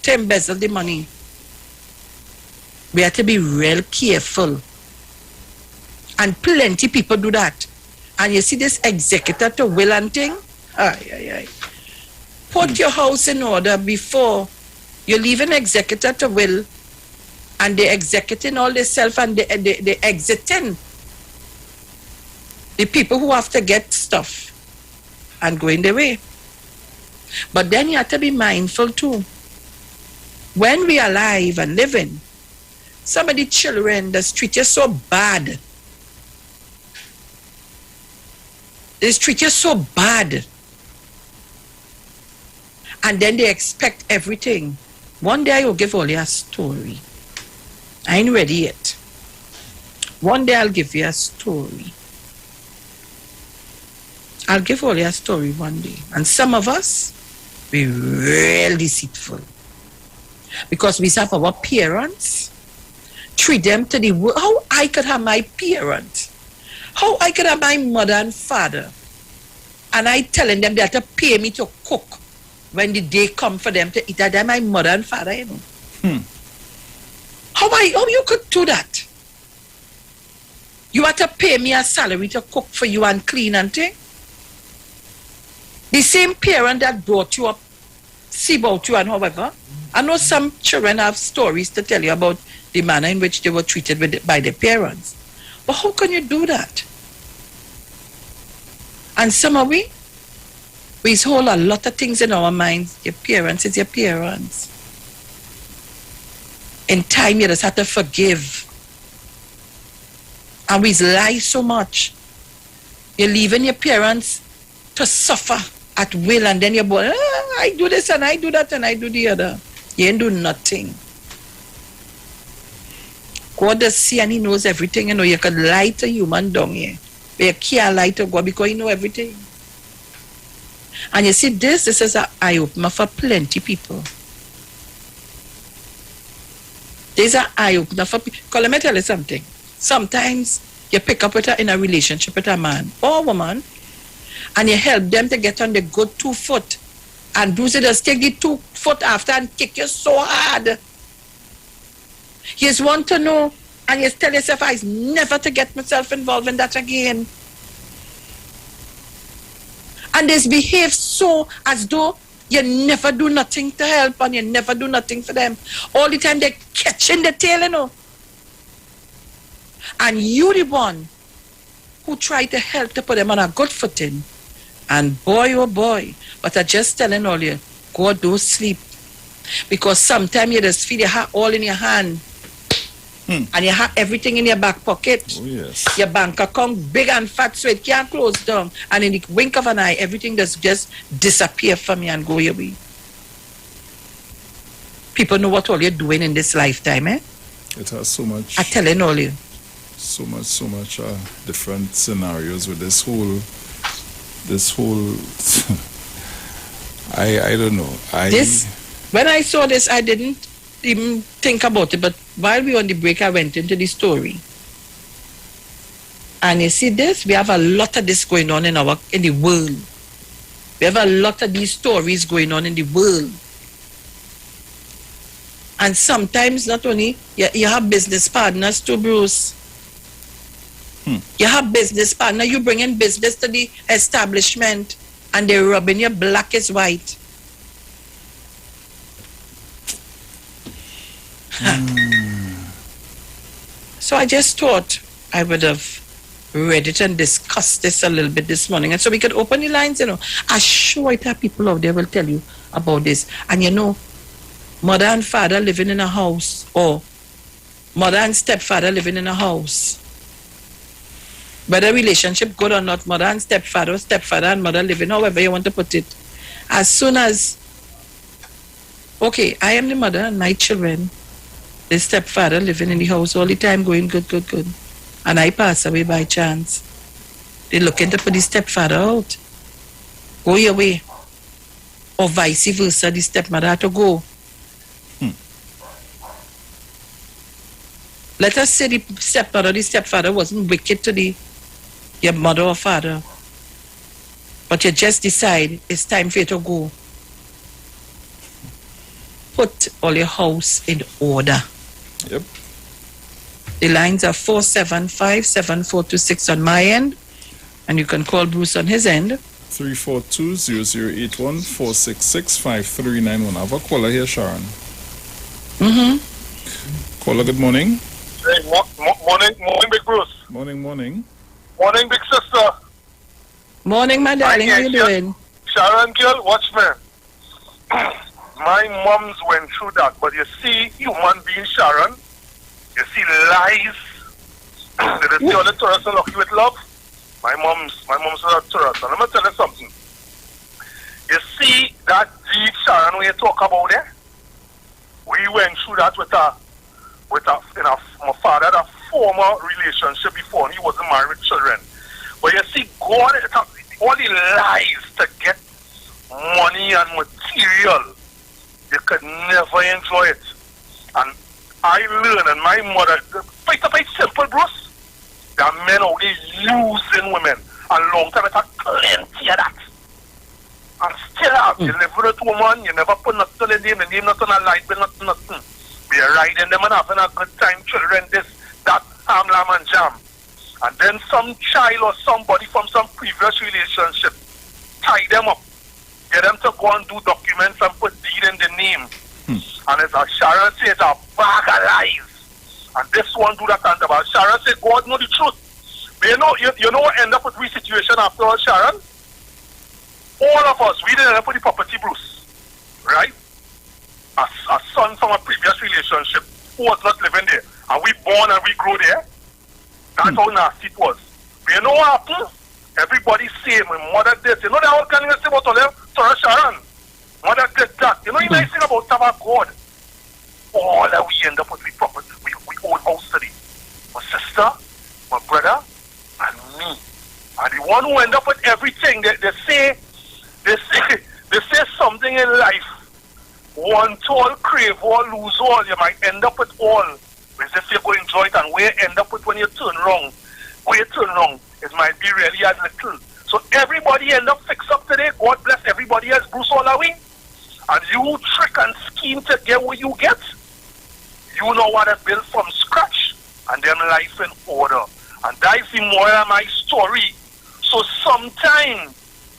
to embezzle the money. We have to be real careful. And plenty people do that. And you see this executor to will and thing? Put your house in order before you leave an executor to will, and they executing all themselves, and they exiting the people who have to get stuff and going their way. But then you have to be mindful too. When we are alive and living, some of the children that treat you so bad. They treat you so bad. And then they expect everything. One day I will give all you a story. I ain't ready yet. One day I'll give you a story. I'll give all you a story one day. And some of us, we're real deceitful. Because we have our parents, treat them to the world. How I could have my parents, how I could have my mother and father, and I telling them they have to pay me to cook when the day come for them to eat. They're my mother and father, you know. How you could do that? You have to pay me a salary to cook for you and clean and thing? The same parent that brought you up, see about you and however, I know some children have stories to tell you about the manner in which they were treated by their parents. But how can you do that? And some of we hold a lot of things in our minds. Your parents is your parents. In time, you just have to forgive. And we lie so much. You're leaving your parents to suffer at will, and then you're born, I do this and I do that and I do the other. You ain't do nothing. God does see and he knows everything. You know, you can lie to human down here. But you can't lie to God because he know everything. And you see, this is an eye-opener for plenty people. There's an eye-opener for people. Because let me tell you something. Sometimes you pick up in a relationship with a man or a woman, and you help them to get on the good 2 foot. And Bruce just take the 2 foot after and kick you so hard. You just want to know, and you tell yourself, I never to get myself involved in that again. And they behave so as though you never do nothing to help and you never do nothing for them. All the time they're catching the tail, you know. And you the one who try to help to put them on a good footing. And boy, oh boy, but I just telling all you, God don't sleep. Because sometimes you just feel you have all in your hand. And you have everything in your back pocket. Oh, yes. Your bank account big and fat so it can't close down. And in the wink of an eye, everything does just disappear from you and go your way. People know what all you're doing in this lifetime, eh? It has so much. I'm telling all you. So much different scenarios with this whole I don't know. When I saw this, I didn't even think about it, but while we were on the break, I went into the story. And you see this, we have a lot of this going on in the world. We have a lot of these stories going on in the world. And sometimes not only, you have business partners too, Bruce. You have business partner, you bring in business to the establishment and they're rubbing you black as white. So I just thought I would have read it and discussed this a little bit this morning. And so we could open the lines, you know. I'm sure it have people out there will tell you about this. And you know, mother and father living in a house, or mother and stepfather living in a house. Whether relationship good or not, mother and stepfather and mother living, however you want to put it. As soon as, okay, I am the mother and my children, the stepfather living in the house all the time going good. And I pass away by chance. They're looking to put the stepfather out. Go your way. Or vice versa, the stepmother had to go. Let us say the stepfather wasn't wicked to your mother or father. But you just decide it's time for you to go. Put all your house in order. Yep. The lines are 475-7426 on my end. And you can call Bruce on his end. 342-0081 466-5391. I have a caller here, Sharon. Caller, good morning. Hey, morning, Big Bruce. Morning. Morning, Big Sister. Morning, my darling. How you doing? Sharon, girl, watch me. My moms went through that, but you see, human being Sharon, you see lies. Did you see all the tourists are lucky with love? My mom's are tourists. And let me tell you something. You see that deed, Sharon, when you talk about it, we went through that with my father had a former relationship before he wasn't married with children. But you see, God, all the lies to get money and material, you could never enjoy it. And I learned, and my mother, quite simple, Bruce. There are men out there using women. A long time, it had plenty of that. And still have, you live with a woman, you never put nothing in the name, nothing a light bill, nothing. We are riding them and having a good time, children, this, that, lamb and jam. And then some child or somebody from some previous relationship tie them up, get them to go and do documents and put deed in the name. And as Sharon said, it's a bag of lies. And this one do that and about. Sharon said, God know the truth. But you know what end up with we situation after all, Sharon? All of us, we didn't end up with the property, Bruce. Right? A son from a previous relationship who was not living there. And we born and we grew there. That's how nasty it was. But you know what happened? Everybody say, my mother did. You know the whole kind of say about all them? Sorry, Sharon. Mother did that. You know the nice thing about Tabak God? All that we end up with, we own house today. My sister, my brother, and me. And the one who end up with everything, they say something in life. Want all, crave all, lose all. You might end up with all. As if you're going to enjoy it, and where you end up with when you turn wrong. Where you turn wrong, it might be really as little. So everybody end up fixed up today. God bless everybody else, Bruce Olawi. And you trick and scheme to get what you get. You know what I built from scratch, and them life in order. And that's the moral of my story. So sometimes,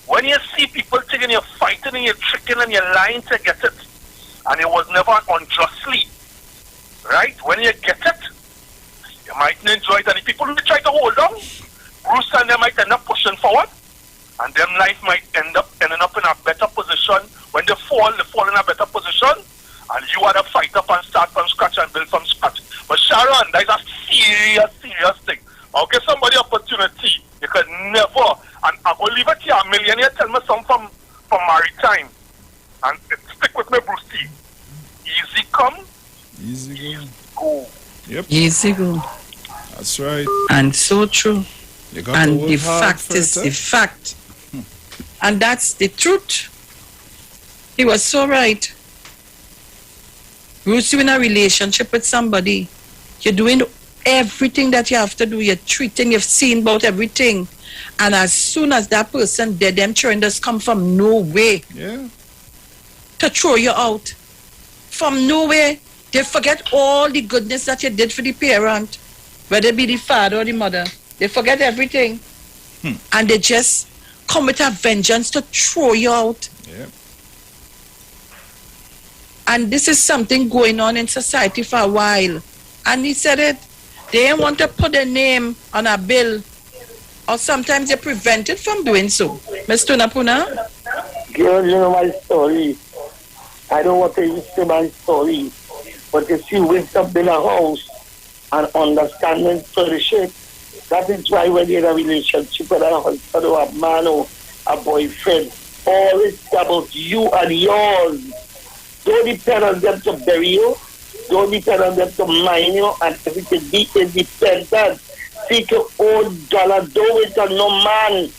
when you see people taking you're fighting and you're tricking and you're lying to get it, and it was never unjustly, right? When you get it, you might enjoy it, and the people who try to hold on, Bruce and them might end up pushing forward, and them life might ending up in a better position. When they fall in a better position, and you are to fight up and start from scratch and build from scratch. But Sharon, that is a serious thing. I'll give somebody opportunity. You could never, and I will leave it here, a millionaire tell me something from Maritime. And stick with me, Bruce T. Easy come, easy go. Yep. Easy go. That's right. And so true. You got And to the work hard fact for is it, the fact. And that's the truth. He was so right. Bruce, you're in a relationship with somebody. You're doing everything that you have to do. You're treating, you've seen about everything. And as soon as that person dead, them children just come from nowhere. Yeah. To throw you out. From nowhere. They forget all the goodness that you did for the parent. Whether it be the father or the mother. They forget everything. And they just come with a vengeance to throw you out. Yeah. And this is something going on in society for a while. And he said it. They didn't want to put their name on a bill. Or sometimes they're prevented from doing so. Mr. Napuna? Girl, you know my story. I don't want to say my story. But if you wake up in a house and understanding fellowship, that is why when you're in a relationship with a husband or a man or a boyfriend, always about you and yours. Don't depend on them to bury you. Don't depend on them to mine you and everything. Be independent. Seek your own dollar. Don't wait on no man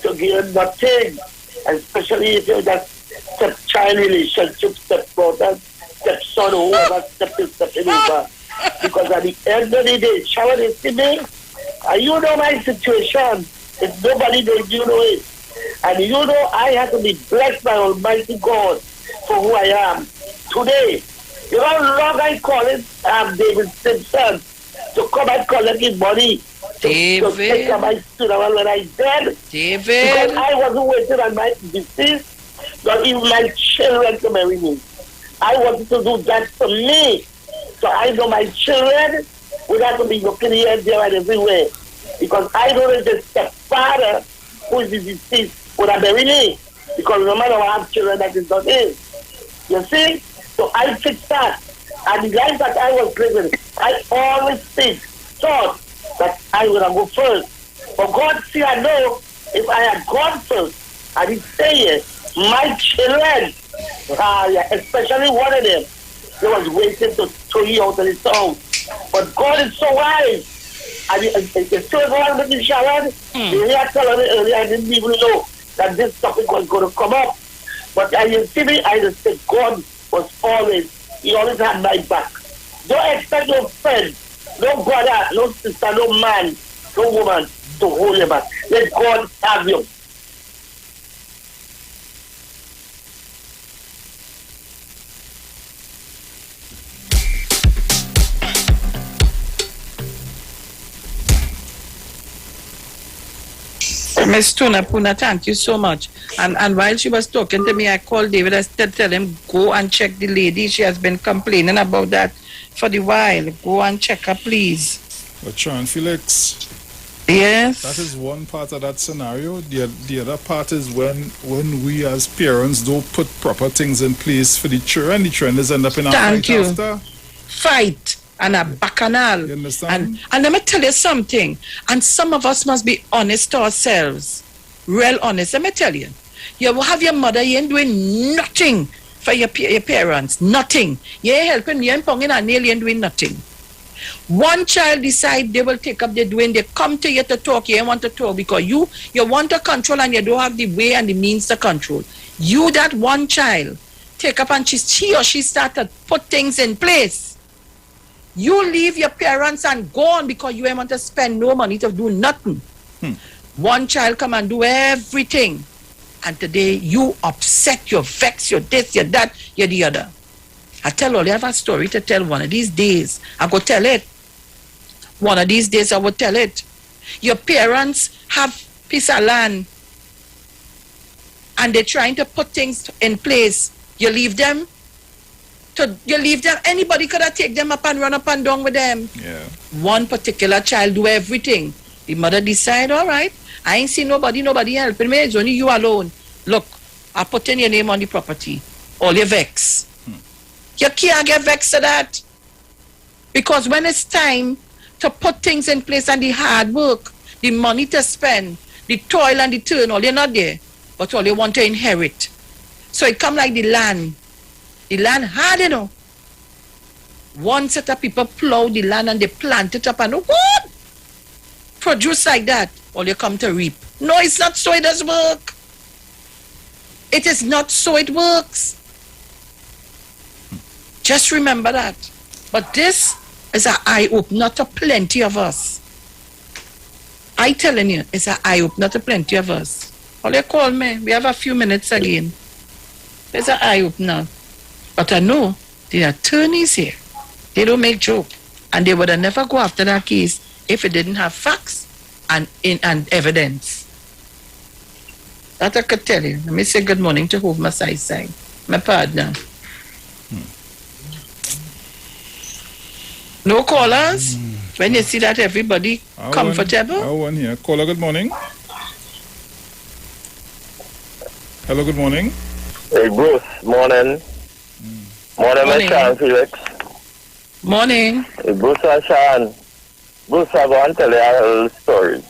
to give nothing. Especially if you're that stepchild relationship, stepbrother, stepson, or whoever stepping over. Because at the end of the day, Sharon is to me, and you know my situation. If nobody knows, you know it. And you know I have to be blessed by Almighty God for who I am today. You know how long I call it David Simpson to come and collect his money to take care of my funeral when I dead. David. Because I wasn't waiting on my deceased, not even my children to marry me. I wanted to do that for me. So I know my children would have to be looking here, there, and everywhere. Because I know that the stepfather who is deceased would have married me. Because no matter what I have children, that is not his. You see? So I fixed that. And the life that I was living, I always thought that I would have go first. But God see, I know if I had gone first, and He say here, my children, especially one of them, they was waiting to throw you out of the town. But God is so wise. And the still one with the Sharon, they had told me earlier, I didn't even know that this topic was going to come up. But you see me, I just said God was always, He always had my back. Don't expect no friend, no brother, no sister, no man, no woman to hold you back. Let God have you. Miss Puna, thank you so much. And while she was talking to me, I called David. I said, tell him, go and check the lady. She has been complaining about that for the while. Go and check her, please. But Sean Felix, yes, that is one part of that scenario. The other part is when we as parents don't put proper things in place for the children. The children end up in a thank fight you. after. Fight and a bacchanal. You understand? And let me tell you something. And some of us must be honest to ourselves. Real honest. Let me tell you. You will have your mother, you ain't doing nothing for your parents. Nothing. You ain't helping, you ain't ponging a nail, you ain't doing nothing. One child decide they will take up their doing, they come to you to talk, you ain't want to talk because you want to control and you don't have the way and the means to control. You, that one child, take up and he or she start to put things in place. You leave your parents and go on because you ain't want to spend no money to do nothing. One child come and do everything. And today you upset, you're vexed, you're this, you're that, you're the other. I tell all, I have a story to tell one of these days. I go tell it. One of these days I will tell it. Your parents have piece of land and they're trying to put things in place. You leave them. Anybody could have take them up and run up and down with them. Yeah. One particular child do everything. The mother decide, all right, I ain't seen nobody helping me. It's only you alone. Look, I put in your name on the property. All your vex. You can't get vexed to that. Because when it's time to put things in place and the hard work, the money to spend, the toil and the turn, all you're not there. But all you want to inherit. So it come like the land. The land hard, you know. One set of people plow the land and they plant it up and what? Produce like that. All you come to reap. No, it's not so it does work. It is not so it works. Just remember that. But this is an eye-opener to plenty of us. I telling you, it's an eye-opener to plenty of us. All you call me. We have a few minutes again. It's an eye-opener. But I know the attorneys here, they don't make joke. And they would have never go after that case if it didn't have facts and evidence. That I could tell you. Let me say good morning to Hove, my side, my partner. No callers? When you see that everybody comfortable? I want here. Caller, good morning. Hello, good morning. Hey, Bruce, morning. Morning, Miss Sean Felix. Morning. Hey, Bruce and Sean. Bruce, I want to tell you a little story.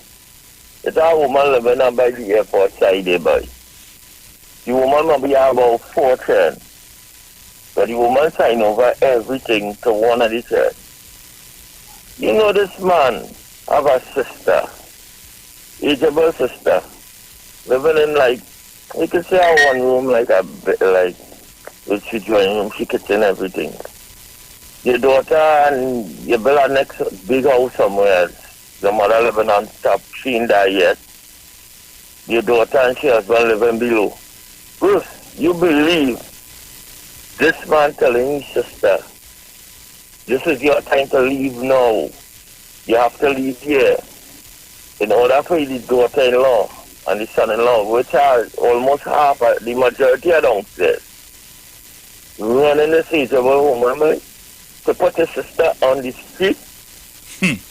It's a woman living on by the airport side there, boy. The woman must be about 410. But the woman signed over everything to one of the church. You know this man have a sister, ageable sister, living in like, you could say a one room like with she drawing room, she kitchen, everything. Your daughter and your brother next big house somewhere else. The mother living on top, she ain't die yet. Your daughter and she husband living below. Bruce, you believe this man telling his sister, this is your time to leave now. You have to leave here. In order for the daughter-in-law and the son-in-law, which are almost half, the majority are downstairs, running the seizable woman to put his sister on the street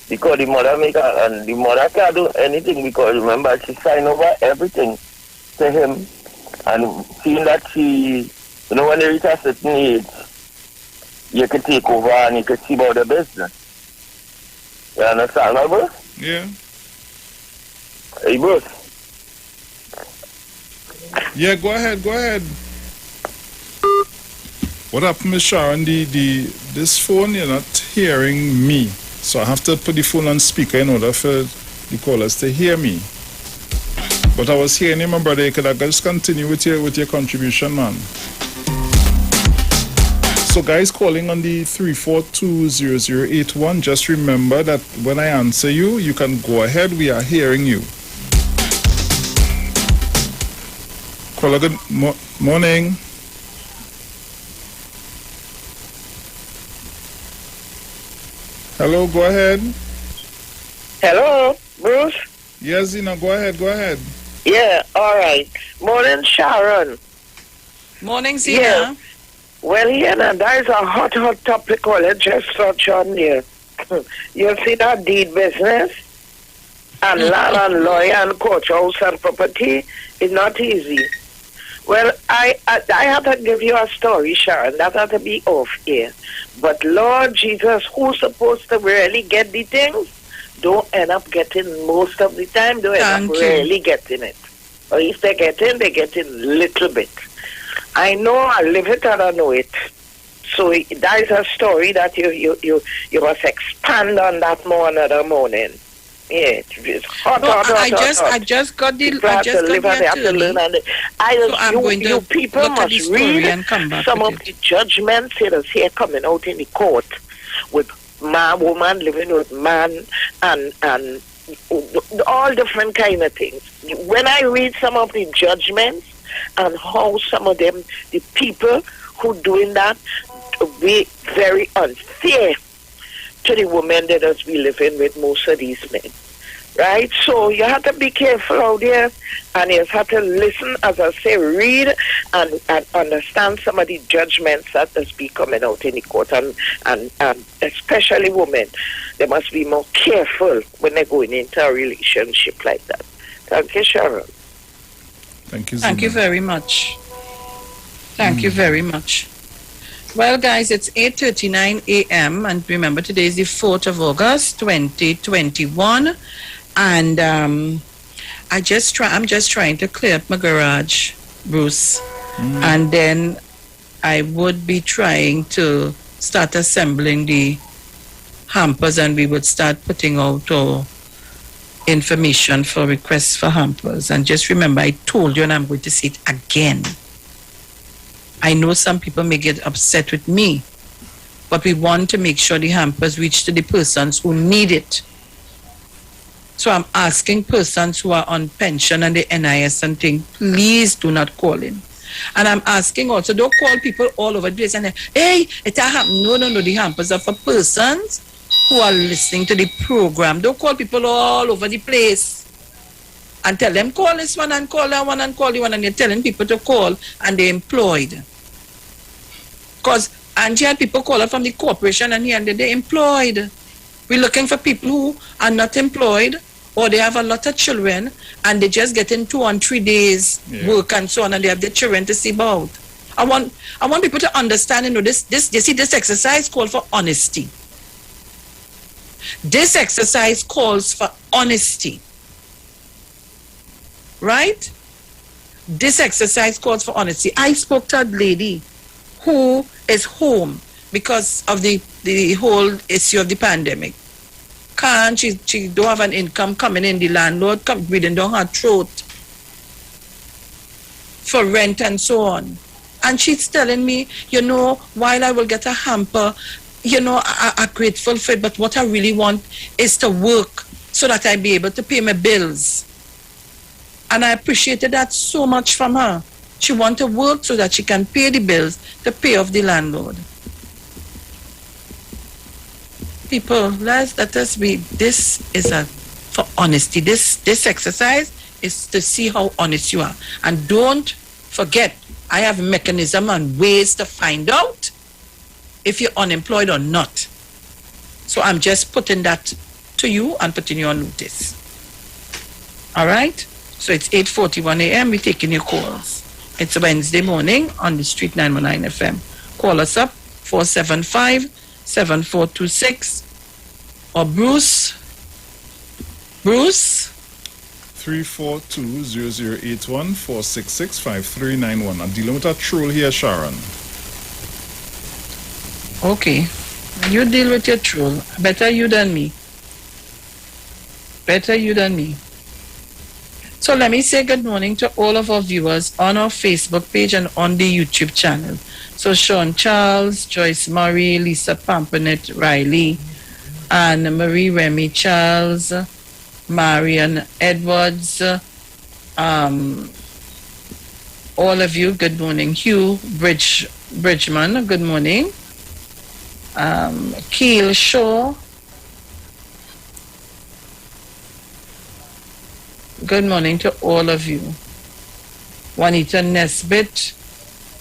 because the mother and the mother can't do anything because remember she signed over everything to him and seeing that she, you know, when they reach a certain age, you can take over and you can see about the business. You understand, no, bro? Yeah. Hey, Bruce. Yeah, go ahead. What happened, Miss Sharon? This phone, you're not hearing me. So I have to put the phone on speaker in order for the callers to hear me. But I was hearing you, my brother. Could I just continue with your contribution, man? So guys calling on the 3420081, just remember that when I answer you, you can go ahead. We are hearing you. Caller, good morning. Hello, go ahead. Hello, Bruce. Yes, Zina, go ahead. Yeah, all right. Morning, Sharon. Morning, Zina. Yeah. Well, now, there's a hot topic all I just touch on here. You see that deed business? And land and lawyer and courthouse and property is not easy. Well, I have to give you a story, Sharon. That had to be off here. But Lord Jesus, who's supposed to really get the things, don't end up getting most of the time. Don't end up really getting it. Or if they get in little bit. I know, I live it and I know it. So that is a story that you must expand on that more another morning. Yeah, it's hot. I just got the you people must read some of the judgments here coming out in the court with woman living with man and all different kind of things. When I read some of the judgments and how some of them, the people who doing that, be very unfair to the women that us be living with most of these men. Right? So you have to be careful out there and you have to listen, as I say, read and understand some of the judgments that must be coming out in the court and especially women. They must be more careful when they're going into a relationship like that. Thank you, Sharon. Thank you, Zina. Thank you very much. Thank you very much. Well, guys, it's 8:39 a.m. and remember today is the 4th of August, 2021, and I'm just trying to clear up my garage, Bruce, and then I would be trying to start assembling the hampers, and we would start putting out our information for requests for hampers. And just remember, I told you, and I'm going to say it again. I know some people may get upset with me, but we want to make sure the hampers reach to the persons who need it. So I'm asking persons who are on pension and the NIS and things, please do not call in. And I'm asking also, don't call people all over the place and hey, it happened. No, the hampers are for persons who are listening to the program. Don't call people all over the place and tell them, call this one and call that one and call the one, and you're telling people to call and they're employed. Because Angie had people call her from the corporation and here and they're employed. We're looking for people who are not employed or they have a lot of children and they just get in 2 or 3 days work and so on, and they have their children to see about. I want people to understand, this you see, this exercise calls for honesty. This exercise calls for honesty. Right? This exercise calls for honesty. I spoke to a lady who is home because of the whole issue of the pandemic. She don't have an income coming in, the landlord breathing down her throat for rent and so on. And she's telling me, while I will get a hamper, I'm grateful for it, but what I really want is to work so that I be able to pay my bills. And I appreciated that so much from her. She wants to work so that she can pay the bills to pay off the landlord. People, let us be, this is for honesty. This exercise is to see how honest you are. And don't forget, I have a mechanism and ways to find out if you're unemployed or not. So I'm just putting that to you and putting you on notice. All right? So it's 8:41 a.m. We're taking your calls. It's a Wednesday morning on the Street 919 FM. Call us up, 475-7426. Or Bruce. 342-0081-466-5391. I'm dealing with a troll here, Sharon. Okay. You deal with your troll. Better you than me. So let me say good morning to all of our viewers on our Facebook page and on the YouTube channel. So Sean Charles, Joyce Murray, Lisa Pampernet Riley, Anne Marie Remy Charles, Marian Edwards, all of you, good morning. Hugh Bridgman, good morning. Keel Shaw, Good morning to all of you. Juanita Nesbitt,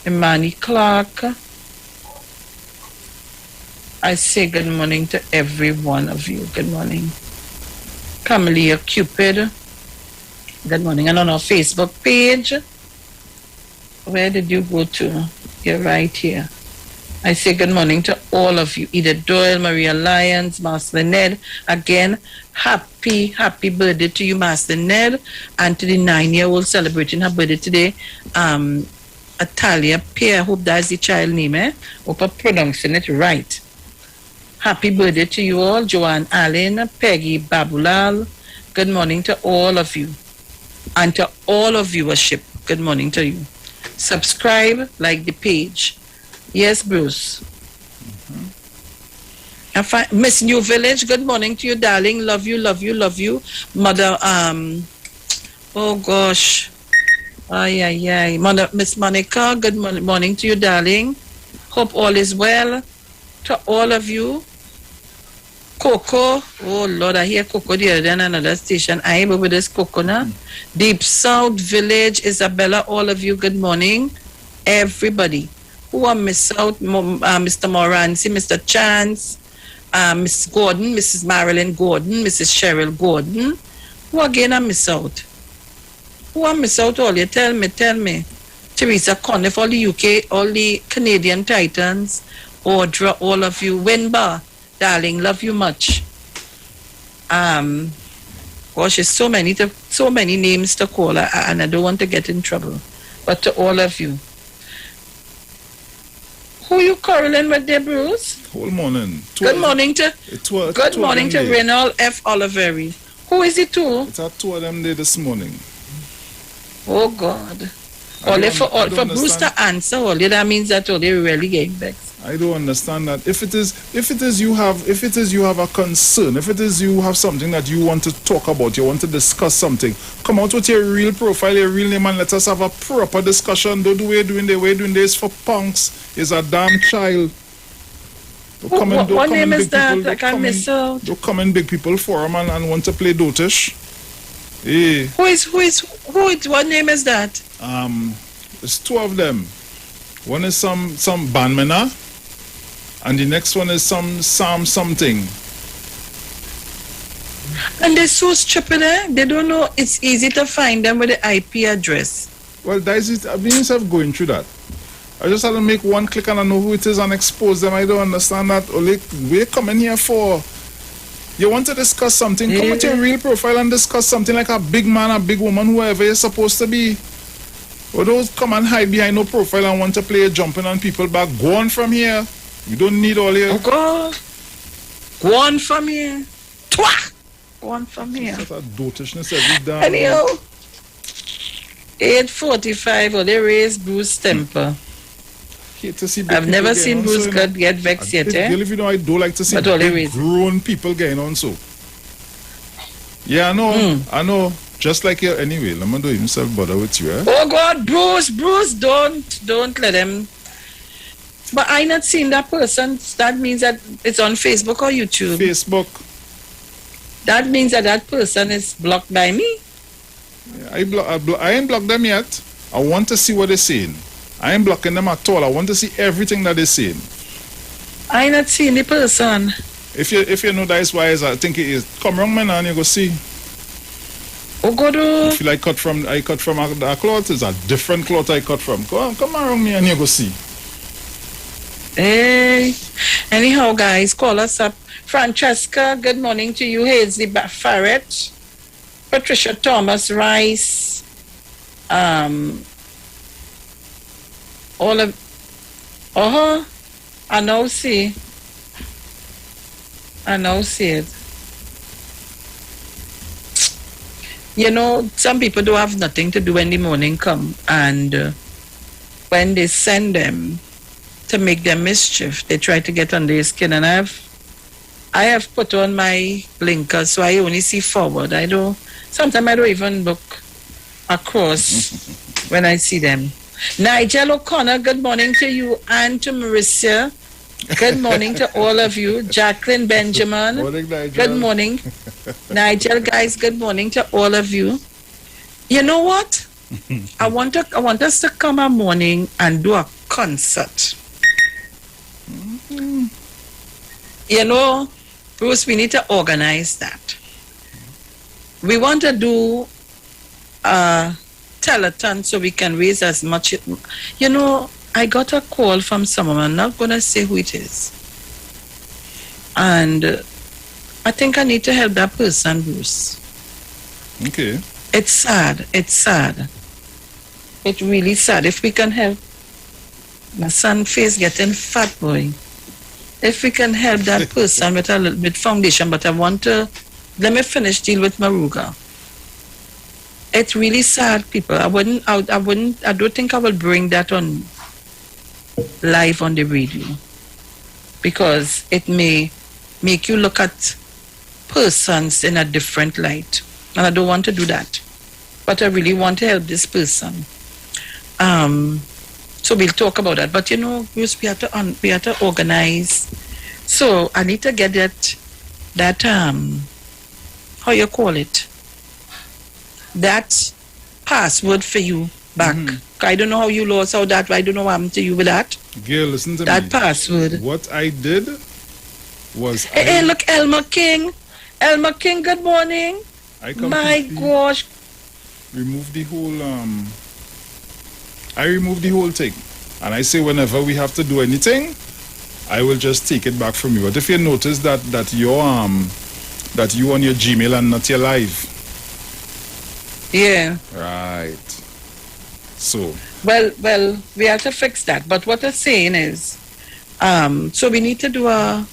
Imani Clark. I say good morning to every one of you. Good morning. Camelia Cupid. Good morning. And on our Facebook page, where did you go to? You're right here. I say good morning to all of you. Edith Doyle, Maria Lyons, Master Ned. Again, happy birthday to you, Master Ned, and to the 9-year-old celebrating her birthday today, Atalia Pierre. Hope that's the child name, eh? Hope I'm pronouncing it right. Happy birthday to you all. Joanne Allen, Peggy Babulal. Good morning to all of you. And to all of viewership, good morning to you. Subscribe, like the page. Yes, Bruce. Miss New Village, good morning to you, darling. Love you, love you, love you. Mother, oh gosh. Mother, Miss Monica, good morning to you, darling. Hope all is well. To all of you. Coco, oh Lord, I hear Coco the other day on another station. I am with this Coco now. Deep South Village, Isabella, all of you, good morning. Everybody who are miss out, Mr. Morancy, Mr. Chance, Miss Gordon, Mrs. Marilyn Gordon, Mrs. Cheryl Gordon. Who again I miss out? Who I miss out all you? Tell me. Teresa Conniff, all the UK, all the Canadian Titans, Audra, all of you. Winbar, darling, love you much. Gosh, there's so many names to call, and I don't want to get in trouble. But to all of you. Who you quarreling with there, Bruce? Whole morning. Good morning to Renal F. Oliveri. Who is it to? It's at 2 of them there this morning. Oh God. Only for Bruce to answer only, that means that only really getting vexed. I don't understand that. If it is you have a concern, if it is you have something that you want to talk about, you want to discuss something, come out with your real profile, your real name, and let us have a proper discussion. Don't do what you're doing this for punks. Is a damn child. What name is that? I can't miss out. Don't come in big people forum and want to play dotish. Hey. What name is that? There's 2 of them. One is some bandmana, and the next one is some Sam something. And they're so stupid, eh? They don't know it's easy to find them with the IP address. Well, that's it. I've been going through that. I just had to make one click and I know who it is and expose them. I don't understand that. We're coming here for. You want to discuss something? Come with your real profile and discuss something like a big man, a big woman, whoever you're supposed to be. Or those come and hide behind no profile and want to play jumping on people back. Go on from here. You don't need all your... Oh God. Go on from here. Twah! Go on from here. That's a dotishness every day. Anyhow, 8:45, or they raise Bruce temper. I've never seen Bruce get vexed yet, eh? If you know, I don't like to see grown people getting on so. Yeah, I know. Just like you anyway. Let me do himself bother with you, eh? Oh God, Bruce, don't let him. But I not seen that person. That means that it's on Facebook or YouTube. Facebook. That means that person is blocked by me. Yeah, I ain't blocked them yet. I want to see what they're saying. I ain't blocking them at all. I want to see everything that they're saying. I not seen the person. If you know that is wise, I think it is. Come wrong, man, and you go see. Oh God! If you like I cut from a cloth, it's a different cloth I cut from. Come around me and you go see. Hey. Anyhow, guys, call us up. Francesca, good morning to you. Hazy Farrett, Patricia Thomas Rice, all of, I now see it. You know, some people don't have nothing to do when the morning come, and when they send them to make them mischief, they try to get under your skin, and I have put on my blinkers, so I only see forward. Sometimes I don't even look across when I see them. Nigel O'Connor, good morning to you, and to Marissa. Good morning to all of you. Jacqueline Benjamin. Morning, Nigel. Good morning. Nigel, guys, good morning to all of you. You know what? I want us to come a morning and do a concert. You know, Bruce, we need to organize that. We want to do a telethon so we can raise as much. You know, I got a call from someone, I'm not going to say who it is. And I think I need to help that person, Bruce. Okay. It's sad. It's sad. It's really sad. If we can help my son face getting fat, boy. If we can help that person with a little bit foundation, but I want to, let me finish deal with Maruga. It's really sad, people. I don't think I will bring that on live on the radio because it may make you look at persons in a different light. And I don't want to do that. But I really want to help this person. So we'll talk about that. But you know, we have to organize. So I need to get that how you call it? That password for you back. I don't know how you lost how that, I don't know what happened to you with that. Girl, listen to me. That password. What I did was Hey, look, Elmer King. Elmer King, good morning. My gosh. Remove the whole I remove the whole thing. And I say whenever we have to do anything, I will just take it back from you. But if you notice that you on your Gmail and not your live. Yeah. Right. So well, we have to fix that. But what I'm saying is, so we need to do a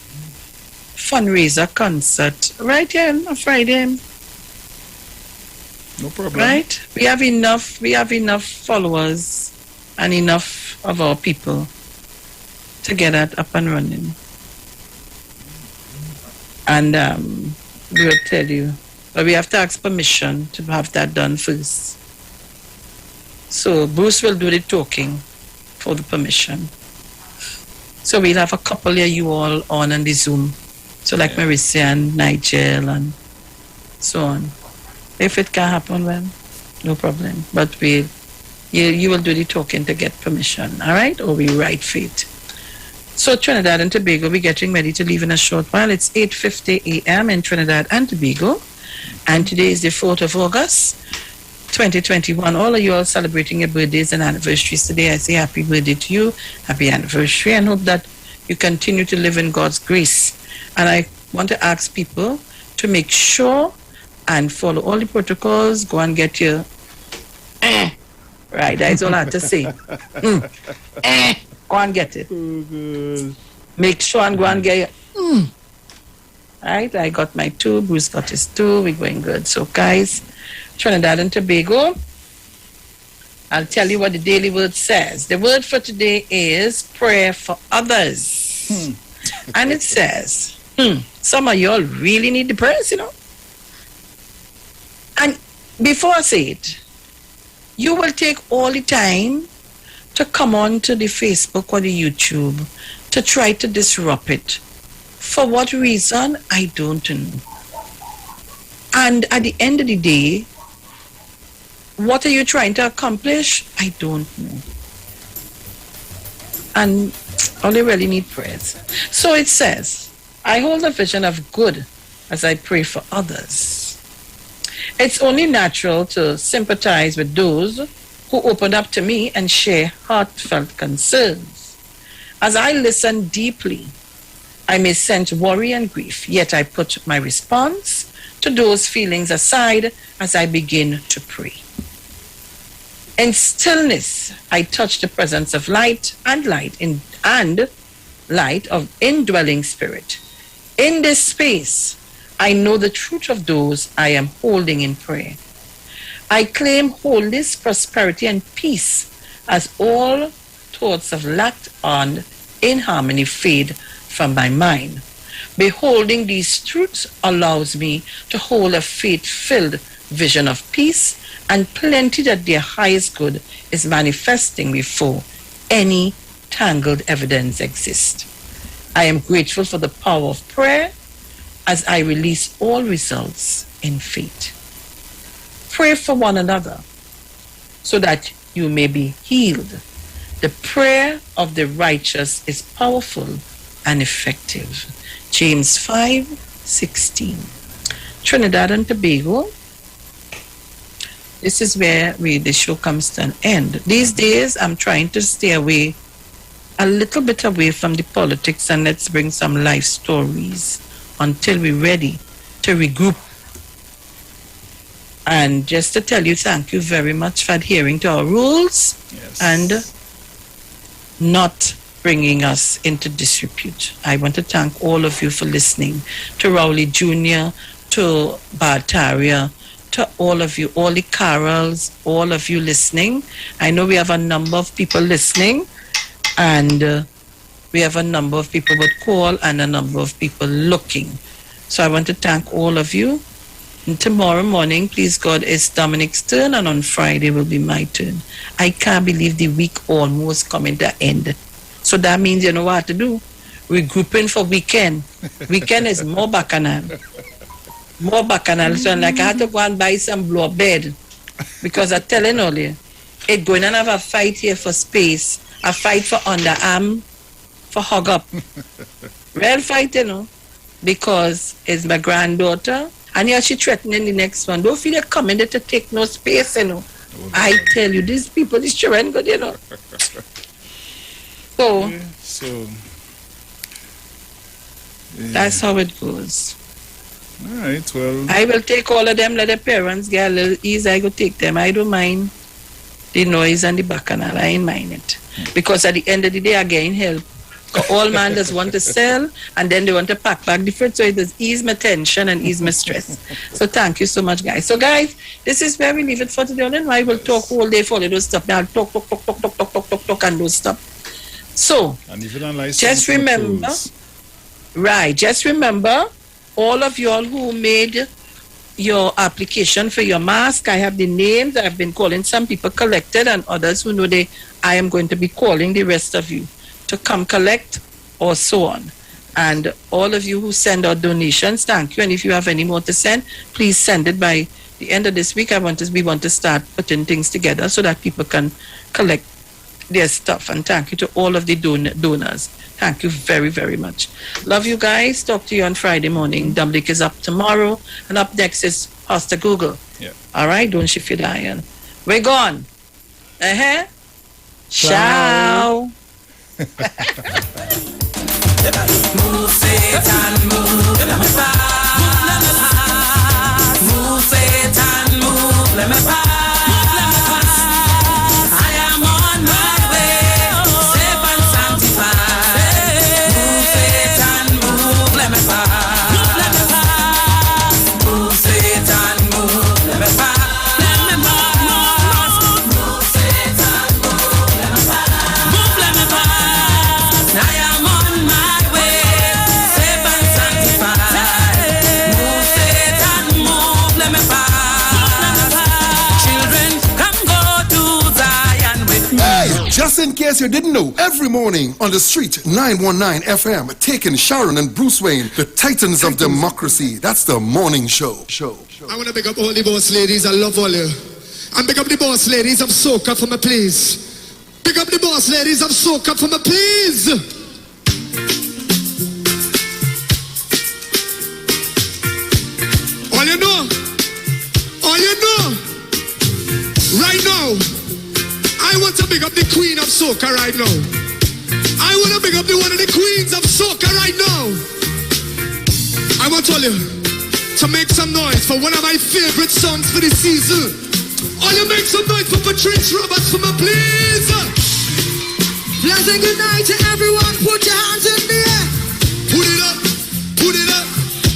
fundraiser concert right here on Friday. No problem. Right? We have enough followers and enough of our people to get that up and running. And we'll tell you. But we have to ask permission to have that done first. So Bruce will do the talking for the permission. So we'll have a couple of you all on the Zoom. So like Marissa and Nigel and so on. If it can happen, well, no problem. But you will do the talking to get permission, all right? Or we write for it. So Trinidad and Tobago, we're getting ready to leave in a short while. It's 8:50 a.m. in Trinidad and Tobago. And today is the 4th of August, 2021. All of you are celebrating your birthdays and anniversaries today. I say happy birthday to you, happy anniversary, and hope that you continue to live in God's grace. And I want to ask people to make sure and follow all the protocols. Go and get your right, that's all I have to say. Go and get it. Make sure and go and get your right, I got my 2, Bruce got his 2, we're going good. So guys, Trinidad and Tobago, I'll tell you what the daily word says. The word for today is prayer for others. And it says, some of y'all really need the prayers, you know. And before I say it, you will take all the time to come on to the Facebook or the YouTube to try to disrupt it. For what reason, I don't know. And at the end of the day, what are you trying to accomplish? I don't know. And all they really need prayers. So it says, I hold a vision of good as I pray for others. It's only natural to sympathize with those who open up to me and share heartfelt concerns. As I listen deeply, I may sense worry and grief, yet I put my response to those feelings aside as I begin to pray. In stillness, I touch the presence of light of indwelling spirit. In this space, I know the truth of those I am holding in prayer. I claim wholeness, prosperity, and peace as all thoughts of lack and inharmony fade from my mind. Beholding these truths allows me to hold a faith-filled vision of peace and plenty that their highest good is manifesting before any tangled evidence exists. I am grateful for the power of prayer as I release all results in faith. pray for one another so that you may be healed. The prayer of the righteous is powerful and effective. James 5:16. Trinidad and Tobago. This is where the show comes to an end. These days, I'm trying to stay away, a little bit away from the politics, and let's bring some life stories until we're ready to regroup. And just to tell you, thank you very much for adhering to our rules and not bringing us into disrepute. I want to thank all of you for listening, to Rowley Jr., to Bartaria, to all of you, all the Carols, all of you listening. I know we have a number of people listening, and we have a number of people with call and a number of people looking. So I want to thank all of you. And tomorrow morning, please God, is Dominic's turn, and on Friday will be my turn. I can't believe the week almost coming to end. So that means you know what to do. We're grouping for weekend. Weekend is more bacchanal. More bacchanal. So like I had to go and buy some blow bed, because I'm telling you, it's going to have a fight here for space, a fight for underarm, for hug up. Real fight, you know, because it's my granddaughter. And here she threatening the next one. Don't feel like coming there to take no space, you know. I tell you, these people, these children, good, you know. So that's how it goes. All right, well. I will take all of them, let the parents get a little ease. I go take them. I don't mind the noise and the bacchanal. I ain't mind it. Because at the end of the day, I gain help. All man does want to sell, and then they want to pack back the fruit, so it does ease my tension and ease my stress. So thank you so much, guys. So guys, this is where we leave it for today. And I will talk all day for all those stuff. Now talk, and don't stop. So and if you don't like just remember, just remember, all of y'all who made your application for your mask, I have the names. I've been calling some people collected, and others who know I am going to be calling the rest of you to come collect, or so on. And all of you who send out donations, thank you. And if you have any more to send, please send it by the end of this week. We want to start putting things together so that people can collect their stuff. And thank you to all of the donors. Thank you very, very much. Love you guys. Talk to you on Friday morning. Dumblik is up tomorrow. And up next is Pastor Google. Yeah. All right, don't shift your iron. We're gone. Ciao. Move, Satan, move, let me pass. Move, Satan, move, let me pass. I am on my way, safe and sanctified. Move, Satan, move, let me pass. Move, Satan, move, let me pass. Just in case you didn't know, every morning on the street, 919 FM, taking Sharon and Bruce Wayne, the titans of democracy. That's the morning show. I want to pick up all the boss ladies. I love all you. And pick up the boss ladies of Soca for me, please. Pick up the boss ladies of Soca for me, please. All you know, right now, I want to pick up the queen of soca right now. I want to pick up one of the queens of soca right now. I want all you to make some noise for one of my favorite songs for the season. All you make some noise for Patrice Roberts for me, please. Pleasant good night to everyone. Put your hands in the air. Put it up, put it up.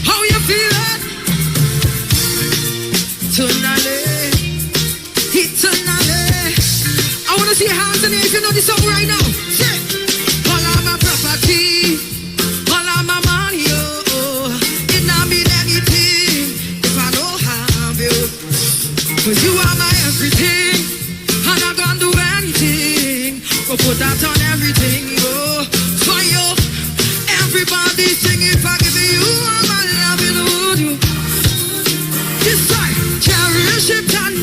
How you feeling? Tonight, tonight. I want to see your hands in the air if you know this song right now. Say, all of my property, all of my money, oh, it not be negative if I don't have you. Cause you are my everything, and I can't do anything but put that on everything, oh. For you, everybody sing if I give you all my love in the wood. This time, cherish it and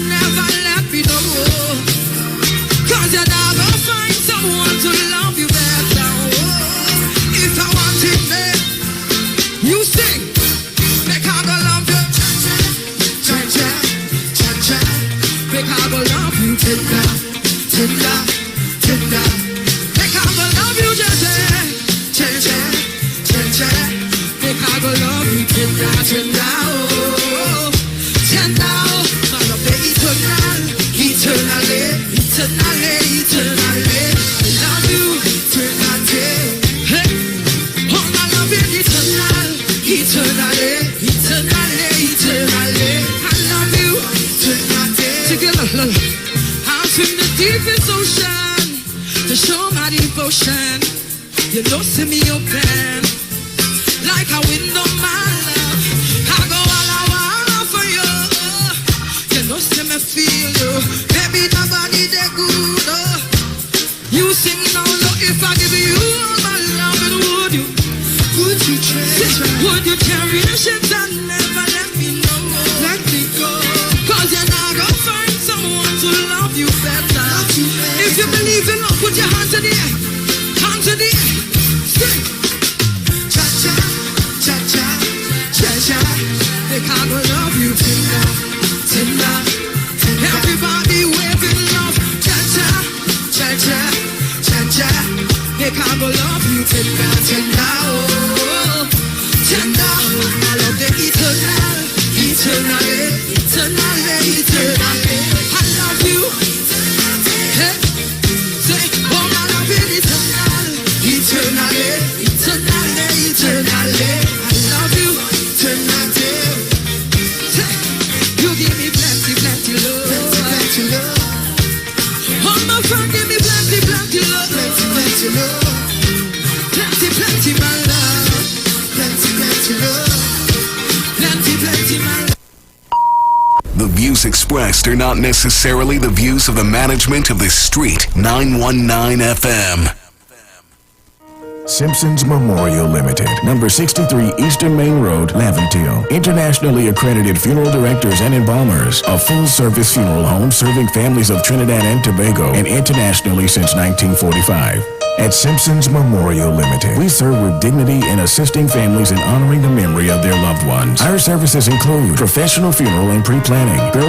ocean. You know, see me open like a window, my love. I go all I want for you. You know, see me feel you. Baby, nobody they good. You sing now, look, if I give you all my love, and would you? Would you try? Would you cherish it and never let me know? Let me go. Cause you're not gonna find someone to love you better. If you believe in love, put your hands in the air. Hands in the air. Sing. Cha-cha, cha-cha, cha-cha. They can't love you tender, tender. Everybody waving love. Cha-cha, cha-cha, cha-cha. They can't love you tender, tender. Oh, tender. I love the eternal, eternally, eternally, eternally. I love you. Hey, say, oh, I love it eternal, eternally, eternally, eternally. I love you, eternally. Say, you give me plenty, plenty love, plenty, plenty love. Oh, my friend, give me plenty, plenty love, plenty, plenty love, plenty, plenty my love, plenty, plenty love, plenty, plenty my love. The views expressed are not necessarily the views of the management of the Street 919 FM. Simpsons Memorial Limited, number 63 Eastern Main Road, Laventille. Internationally accredited funeral directors and embalmers. A full-service funeral home serving families of Trinidad and Tobago and internationally since 1945. At Simpsons Memorial Limited, we serve with dignity in assisting families in honoring the memory of their loved ones. Our services include professional funeral and pre-planning,